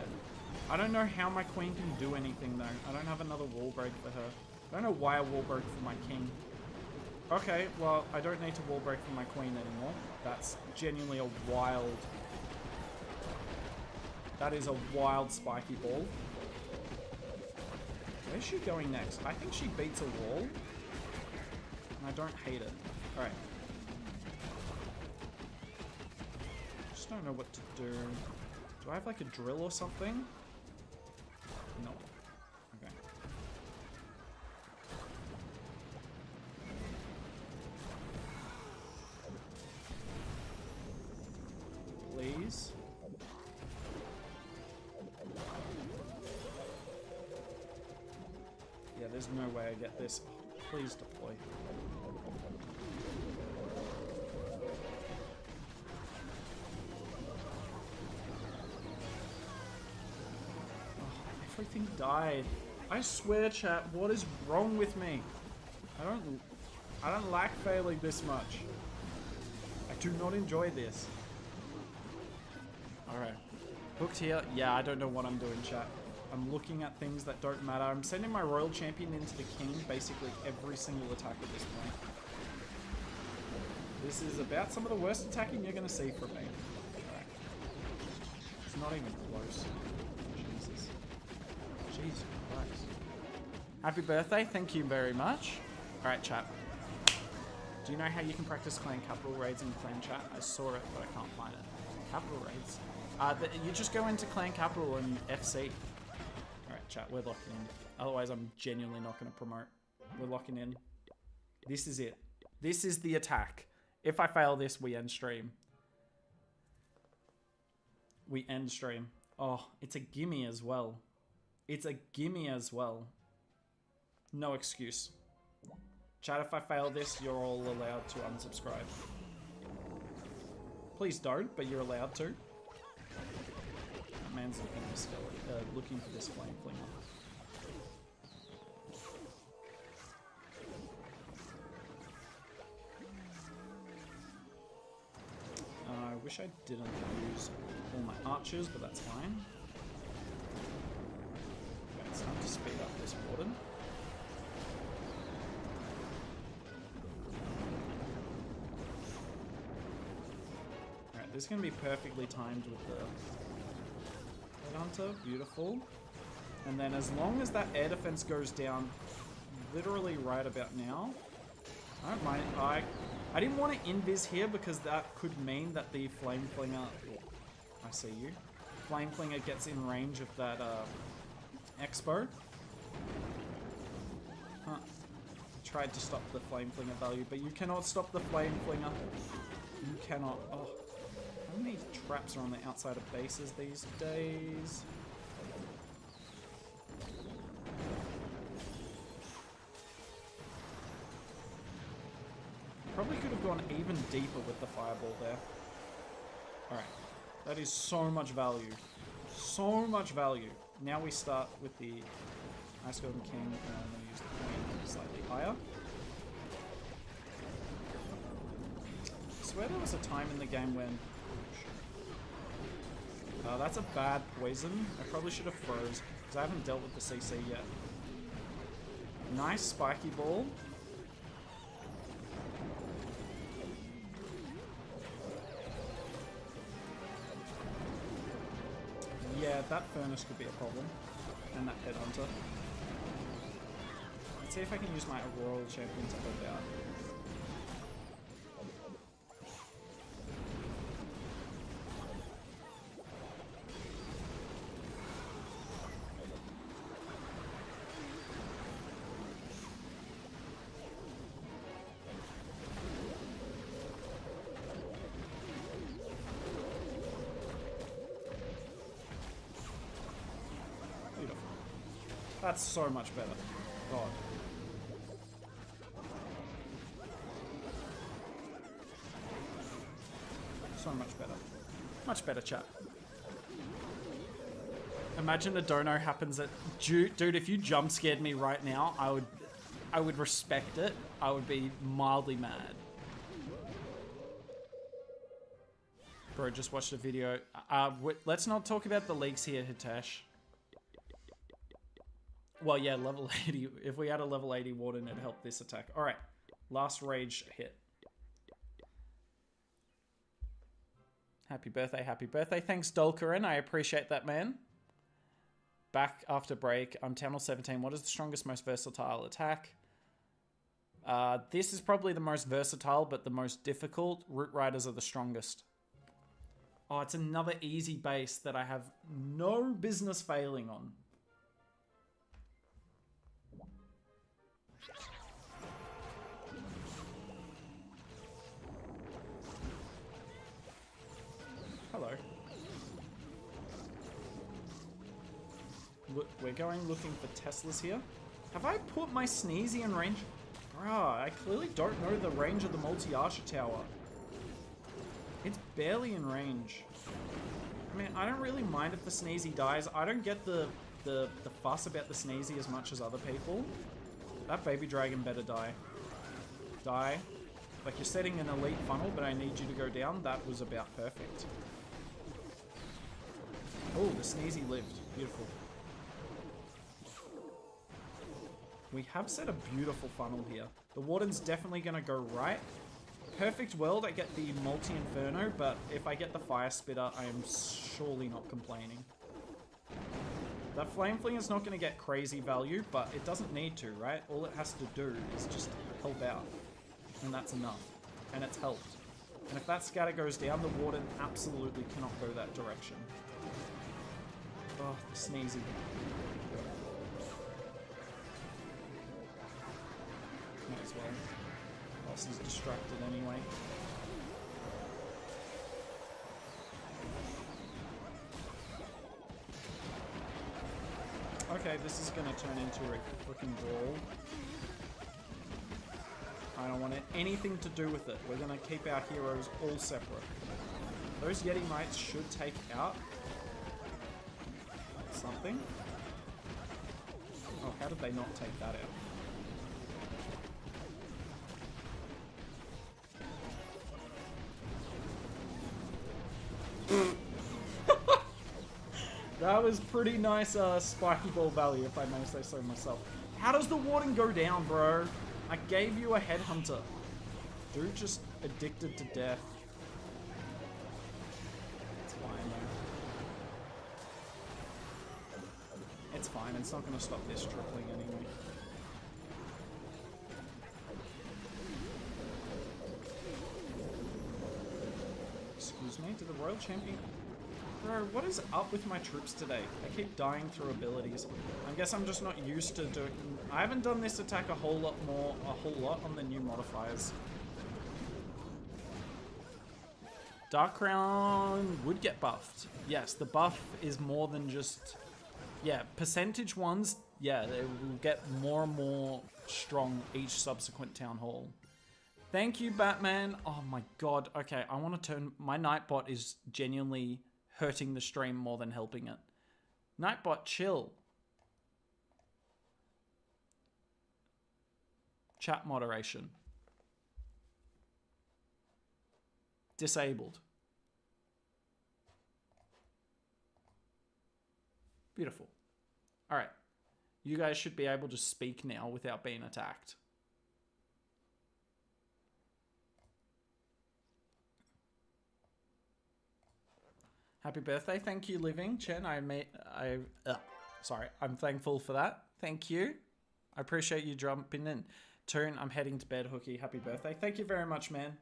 I don't know how my queen can do anything though. I don't have another wall break for her. I don't know why I wall broke for my king. Okay, well, I don't need to wall break for my queen anymore. That's genuinely a wild... That is a wild spiky ball. Where's she going next? I think she beats a wall. And I don't hate it. Alright. Just don't know what to do. Do I have like a drill or something? No. Okay. Please. Yeah, there's no way I get this. Please deploy. Everything died. I swear, chat, what is wrong with me? I don't like failing this much. I do not enjoy this. Alright. Hooked here. Yeah, I don't know what I'm doing, chat. I'm looking at things that don't matter. I'm sending my royal champion into the king basically every single attack at this point. This is about some of the worst attacking you're going to see from me. Alright. It's not even close. Jesus. Jesus Christ. Happy birthday. Thank you very much. Alright, chat. Do you know how you can practice clan capital raids in clan chat? I saw it, but I can't find it. Capital raids? You just go into clan capital and FC. Alright, chat. We're locking in. Otherwise, I'm genuinely not going to promote. We're locking in. This is it. This is the attack. If I fail this, we end stream. We end stream. Oh, it's a gimme as well. It's a gimme as well. No excuse. Chat, if I fail this, you're all allowed to unsubscribe. Please don't, but you're allowed to. That man's looking for this flame flinger. I wish I didn't use all my archers, but that's fine. Okay, it's time to speed up this warden. Alright, this is going to be perfectly timed with the Headhunter. Beautiful. And then as long as that air defense goes down literally right about now, I don't mind. I didn't want to invis here because that could mean that the Flame Flinger... Oh, I see you. Flame Flinger gets in range of that Expo. Huh. Tried to stop the Flame Flinger value, but you cannot stop the Flame Flinger. You cannot. Oh. How many traps are on the outside of bases these days? Probably could have gone even deeper with the fireball there. Alright. That is so much value. So much value. Now we start with the Ice Golden King, and I'm going to use the Queen slightly higher. I swear there was a time in the game when... that's a bad poison. I probably should have froze, because I haven't dealt with the CC yet. Nice spiky ball. Yeah, that furnace could be a problem. And that headhunter. Let's see if I can use my Auroral Champion to help out. That's so much better. God. So much better. Much better, chat. Imagine a dono happens at... Dude, if you jump scared me right now, I would respect it. I would be mildly mad. Bro, just watched a video. Let's not talk about the leaks here, Hitesh. Well, yeah, level 80. If we had a level 80 Warden, it'd help this attack. Alright, last rage hit. Happy birthday, happy birthday. Thanks, Dolkarin. I appreciate that, man. Back after break. I'm Townhall 17. What is the strongest, most versatile attack? This is probably the most versatile, but the most difficult. Root Riders are the strongest. Oh, it's another easy base that I have no business failing on. Hello. Look, we're going looking for Teslas here. Have I put my Sneezy in range? Bruh, I clearly don't know the range of the multi-archer tower. It's barely in range. I mean, I don't really mind if the Sneezy dies. I don't get the fuss about the Sneezy as much as other people. That baby dragon better die. Die. Like, you're setting an elite funnel, but I need you to go down. That was about perfect. Oh, the Sneezy lived. Beautiful. We have set a beautiful funnel here. The Warden's definitely going to go right. Perfect world, I get the multi-inferno, but if I get the fire spitter, I am surely not complaining. That flame fling is not going to get crazy value, but it doesn't need to, right? All it has to do is just help out. And that's enough. And it's helped. And if that scatter goes down, the Warden absolutely cannot go that direction. Oh, the Sneezy. Might as well. Else he's distracted anyway. Okay, this is gonna turn into a freaking brawl. I don't want anything to do with it. We're gonna keep our heroes all separate. Those Yeti Mites should take out something. Oh, how did they not take that out? That was pretty nice spiky ball value, if I may say so myself. How does the Warden go down, bro? I gave you a headhunter. Dude just addicted to death. It's fine, though. It's fine, it's not going to stop this tripling anyway. Excuse me, did the Royal Champion... Bro, what is up with my troops today? I keep dying through abilities. I guess I'm just not used to doing... I haven't done this attack a whole lot on the new modifiers. Dark Crown would get buffed. Yes, the buff is more than just... Yeah, percentage ones, yeah, they will get more and more strong each subsequent Town Hall. Thank you, Batman. Oh my god. Okay, I want to turn... My Nightbot is genuinely... hurting the stream more than helping it. Nightbot, chill. Chat moderation. Disabled. Beautiful. Alright. You guys should be able to speak now without being attacked. Happy birthday. Thank you, Living. Chen, sorry, I'm thankful for that. Thank you. I appreciate you jumping in. Toon, I'm heading to bed, Hookie. Happy birthday. Thank you very much, man.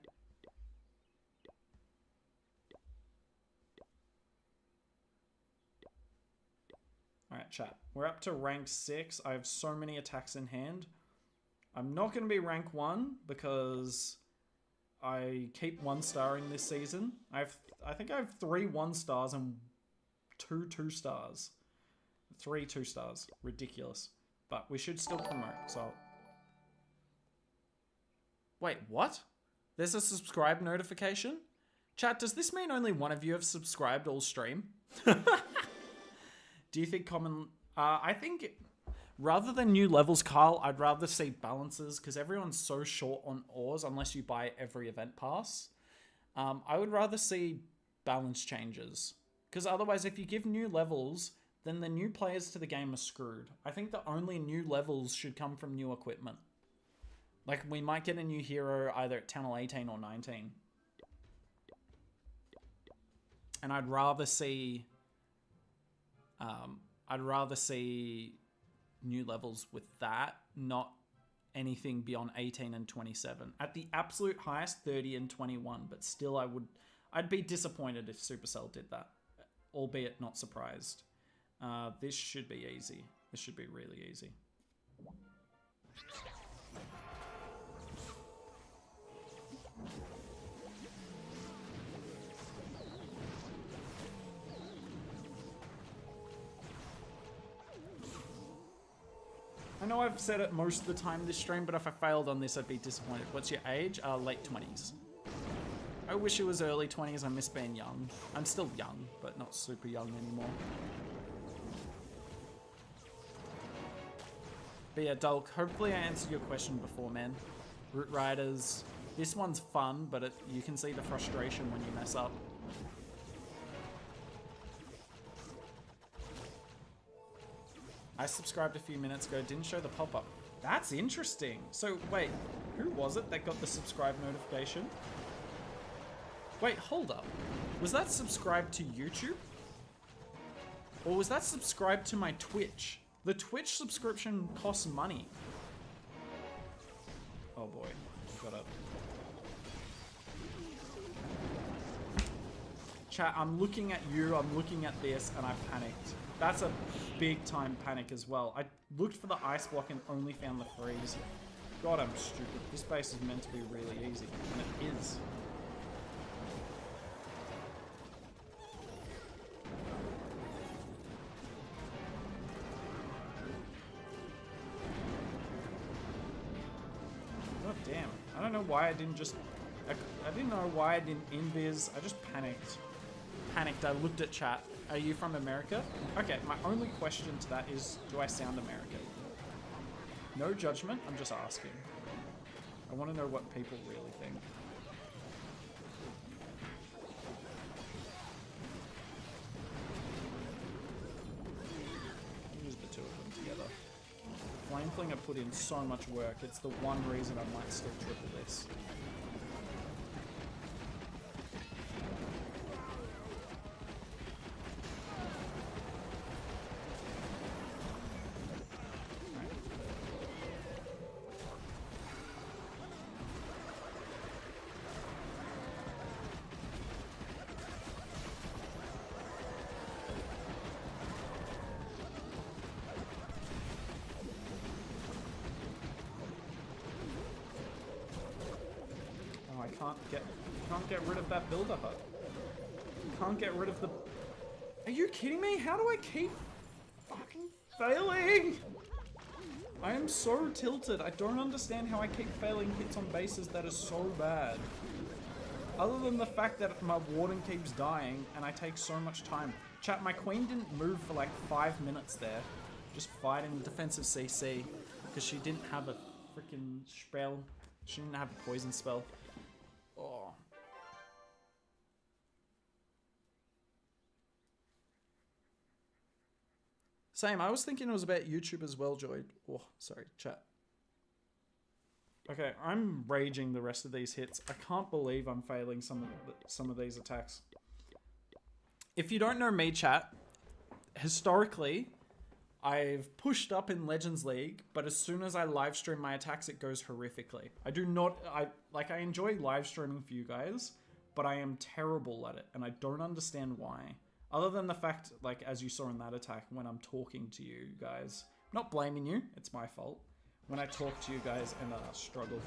Alright, chat. We're up to rank 6. I have so many attacks in hand. I'm not going to be rank 1 because I keep 1-starring this season. I think I have 3 1-stars and 2 2-stars. 3 2-stars. Ridiculous. But we should still promote, so... Wait, what? There's a subscribe notification? Chat, does this mean only one of you have subscribed all stream? Do you think common... I think... Rather than new levels, Carl, I'd rather see balances, because everyone's so short on ores unless you buy every event pass. I would rather see balance changes. Because otherwise, if you give new levels, then the new players to the game are screwed. I think the only new levels should come from new equipment. Like, we might get a new hero either at 10 or 18 or 19. And I'd rather see... new levels with that, not anything beyond 18 and 27. At the absolute highest, 30 and 21, but still I'd be disappointed if Supercell did that, albeit not surprised. This should be easy. This should be really easy. I know I've said it most of the time this stream, but if I failed on this, I'd be disappointed. What's your age? Late 20s. I wish it was early 20s. I miss being young. I'm still young, but not super young anymore. But yeah, Dulk, hopefully I answered your question before, man. Root Riders. This one's fun, but you can see the frustration when you mess up. I subscribed a few minutes ago, didn't show the pop-up. That's interesting. So, wait, who was it that got the subscribe notification? Wait, hold up. Was that subscribed to YouTube? Or was that subscribed to my Twitch? The Twitch subscription costs money. Oh boy, got up. Chat, I'm looking at you, I'm looking at this, and I panicked. That's a big time panic as well. I looked for the ice block and only found the freeze. God, I'm stupid. This base is meant to be really easy, and it is. God damn. I don't know why I didn't just... I didn't know why I didn't invis. I just panicked. I looked at chat. Are you from America? Okay, my only question to that is, do I sound American? No judgment, I'm just asking. I want to know what people really think. Use the two of them together. Flame Flinger put in so much work. It's the one reason I might still triple this. Can't get rid of that builder hut. Can't get rid of the... Are you kidding me? How do I keep fucking failing? I am so tilted. I don't understand how I keep failing hits on bases that are so bad. Other than the fact that my warden keeps dying and I take so much time. Chat, my queen didn't move for like 5 minutes there. Just fighting defensive CC. Because she didn't have a freaking spell. She didn't have a poison spell. Oh. Same, I was thinking it was about YouTube as well, Joy. Oh, sorry, chat. Okay, I'm raging the rest of these hits. I can't believe I'm failing some of these attacks. If you don't know me, chat, historically, I've pushed up in Legends League, but as soon as I live stream my attacks, it goes horrifically. I enjoy live streaming for you guys, but I am terrible at it, and I don't understand why. Other than the fact, like, as you saw in that attack, when I'm talking to you guys, not blaming you, it's my fault. When I talk to you guys and struggle.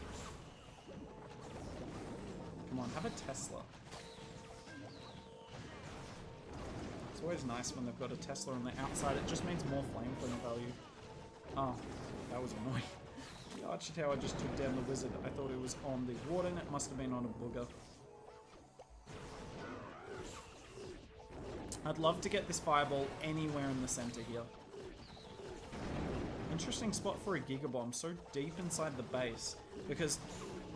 Come on, have a Tesla. It's always nice when they've got a Tesla on the outside. It just means more flame flinger value. Oh, that was annoying. The Archer Tower just took down the wizard. I thought it was on the warden. It must have been on a booger. I'd love to get this fireball anywhere in the center here. Interesting spot for a Giga Bomb, so deep inside the base. Because,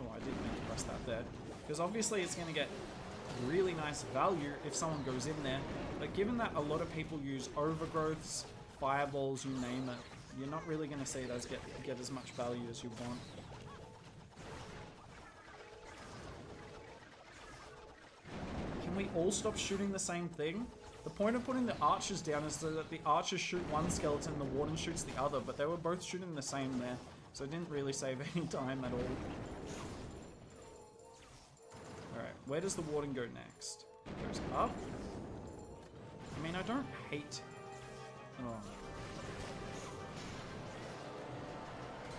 oh, I didn't mean to press that there. Because obviously it's going to get really nice value if someone goes in there. But given that a lot of people use overgrowths, fireballs, you name it, you're not really going to see those get as much value as you want. Can we all stop shooting the same thing? The point of putting the archers down is so that the archers shoot one skeleton and the warden shoots the other, but they were both shooting the same there, so it didn't really save any time at all. Alright, where does the warden go next? It goes up. I mean, I don't hate... Oh.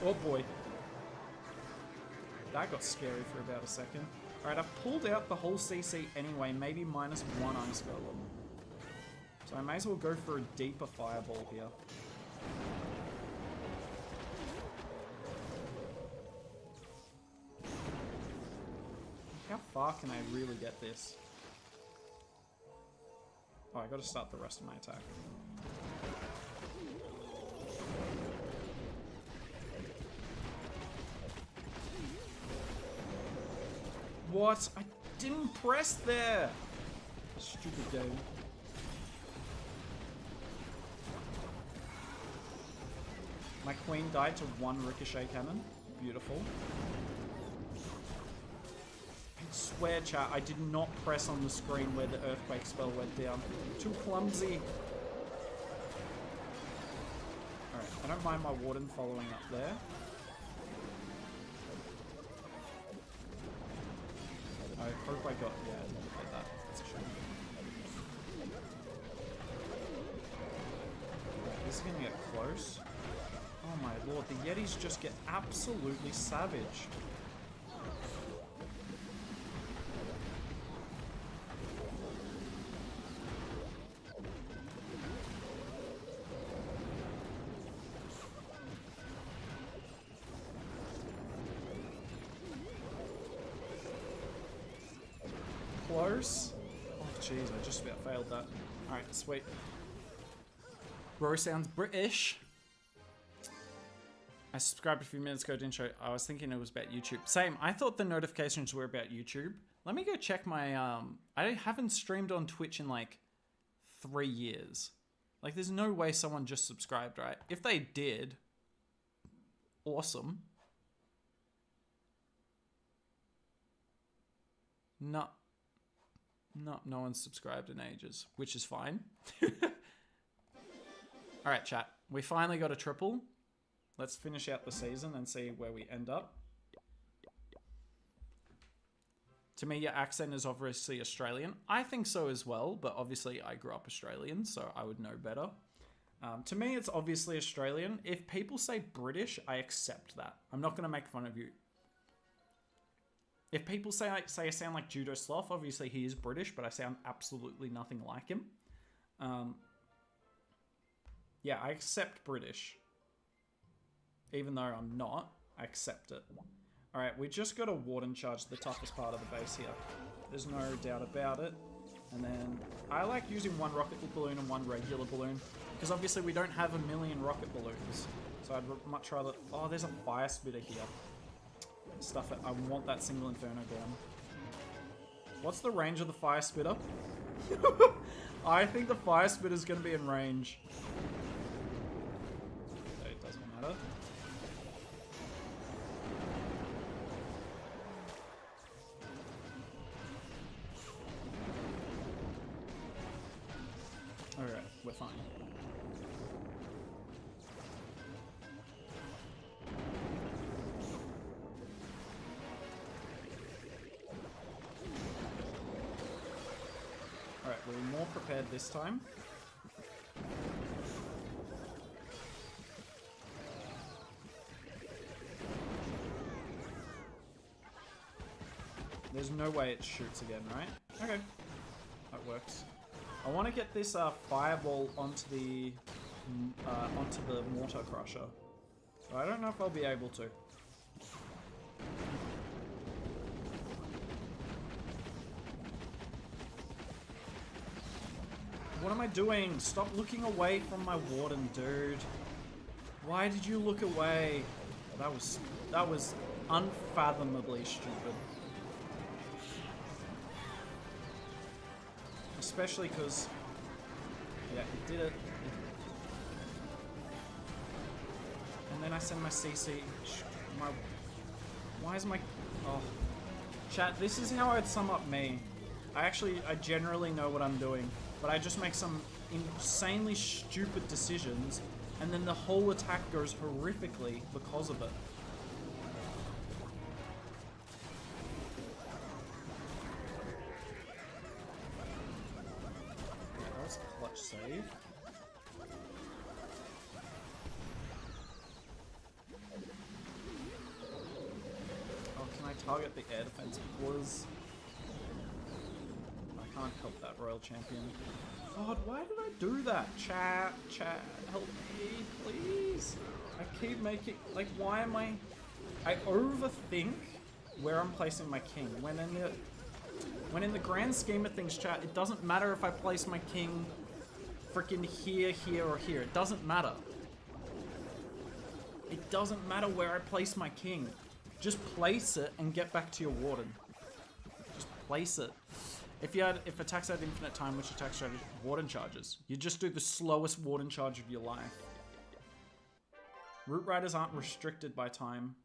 Oh boy. That got scary for about a second. Alright, I've pulled out the whole CC anyway, maybe minus one Ice Golem. So I may as well go for a deeper fireball here. How far can I really get this? Oh, I gotta start the rest of my attack. What? I didn't press there! Stupid game. My queen died to one ricochet cannon. Beautiful. I swear, chat, I did not press on the screen where the earthquake spell went down. Too clumsy. Alright, I don't mind my warden following up there. I hope I got... Yeah, I didn't get that. That's a shame. Right, this is gonna get close. Oh my lord, the Yetis just get absolutely savaged. Close. Oh jeez, I just about failed that. Alright, sweet. Bro sounds British. I subscribed a few minutes ago, didn't show. I was thinking it was about YouTube. Same, I thought the notifications were about YouTube. Let me go check my, I haven't streamed on Twitch in like 3 years. Like, there's no way someone just subscribed, right? If they did, awesome. No one's subscribed in ages, which is fine. Alright, chat. We finally got a triple. Let's finish out the season and see where we end up. To me, your accent is obviously Australian. I think so as well, but obviously I grew up Australian, so I would know better. To me, it's obviously Australian. If people say British, I accept that. I'm not going to make fun of you. If people say I sound like Judo Sloth, obviously he is British, but I sound absolutely nothing like him. Yeah, I accept British. Even though I'm not, I accept it. Alright, we just got a Warden charge, the toughest part of the base here. There's no doubt about it. And then, I like using one rocket balloon and one regular balloon. Because obviously we don't have a million rocket balloons. So I'd much rather... Oh, there's a fire spitter here. Stuff it. I want that single Inferno down. What's the range of the fire spitter? I think the fire spitter is going to be in range. It doesn't matter. Alright, we're fine. Alright, we're more prepared this time. There's no way it shoots again, right? Okay. That works. I want to get this fireball onto the mortar crusher. So I don't know if I'll be able to. What am I doing? Stop looking away from my warden, dude. Why did you look away? That was unfathomably stupid. Especially because, yeah, it did it. And then I send my CC. Why is my... Oh. Chat, this is how I'd sum up me. I generally know what I'm doing. But I just make some insanely stupid decisions, and then the whole attack goes horrifically because of it. Yeah, that was a clutch save. Oh, can I target the air defense? I can't help that Royal Champion. God, why did I do that? Chat, help me, please. I keep making... Like, why am I overthink where I'm placing my king. When in the grand scheme of things, chat, it doesn't matter if I place my king freaking here, here, or here. It doesn't matter. It doesn't matter where I place my king. Just place it and get back to your warden. Just place it. If attacks had infinite time, which attack strategy? Warden charges. You just do the slowest warden charge of your life. Root Riders aren't restricted by time.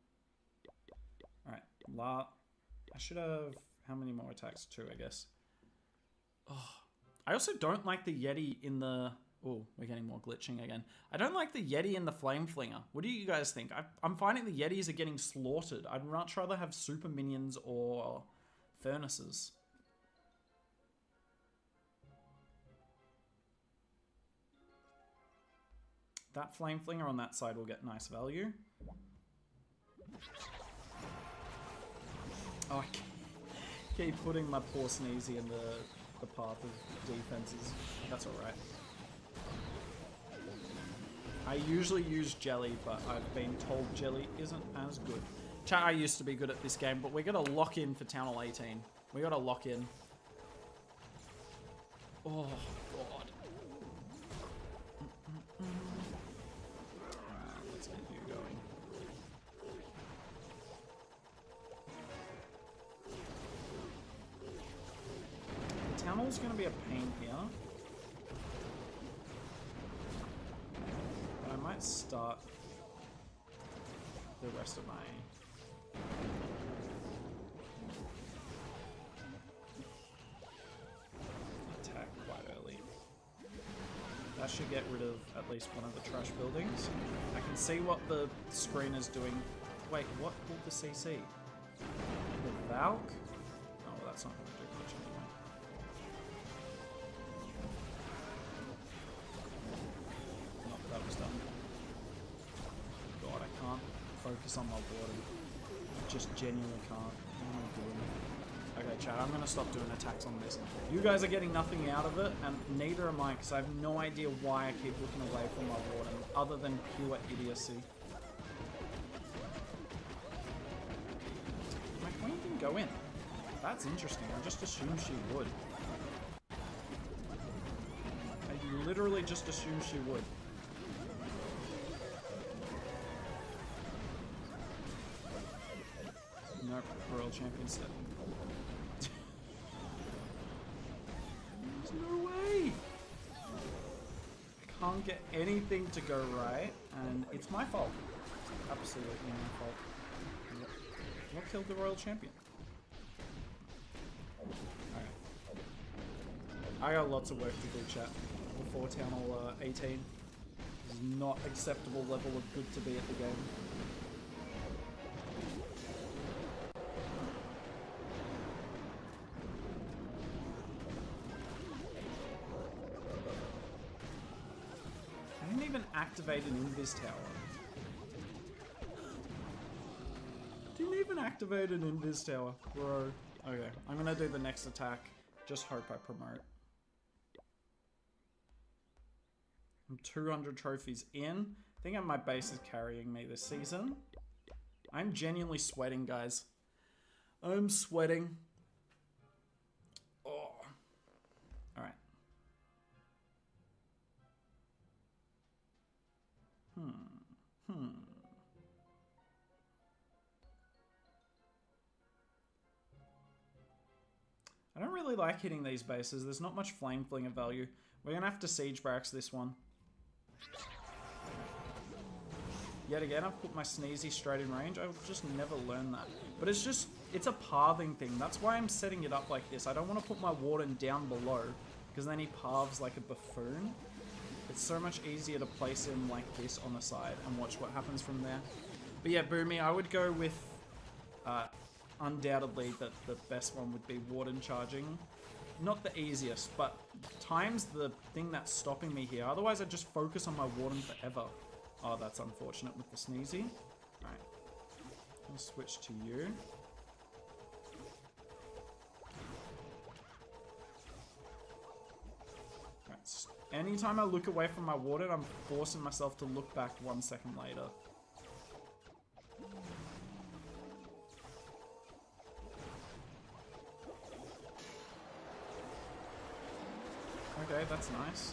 Alright, I should have... How many more attacks? 2, I guess. Oh, I also don't like the Yeti in the... Oh, we're getting more glitching again. I don't like the Yeti in the Flame Flinger. What do you guys think? I'm finding the Yetis are getting slaughtered. I'd much rather have super minions or furnaces. That Flame Flinger on that side will get nice value. Oh, I keep putting my poor Sneezy in the path of defenses. That's alright. I usually use Jelly, but I've been told Jelly isn't as good. Chat, I used to be good at this game, but we gotta lock in for Town Hall 18. We gotta lock in. Oh, God. Let's get you going. Town Hall's gonna be a pain here. But I might start the rest of my... attack quite early. That should get rid of at least one of the trash buildings. I can see what the screen is doing. Wait, what pulled the CC? The Valk? Oh, well, that's not going to do much anyway. Not that that was done. God, I can't focus on my warden. I just genuinely can't. What am I doing? Okay, chat, I'm going to stop doing attacks on this. You guys are getting nothing out of it, and neither am I, because I have no idea why I keep looking away from my warden, other than pure idiocy. My queen didn't go in. That's interesting. I just assumed she would. I literally just assumed she would. Nope, Royal Champion set. There's no way! I can't get anything to go right, and it's my fault. Absolutely my fault. What killed the Royal Champion? Alright. I got lots of work to do, chat, before Town Hall 18. This is not acceptable level of good to be at the game. I didn't even activate an Invis Tower. Didn't even activate an Invis Tower, bro. Okay, I'm gonna do the next attack. Just hope I promote. I'm 200 trophies in. think my base is carrying me this season. I'm genuinely sweating, guys. I'm sweating. Oh. Alright. I don't really like hitting these bases. There's not much flame flinger value. We're going to have to siege barracks this one. Yet again, I've put my Sneezy straight in range. I've just never learned that. But it's just, it's a pathing thing. That's why I'm setting it up like this. I don't want to put my Warden down below, because then he paths like a buffoon. It's so much easier to place him like this on the side and watch what happens from there. But yeah, Boomy, I would go with, undoubtedly, that the best one would be Warden charging. Not the easiest, but time's the thing that's stopping me here. Otherwise, I'd just focus on my Warden forever. Oh, that's unfortunate with the Sneezy. Alright. I'll switch to you. Right. Anytime I look away from my Warden, I'm forcing myself to look back 1 second later. Okay, that's nice.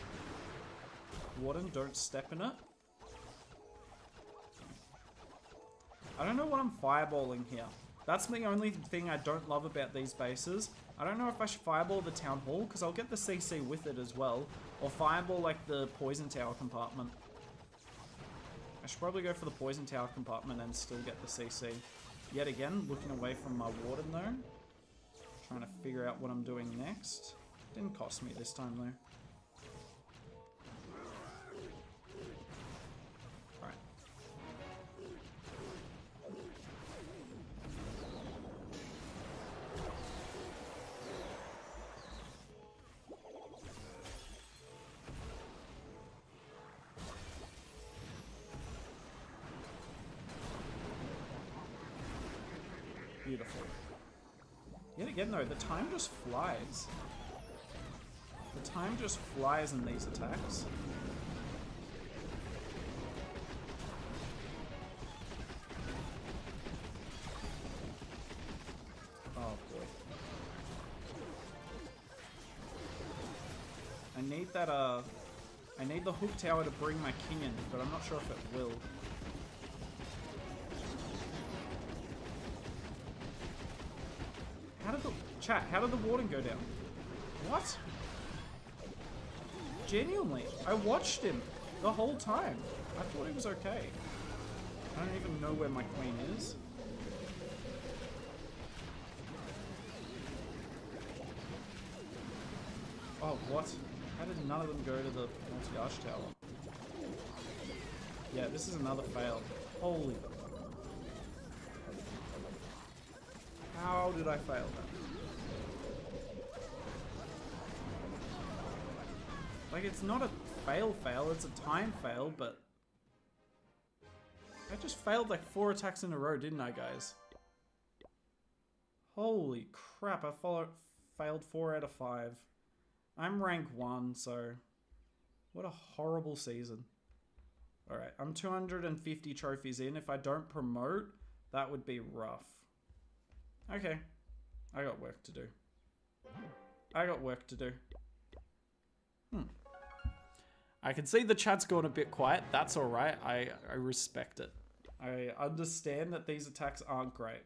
Warden, don't step in it. I don't know what I'm fireballing here. That's the only thing I don't love about these bases. I don't know if I should fireball the Town Hall, because I'll get the CC with it as well. Or fireball like the Poison Tower compartment. I should probably go for the Poison Tower compartment and still get the CC. Yet again, looking away from my Warden though. Trying to figure out what I'm doing next. Didn't cost me this time though. Alright. Beautiful. Yet again though, the time just flies. The time just flies in these attacks. Oh boy. I need that, I need the hook tower to bring my king in, but I'm not sure if it will. How did the Warden go down? What? Genuinely, I watched him the whole time. I thought he was okay. I don't even know where my queen is. Oh, what? How did none of them go to the multi-arch tower? Yeah, this is another fail. Holy. How did I fail that? Like, it's not a fail, it's a time fail, but... I just failed like 4 attacks in a row, didn't I, guys? Holy crap, I failed 4 out of 5. I'm rank 1, so... What a horrible season. Alright, I'm 250 trophies in. If I don't promote, that would be rough. Okay. I got work to do. I got work to do. I can see the chat's gone a bit quiet. That's alright. I respect it. I understand that these attacks aren't great.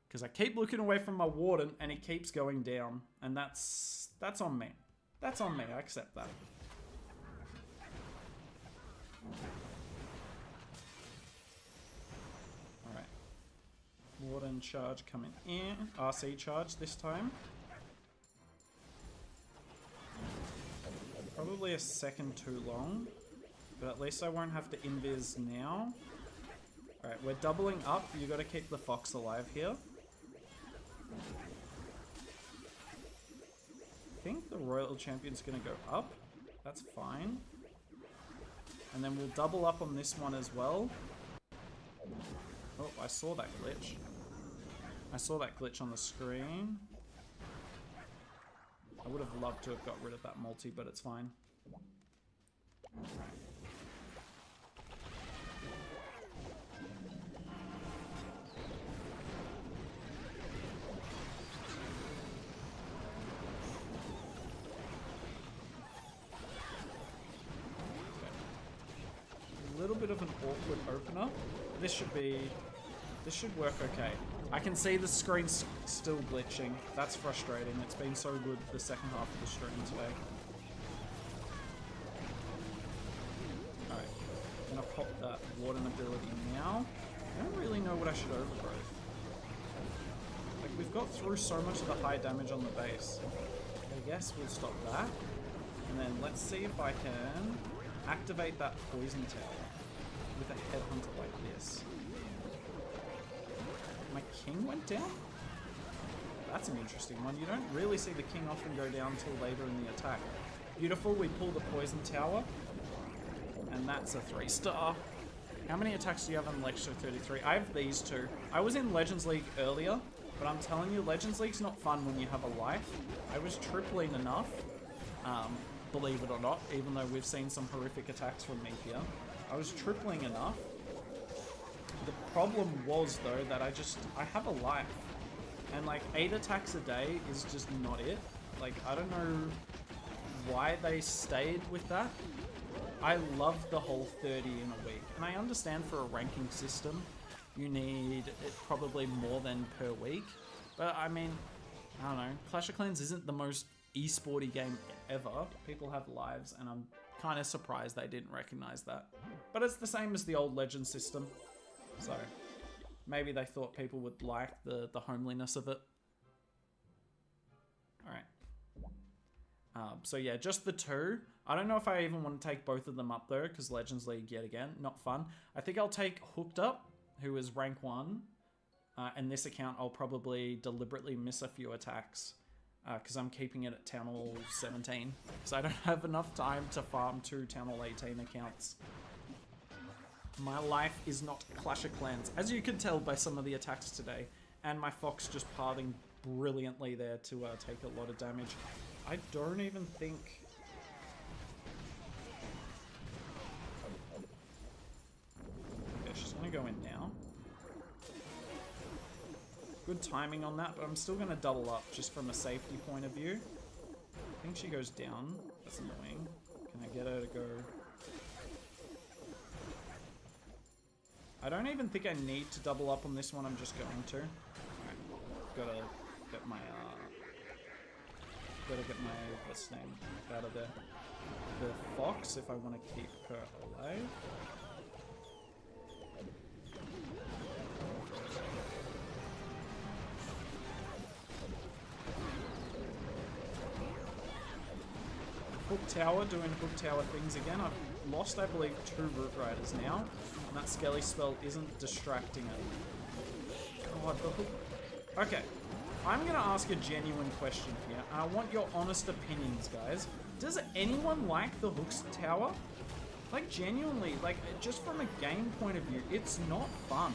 Because I keep looking away from my Warden and he keeps going down. And that's on me. That's on me. I accept that. Alright. Warden charge coming in. RC charge this time. Probably a second too long, but at least I won't have to invis now. Alright, we're doubling up. You gotta keep the fox alive here. I think the Royal Champion's gonna go up. That's fine. And then we'll double up on this one as well. Oh, I saw that glitch. I saw that glitch on the screen. I would have loved to have got rid of that multi, but it's fine. A little bit of an awkward opener. This should work okay. I can see the screen's still glitching. That's frustrating. It's been so good the second half of the stream today. Alright, I'm gonna pop that Warden ability now. I don't really know what I should overgrowth. Like, we've got through so much of the high damage on the base. I guess we'll stop that. And then let's see if I can activate that poison tower with a headhunter like this. My king went down? That's an interesting one. You don't really see the king often go down until later in the attack. Beautiful, we pull the poison tower. And that's a 3-star. How many attacks do you have on Lecture 33? I have these two. I was in Legends League earlier, but I'm telling you, Legends League's not fun when you have a life. I was tripling enough, believe it or not, even though we've seen some horrific attacks from me here. I was tripling enough. The problem was, though, that I have a life. And, like, 8 attacks a day is just not it. Like, I don't know why they stayed with that. I love the whole 30 in a week. And I understand for a ranking system, you need it probably more than per week. But, I mean, I don't know. Clash of Clans isn't the most esporty game ever. People have lives, and I'm kind of surprised they didn't recognize that. But it's the same as the old Legend system. So, maybe they thought people would like the homeliness of it. Alright. So yeah, just the 2. I don't know if I even want to take both of them up though, because Legends League, yet again, not fun. I think I'll take Hooked Up, who is rank 1. And this account, I'll probably deliberately miss a few attacks, because I'm keeping it at Town Hall 17. Because I don't have enough time to farm 2 Town Hall 18 accounts. My life is not Clash of Clans, as you can tell by some of the attacks today. And my Fox just pathing brilliantly there to take a lot of damage. I don't even think... Okay, she's going to go in now. Good timing on that, but I'm still going to double up just from a safety point of view. I think she goes down. That's annoying. Can I get her to go... I don't even think I need to double up on this one, I'm just going to. Alright, gotta get my, what's the name, out of there. The Fox, if I want to keep her alive. Hook Tower, doing Hook Tower things again. I've lost, I believe, 2 Root Riders now. And that Skelly spell isn't distracting it. God, the hook... Okay. I'm going to ask a genuine question here. And I want your honest opinions, guys. Does anyone like the Hooks Tower? Like, genuinely, like, just from a game point of view, it's not fun.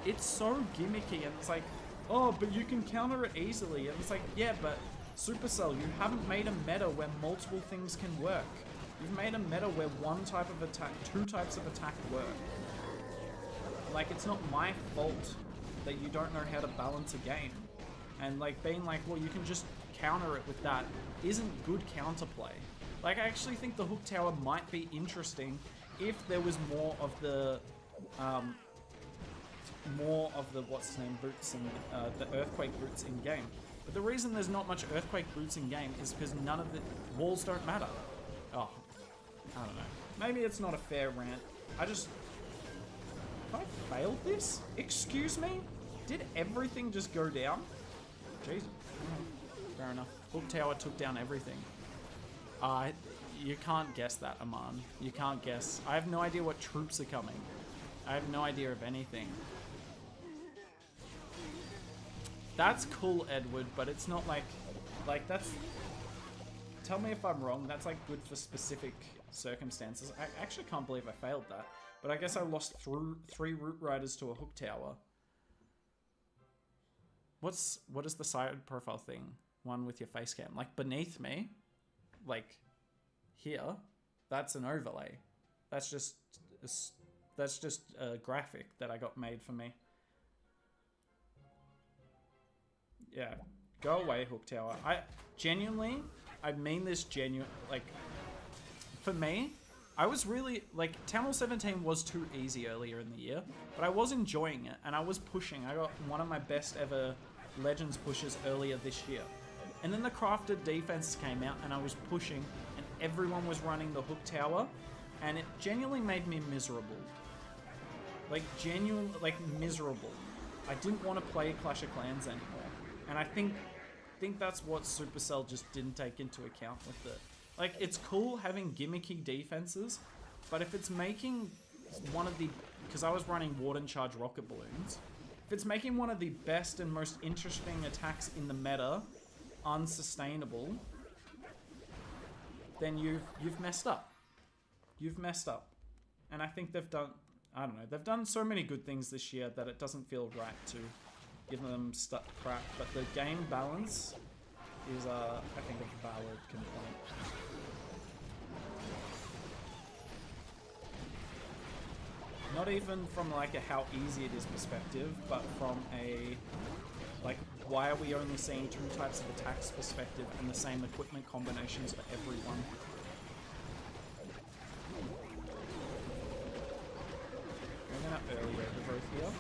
It's so gimmicky, and it's like, oh, but you can counter it easily. And it's like, yeah, but Supercell, you haven't made a meta where multiple things can work. You've made a meta where 1 type of attack, 2 types of attack work. Like, it's not my fault that you don't know how to balance a game. And, like, being like, well, you can just counter it with that isn't good counterplay. Like, I actually think the Hook Tower might be interesting if there was more of the, what's his name, boots and the Earthquake boots in game. But the reason there's not much Earthquake boots in game is because none of the walls don't matter. Oh, I don't know. Maybe it's not a fair rant. Have I failed this? Excuse me? Did everything just go down? Jeez. Fair enough. Hook Tower took down everything. You can't guess that, Aman. You can't guess. I have no idea what troops are coming. I have no idea of anything. That's cool, Edward, but it's not like that's... Tell me if I'm wrong, that's like good for specific circumstances. I actually can't believe I failed that. But I guess I lost 3 Root Riders to a Hook Tower. What is the side profile thing? One with your face cam. Like beneath me? Like here? That's an overlay. That's just a graphic that I got made for me. Yeah, go away, Hook Tower. I mean this genuine. Like, for me, I was really, like, Town Hall 17 was too easy earlier in the year, but I was enjoying it, and I was pushing. I got one of my best ever Legends pushes earlier this year. And then the crafted defenses came out, and I was pushing, and everyone was running the Hook Tower, and it genuinely made me miserable. Like, miserable. I didn't want to play Clash of Clans anymore. And I think that's what Supercell just didn't take into account with it. Like, it's cool having gimmicky defenses, but if it's making one of the... Because I was running Warden Charge Rocket Balloons. If it's making one of the best and most interesting attacks in the meta unsustainable, then you've messed up. You've messed up. And I think they've done... I don't know. They've done so many good things this year that it doesn't feel right to give them crap. But the game balance is, I think, a valid complaint. Not even from like a how easy it is perspective, but from a like why are we only seeing 2 types of attacks perspective and the same equipment combinations for everyone? We're gonna early overgrowth here.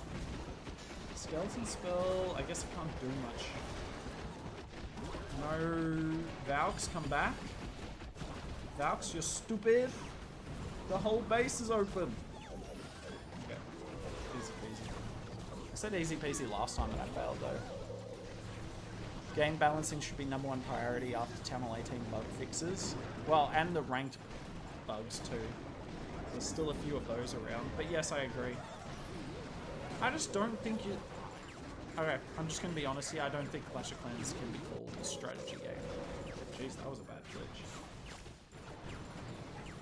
Skeleton spell, I guess I can't do much. No, Valks, come back. Valks, you're stupid. The whole base is open. I said easy peasy last time and I failed though. Game balancing should be #1 priority after Town Hall 18 bug fixes. Well, and the ranked bugs too. There's still a few of those around, but yes, I agree. I just don't think you... Okay, I'm just going to be honest here, I don't think Clash of Clans can be called a strategy game. Jeez, that was a bad glitch.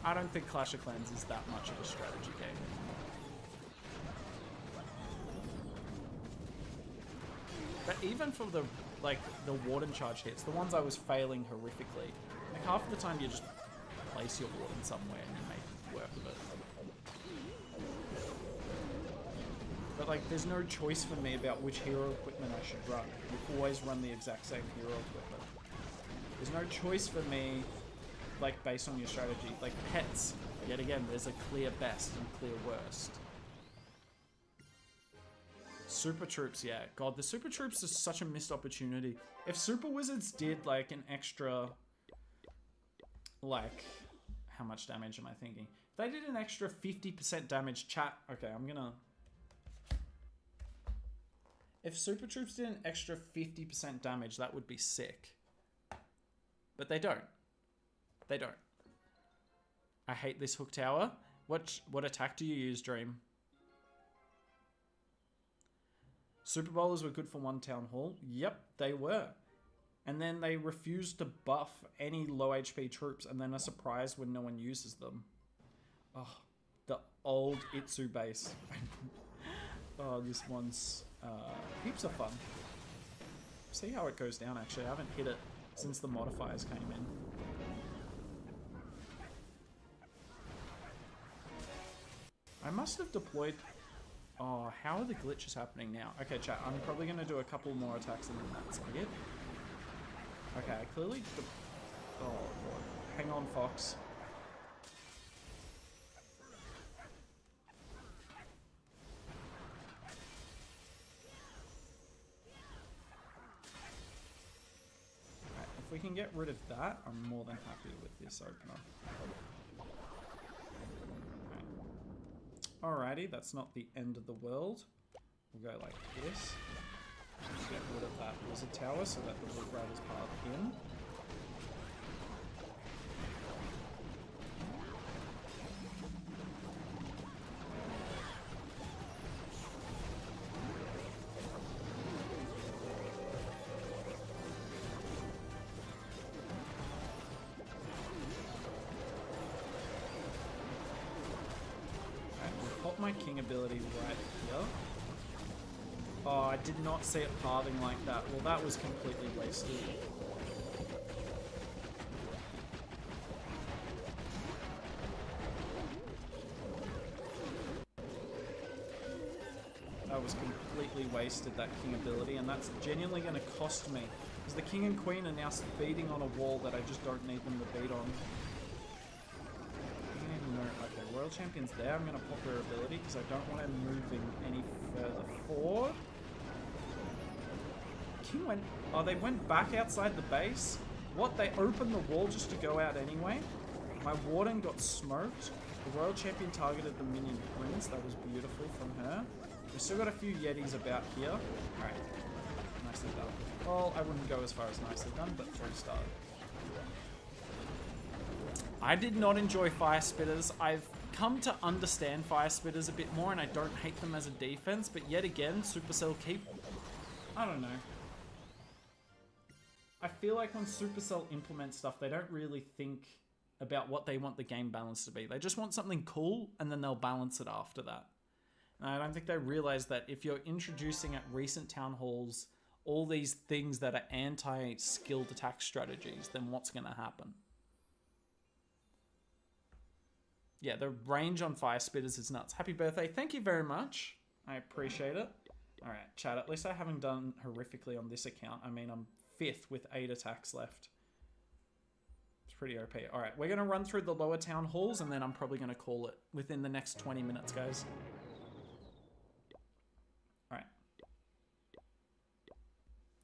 I don't think Clash of Clans is that much of a strategy game. But even for the Warden charge hits, the ones I was failing horrifically, like half the time you just place your Warden somewhere and you make work with it. But like, there's no choice for me about which hero equipment I should run. You always run the exact same hero equipment. There's no choice for me, like, based on your strategy. Like pets, yet again, there's a clear best and clear worst. Super Troops, yeah. God, the Super Troops is such a missed opportunity. If Super Wizards did, like, an extra... Like, how much damage am I thinking? If they did an extra 50% damage, chat... Okay, I'm gonna... If Super Troops did an extra 50% damage, that would be sick. But they don't. They don't. I hate this Hook Tower. What attack do you use, Dream? Super Bowlers were good for one Town Hall. Yep, they were. And then they refused to buff any low HP troops and then are surprised when no one uses them. Oh, the old Itsu base. Oh, this one's heaps of fun. See how it goes down, actually. I haven't hit it since the modifiers came in. I must have deployed... Oh, how are the glitches happening now? Okay, chat, I'm probably going to do a couple more attacks and then that's it. Okay, I clearly... Oh, God. Hang on, Fox. Right, if we can get rid of that, I'm more than happy with this opener. Alrighty, that's not the end of the world. We'll go like this. Just get rid of that wizard tower so that the Root Riders path in. My king ability right here. Oh, I did not see it pathing like that. Well, that was completely wasted. that was completely wasted, that king ability, and that's genuinely going to cost me. Because the king and queen are now beating on a wall that I just don't need them to beat on. Okay, Royal Champion's there. I'm going to pop her ability because I don't want her moving any further forward. King went... Oh, they went back outside the base? What? They opened the wall just to go out anyway? My Warden got smoked. The Royal Champion targeted the minion Prince. That was beautiful from her. We've still got a few Yetis about here. Alright. Nicely done. Well, I wouldn't go as far as nicely done, but 3-star. I did not enjoy Fire Spitters. I've come to understand Fire Spitters a bit more, and I don't hate them as a defense, but yet again, Supercell keep... I don't know. I feel like when Supercell implements stuff, they don't really think about what they want the game balance to be. They just want something cool, and then they'll balance it after that. And I don't think they realize that if you're introducing at recent town halls all these things that are anti-skilled attack strategies, then what's going to happen? Yeah, the range on Fire Spitters is nuts. Happy birthday. Thank you very much. I appreciate it. All right, chat. At least I haven't done horrifically on this account. I mean, I'm 5th with 8 attacks left. It's pretty OP. All right, we're going to run through the lower town halls, and then I'm probably going to call it within the next 20 minutes, guys. All right.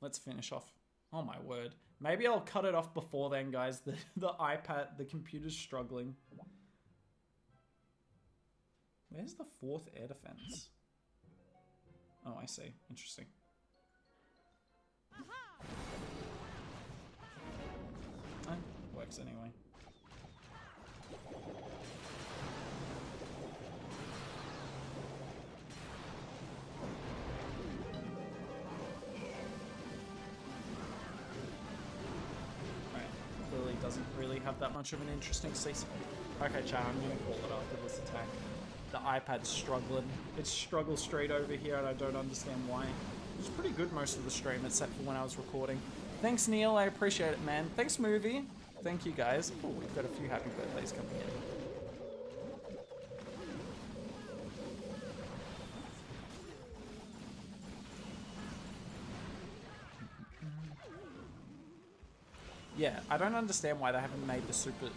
Let's finish off. Oh, my word. Maybe I'll cut it off before then, guys. The iPad, the computer's struggling. Where's the 4th air defense? Oh, I see. Interesting. Works anyway. Right. Clearly doesn't really have that much of an interesting season. Okay, chat, I'm gonna call it after this attack. The iPad's struggling. It struggles straight over here, and I don't understand why. It was pretty good most of the stream, except for when I was recording. Thanks, Neil. I appreciate it, man. Thanks, Movie. Thank you, guys. Oh, we've got a few happy birthdays coming in. Yeah, I don't understand why they haven't made the super...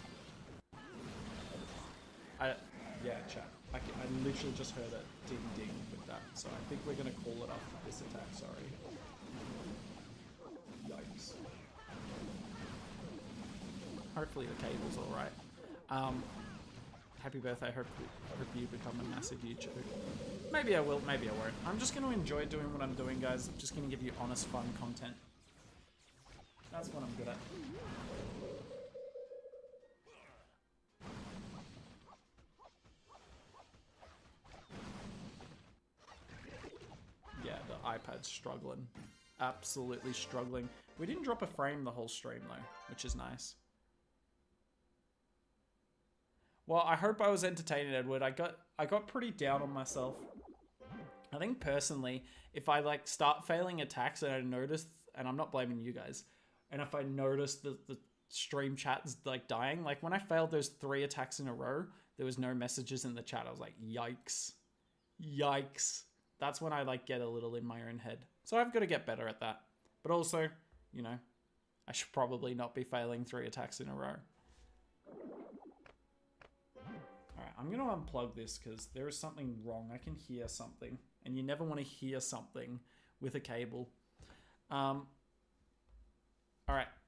Yeah, chat. I literally just heard a ding-ding with that, so I think we're going to call it after this attack, sorry. Yikes. Hopefully the cable's alright. Happy birthday, hope you become a massive YouTuber. Maybe I will, maybe I won't. I'm just going to enjoy doing what I'm doing, guys. I'm just going to give you honest, fun content. That's what I'm good at. Yeah, the iPad's struggling. Absolutely struggling. We didn't drop a frame the whole stream, though, which is nice. Well, I hope I was entertaining, Edward. I got pretty down on myself. I think personally, if I like start failing attacks and I notice, and I'm not blaming you guys, and if I notice that the stream chat is like dying, like when I failed those 3 attacks in a row, there was no messages in the chat. I was like, yikes. Yikes. That's when I like get a little in my own head. So I've got to get better at that. But also, you know, I should probably not be failing 3 attacks in a row. Alright, I'm going to unplug this because there is something wrong. I can hear something. And you never want to hear something with a cable. Alright,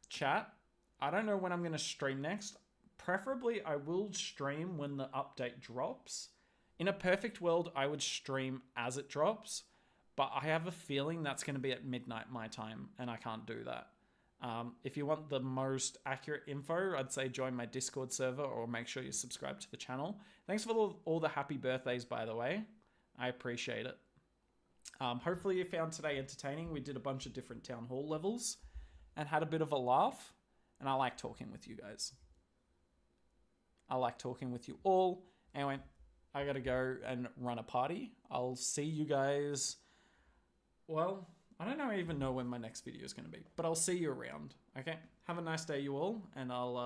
chat. I don't know when I'm going to stream next. Preferably, I will stream when the update drops. In a perfect world, I would stream as it drops. But I have a feeling that's going to be at midnight my time. And I can't do that. If you want the most accurate info, I'd say join my Discord server or make sure you subscribe to the channel. Thanks for all the happy birthdays, by the way. I appreciate it. Hopefully you found today entertaining. We did a bunch of different town hall levels and had a bit of a laugh. And I like talking with you guys. I like talking with you all. Anyway, I gotta go and run a party. I'll see you guys... Well... I don't even know when my next video is going to be, but I'll see you around, okay? Have a nice day, you all, and I'll